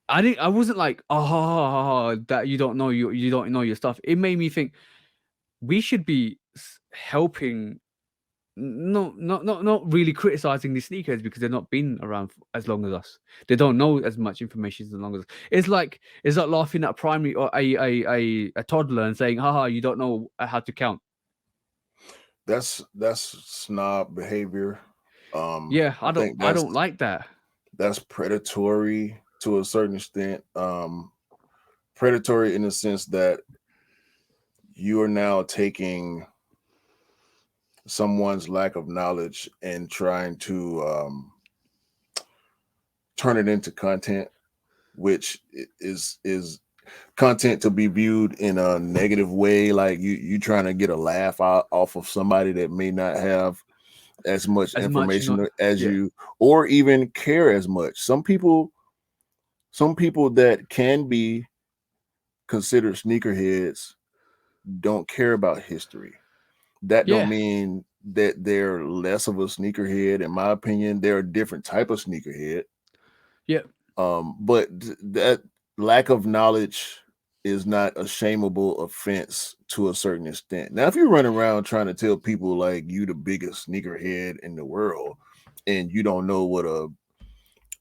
I wasn't like, that you don't know your stuff. It made me think we should be helping, not really criticizing these sneakers because they've not been around as long as us. They don't know as much information as long as us. It's like laughing at a primary or a toddler and saying, haha, you don't know how to count. That's snob behavior. Yeah, I think I don't like that. that's predatory to a certain extent. Predatory in the sense that you are now taking someone's lack of knowledge and trying to turn it into content, which is content to be viewed in a negative way, like you trying to get a laugh off of somebody that may not have as much As much, information as yeah, you, or even care as much. Some people that can be considered sneakerheads don't care about history. That don't yeah, mean that they're less of a sneakerhead. In my opinion, they're a different type of sneakerhead. yeah. But that lack of knowledge is not a shameable offense to a certain extent. Now, if you're running around trying to tell people like you the biggest sneakerhead in the world, and you don't know what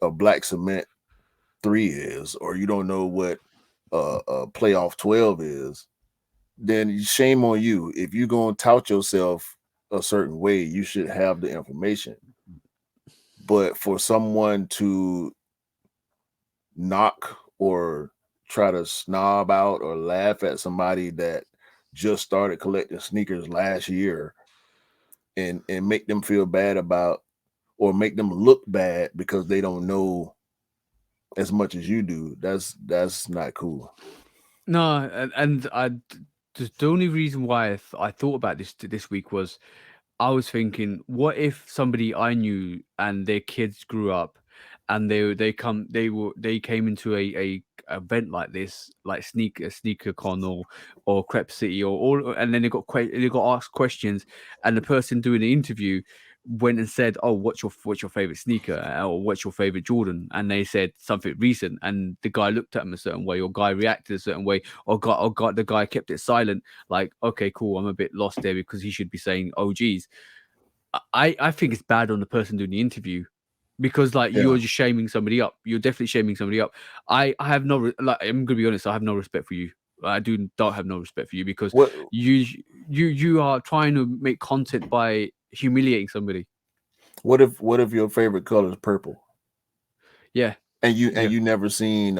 a black cement 3 is, or you don't know what a playoff 12 is, then shame on you. If you're gonna tout yourself a certain way, you should have the information. But for someone to knock or try to snob out or laugh at somebody that just started collecting sneakers last year and make them feel bad about, or make them look bad because they don't know as much as you do, that's not cool. No, and the only reason why I thought about this week was I was thinking, what if somebody I knew and their kids grew up and they came into a event like this, like sneaker con or Crep City or all, and then they got asked questions, and the person doing the interview went and said, "Oh, what's your favorite sneaker or what's your favorite Jordan?" And they said something recent, and the guy looked at him a certain way, or guy reacted a certain way, or the guy kept it silent. Like, okay, cool, I'm a bit lost there because he should be saying OGs. I think it's bad on the person doing the interview because like Yeah. you're just shaming somebody up. You're definitely shaming somebody up. I have no like I'm gonna be honest. I have no respect for you. I don't have no respect for you because What you you are trying to make content by humiliating somebody. what if your favorite color is purple Yeah, and yeah. you never seen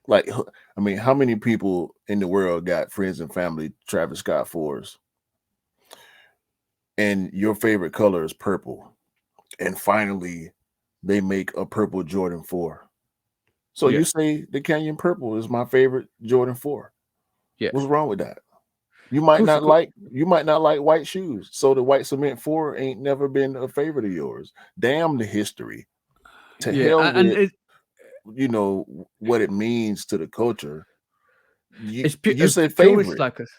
like, I mean, how many people in the world got friends and family Travis Scott 4s, and your favorite color is purple, and finally they make a purple Jordan 4. So Yeah, you say the Canyon Purple is my favorite Jordan 4. yeah. What's wrong with that? Course, You might not like white shoes. So the white cement 4 ain't never been a favorite of yours. Damn the history. To yeah, hell and with, you know, what it means to the culture. You say purists favorite. like us.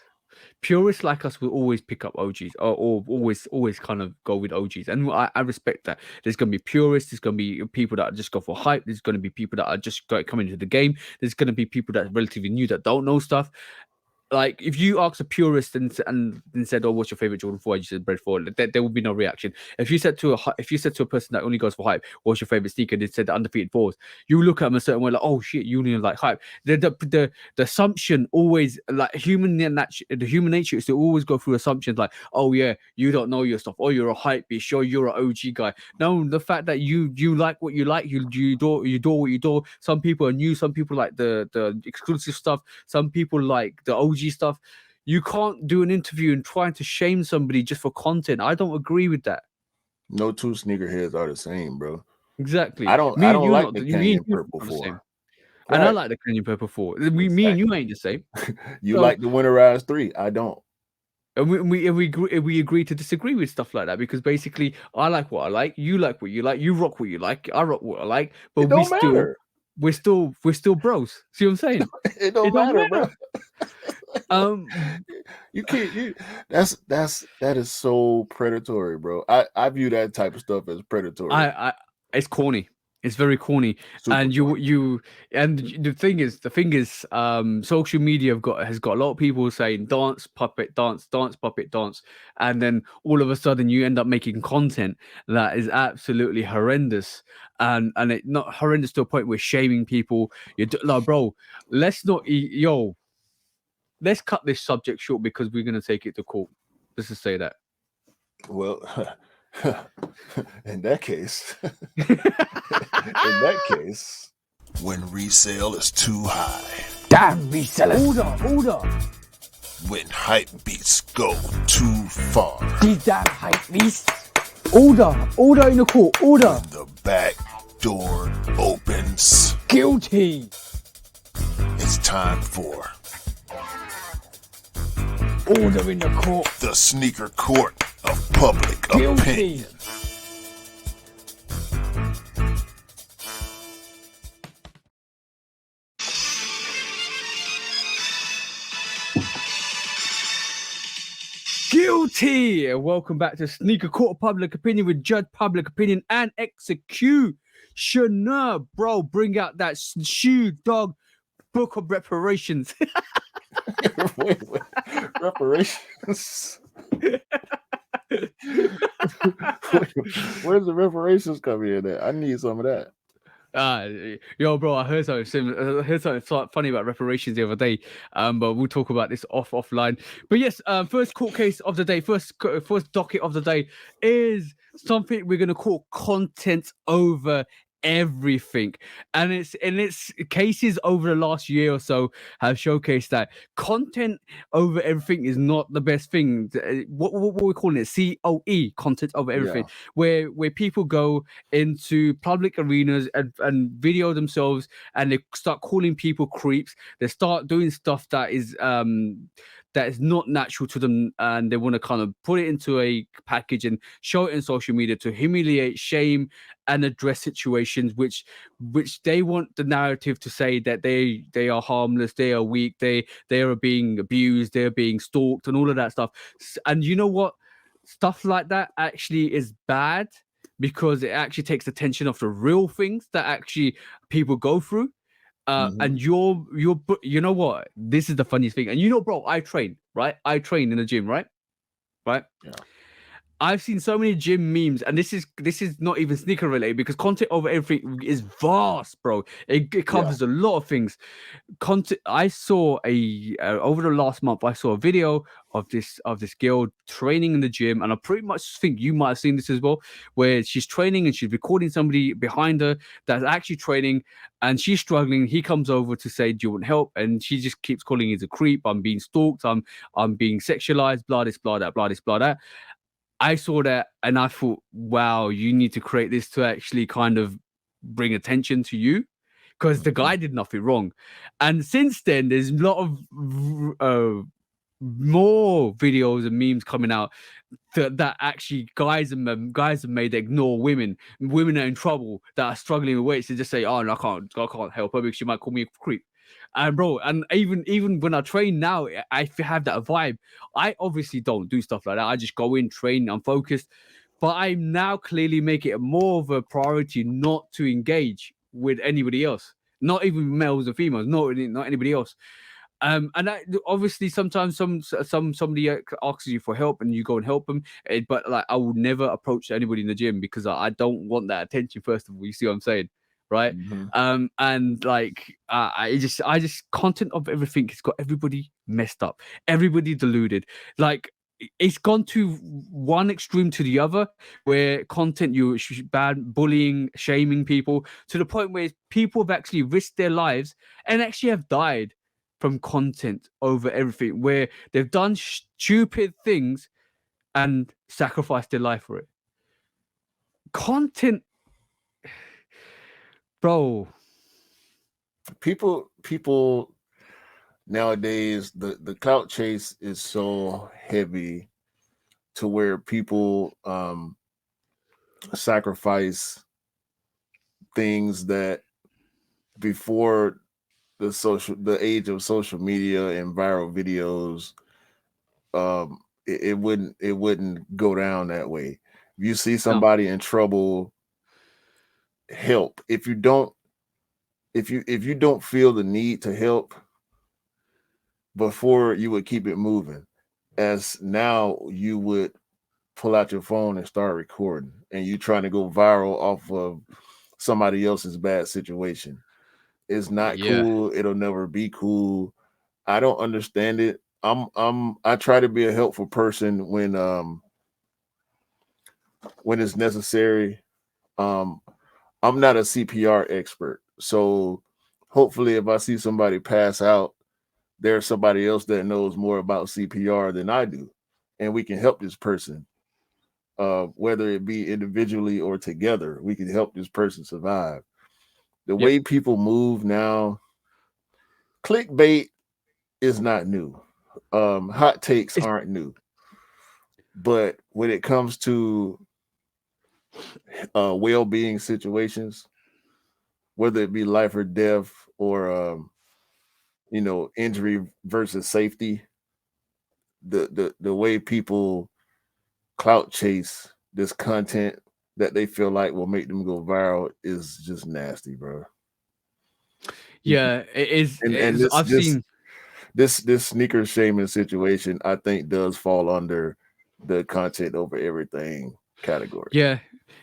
Purists like us will always pick up OGs or always kind of go with OGs, and I respect that. There's going to be purists. There's going to be people that just go for hype. There's going to be people that are just coming into the game. There's going to be people that are relatively new that don't know stuff. like if you ask a purist and said, "Oh, what's your favorite Jordan 4?" and you said Bread 4, there would be no reaction. If you said to a person that only goes for hype, "What's your favorite sneaker?" and they said the undefeated 4s, you look at them a certain way, like, "Oh shit, you only like hype." The assumption always, like the human nature is to always go through assumptions like, "Oh yeah, you don't know your stuff. Oh, you're a hype bitch. Sure, you're an OG guy." No, the fact that you like what you like, you adore what you adore. Some people are new, some people like the exclusive stuff, some people like the OG stuff. You can't do an interview and trying to shame somebody just for content. I don't agree with that. No two sneakerheads are the same, bro. Exactly. I don't like the Canyon Purple 4. And I like the Canyon Purple 4. Me and you ain't the same. You like the Winterized 3. I don't. And we agree to disagree with stuff like that, because basically I like what I like, you like what you like, you rock what you like, I rock what I like, but it don't matter. We're still bros. See what I'm saying? It don't matter, bro. You can't. That is so predatory, bro. I view that type of stuff as predatory. It's corny. It's very corny. Super and the thing is, social media has got a lot of people saying dance puppet dance, and then all of a sudden you end up making content that is absolutely horrendous, and it not horrendous to a point where shaming people. You're like, bro, let's cut this subject short because we're gonna take it to court. Let's just say that. Well, in that case, when resale is too high. Damn resellers. Order. When hype beats go too far. These damn hype beasts. Order in the court. Order. When the back door opens. Guilty. It's time for order in the court. The sneaker court of public opinion. Guilty! Welcome back to Sneaker Court of Public Opinion with Judge Public Opinion and Executioner. Bro, bring out that shoe dog book of reparations. wait. Reparations? Where's the reparations coming in at? I need some of that. Yo, bro, I heard something funny about reparations the other day. But we'll talk about this offline. But yes, first court case of the day, first docket of the day is something we're gonna call content over everything, and its cases over the last year or so have showcased that content over everything is not the best thing. What we're calling it, COE, content over everything, where people go into public arenas and video themselves, and they start calling people creeps. They start doing stuff that is not natural to them, and they want to kind of put it into a package and show it in social media to humiliate, shame, and address situations which they want the narrative to say that they are harmless, they are weak, they are being abused, they're being stalked, and all of that stuff. And you know what? Stuff like that actually is bad, because it actually takes attention off the real things that actually people go through. And you know what? This is the funniest thing. And you know, bro, I train, right? I train in the gym, right? Yeah. I've seen so many gym memes, and this is not even sneaker related, because content over everything is vast, bro. It covers a lot of things. Content. I saw over the last month, I saw a video of this girl training in the gym, and I pretty much think you might have seen this as well, where she's training and she's recording somebody behind her that's actually training, and she's struggling. He comes over to say, "Do you want help?" And she just keeps calling he's a creep. I'm being stalked. I'm being sexualized. Blah this, blah that, blah this, blah that. I saw that and I thought, wow, you need to create this to actually kind of bring attention to you, because the guy did nothing wrong. And since then, there's a lot of more videos and memes coming out that actually guys have made that ignore women. Women are in trouble that are struggling with weights. They just say, "Oh, no, I can't help her because she might call me a creep." And bro, and even when I train now, I have that vibe. I obviously don't do stuff like that. I just go in, train, I'm focused. But I now clearly make it more of a priority not to engage with anybody else, not even males or females, not anybody else. And obviously sometimes somebody asks you for help and you go and help them, but like I will never approach anybody in the gym because I don't want that attention. First of all, you see what I'm saying, right? Mm-hmm. And like I just content of everything has got everybody messed up, everybody deluded. Like it's gone to one extreme to the other, where content you bad bullying, shaming people to the point where people have actually risked their lives and actually have died from content over everything, where they've done stupid things and sacrificed their life for it. Content, bro. People nowadays, the clout chase is so heavy to where people sacrifice things that before the age of social media and viral videos, it wouldn't go down that way. If you see somebody in trouble, help. If you don't feel the need to help, before you would keep it moving, as now you would pull out your phone and start recording, and you trying to go viral off of somebody else's bad situation. It's not cool. It'll never be cool. I don't understand it. I try to be a helpful person when it's necessary. I'm not a CPR expert, so hopefully if I see somebody pass out, there's somebody else that knows more about CPR than I do, and we can help this person. Whether it be individually or together, we can help this person survive. The way people move now, clickbait is not new. Hot takes aren't new. But when it comes to well-being situations, whether it be life or death or injury versus safety, the way people clout chase this content that they feel like will make them go viral is just nasty, bro. Yeah, it is. And I've seen this sneaker shaming situation, I think, does fall under the content over everything category. Yeah,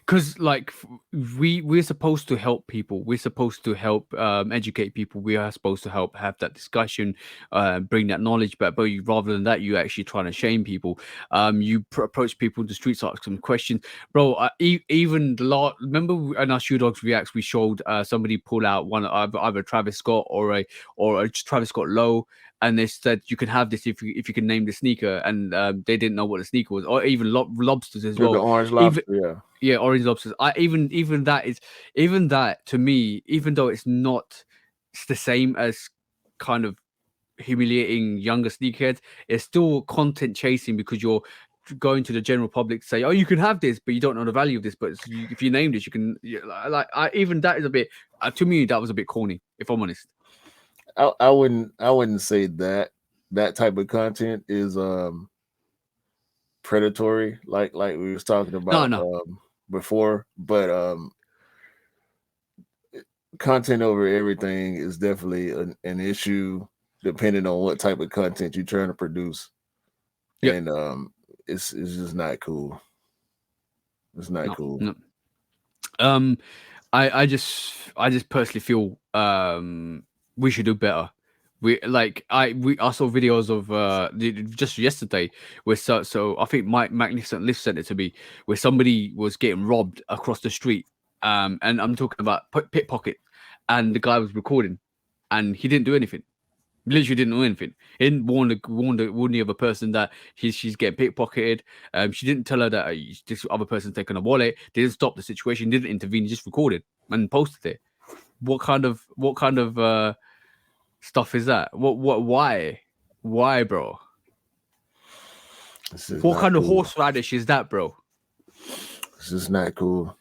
because like we're supposed to help people. We're supposed to help educate people. We are supposed to help have that discussion, bring that knowledge back. But rather than that, you actually trying to shame people. You approach people in the streets, ask them questions, bro. Even remember in our Shoe Dogs Reacts, we showed somebody pull out one either Travis Scott or a Travis Scott low, and they said you can have this if you can name the sneaker, and they didn't know what the sneaker was, or even lobsters as well. The orange lobster, yeah, orange lobsters. Even that to me, even though it's the same as kind of humiliating younger sneakerheads, it's still content chasing because you're going to the general public to say, oh, you can have this, but you don't know the value of this. But if you name this, you can even that is a bit to me that was a bit corny, if I'm honest. I wouldn't say that type of content is predatory like we was talking about before, but content over everything is definitely an issue depending on what type of content you're trying to produce. And it's just not cool. It's not cool. No. I just personally feel we should do better. I saw videos of just yesterday where so I think Mike Magnificent Lift sent it to me, where somebody was getting robbed across the street, and I'm talking about pickpocket, and the guy was recording, and he didn't do anything. Literally didn't do anything. He didn't warn the other person that she's getting pickpocketed. She didn't tell her that this other person's taking a wallet. Didn't stop the situation. Didn't intervene. Just recorded and posted it. What kind of stuff is that? Why, bro? What kind of horseradish is that, bro? This is not cool.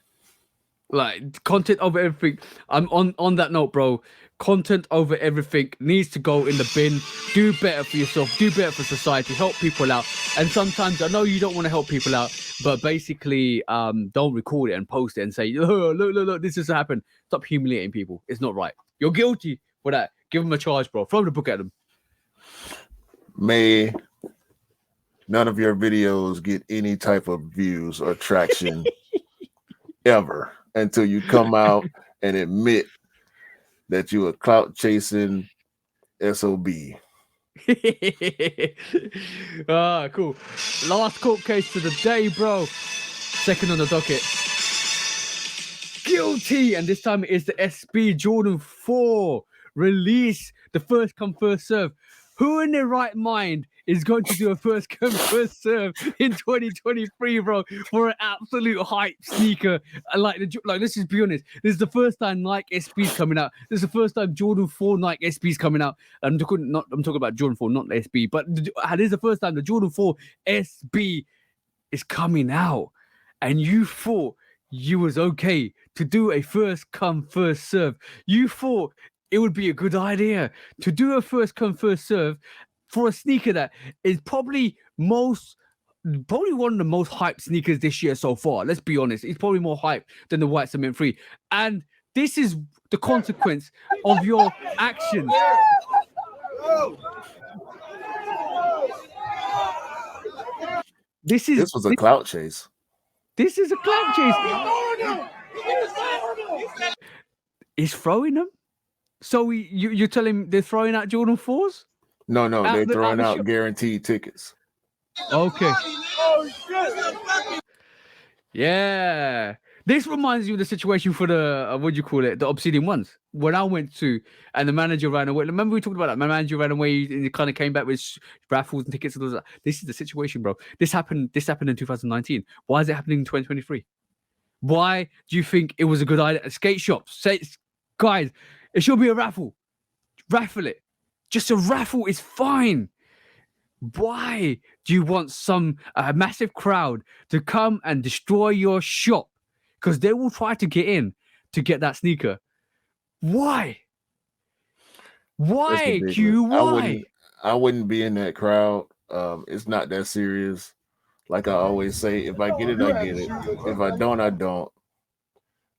Like content over everything. I'm on that note, bro. Content over everything needs to go in the bin. Do better for yourself. Do better for society. Help people out. And sometimes I know you don't want to help people out, but basically, don't record it and post it and say, oh, look, this has happened. Stop humiliating people. It's not right. You're guilty for that. Give them a charge, bro. Throw the book at them. May none of your videos get any type of views or traction ever until you come out and admit that you a clout chasing SOB. Cool. Last court case of the day, bro. Second on the docket. Guilty, and this time it is the SB Jordan 4 release. The first come first serve. Who in their right mind is going to do a first come first serve in 2023, bro, for an absolute hype sneaker? Like let's just be honest. This is the first time Nike SB's coming out. This is the first time Jordan 4 Nike SB's coming out. I'm talking about Jordan 4, not the SB, but this is the first time the Jordan 4 SB is coming out, and you thought you was okay to do a first come first serve. You thought it would be a good idea to do a first come first serve for a sneaker that is probably one of the most hyped sneakers this year so far. Let's be honest, it's probably more hyped than the White Cement 3. And this is the consequence of your actions. This was a clout chase. This is a clout chase. He's throwing them. So you're telling him they're throwing out Jordan 4s? No, they're throwing out guaranteed tickets. Okay. Yeah. This reminds you of the situation for the the Obsidian ones. When I went to, and the manager ran away. Remember we talked about that? My manager ran away and he kind of came back with raffles and tickets and all that. This is the situation, bro. This happened in 2019. Why is it happening in 2023? Why do you think it was a good idea? Skate shops, say, guys, it should be a raffle. Raffle it. Just a raffle is fine. Why do you want a massive crowd to come and destroy your shop? Because they will try to get in to get that sneaker. Why? Why, Q? Why? I wouldn't be in that crowd. It's not that serious. Like I always say, if I get it, I get it. If I don't, I don't.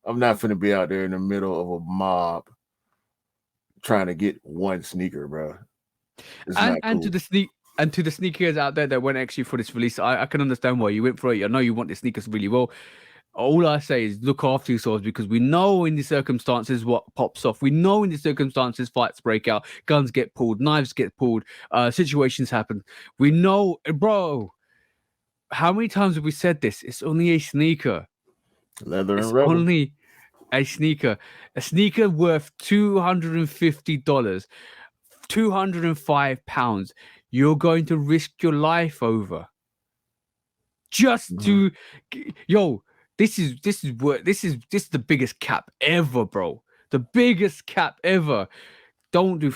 I'm not finna be out there in the middle of a mob trying to get one sneaker, bro. And to the sneakers out there that went actually for this release, I can understand why you went for it. I know you want the sneakers really well. All I say is look after yourselves, because we know in the circumstances what pops off. We know in the circumstances fights break out, guns get pulled, knives get pulled, situations happen. We know, bro. How many times have we said this? It's only a sneaker. Leather and rubber. Only a sneaker. A sneaker worth $250, £205. You're going to risk your life over. Just to, This is the biggest cap ever, bro. The biggest cap ever. Don't do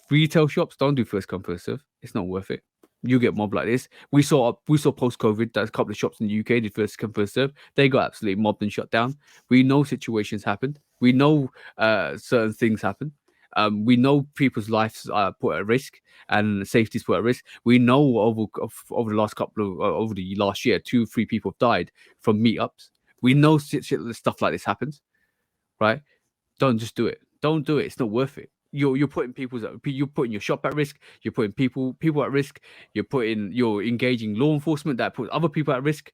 retail shops. Don't do first come first serve. It's not worth it. You get mobbed like this. We saw post COVID that a couple of shops in the UK did first come first serve. They got absolutely mobbed and shut down. We know situations happen. We know certain things happen. We know people's lives are put at risk and safety is put at risk. We know over the last year, 2-3 people have died from meetups. We know stuff like this happens, right? Don't just do it. Don't do it. It's not worth it. You're putting your shop at risk. You're putting people at risk. You're engaging law enforcement that puts other people at risk.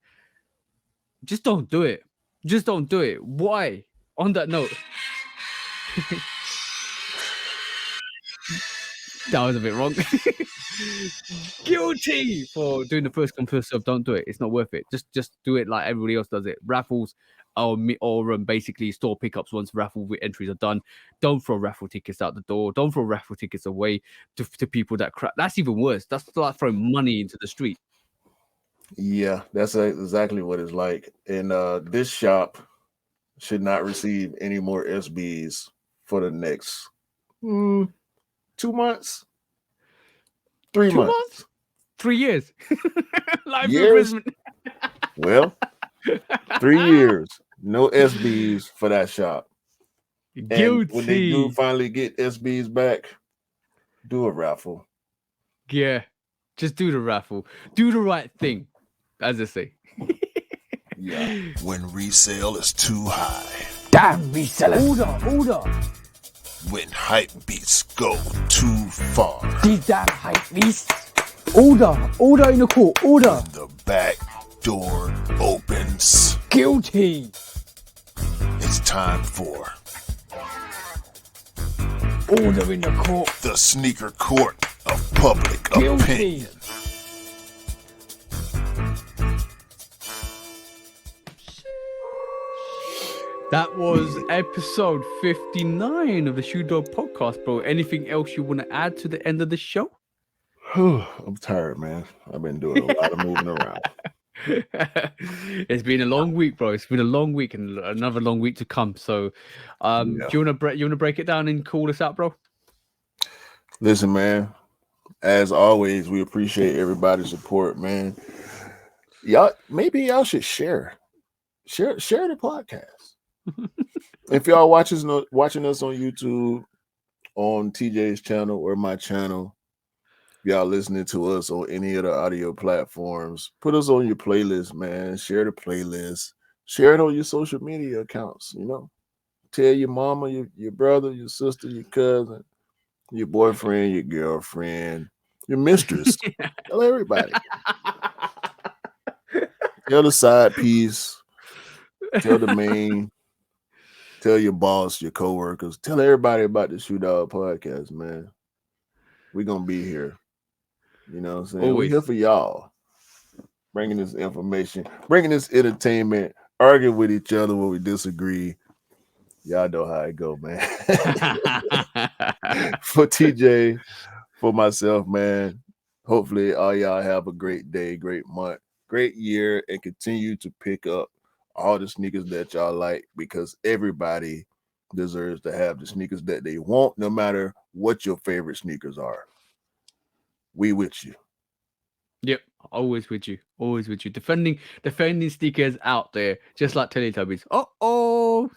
Just don't do it. Just don't do it. Why? On that note. That was a bit wrong. Guilty for doing the first come first serve. Don't do it. It's not worth it. Just do it like everybody else does it. Raffles or basically store pickups once raffle entries are done. Don't throw raffle tickets out the door. Don't throw raffle tickets away to people that crap. That's even worse. That's like throwing money into the street. Yeah, that's exactly what it's like. And this shop should not receive any more SBs for the next 2 months, 3 2 months, 3 years. Life imprisonment. Well, 3 years, no SBs for that shop. Guilty. And when they do finally get SBs back, do a raffle. Yeah, just do the raffle. Do the right thing, as I say. Yeah. When resale is too high. Damn resellers. Order. when hype beats go too far. These damn hype beasts. Order in the court, order. When the back door opens, Guilty. it's time for Order in the court. the sneaker court of public Guilty. opinion. That was episode 59 of the Shoe Dog podcast, bro. Anything else you want to add to the end of the show? I'm tired, man. I've been doing a lot of moving around. It's been a long week, bro. It's been a long week and another long week to come. So, do you want to break it down and call us out, bro? Listen, man. As always, we appreciate everybody's support, man. Maybe y'all should share the podcast. If y'all watching us on YouTube, on TJ's channel or my channel, y'all listening to us on any of the audio platforms, put us on your playlist, man. Share the playlist. Share it on your social media accounts. Tell your mama, your brother, your sister, your cousin, your boyfriend, your girlfriend, your mistress. Tell everybody. Tell the side piece. Tell the main. Tell your boss, your coworkers. Tell everybody about the Shoe Dog podcast, man. We're going to be here. You know what I'm saying? We're here for y'all. Bringing this information, bringing this entertainment, arguing with each other when we disagree. Y'all know how it go, man. For TJ, for myself, man, hopefully all y'all have a great day, great month, great year, and continue to pick up all the sneakers that y'all like, because everybody deserves to have the sneakers that they want, no matter what your favorite sneakers are. We with you. Yep, always with you. Always with you. Defending sneakers out there, just like Teletubbies. Uh-oh.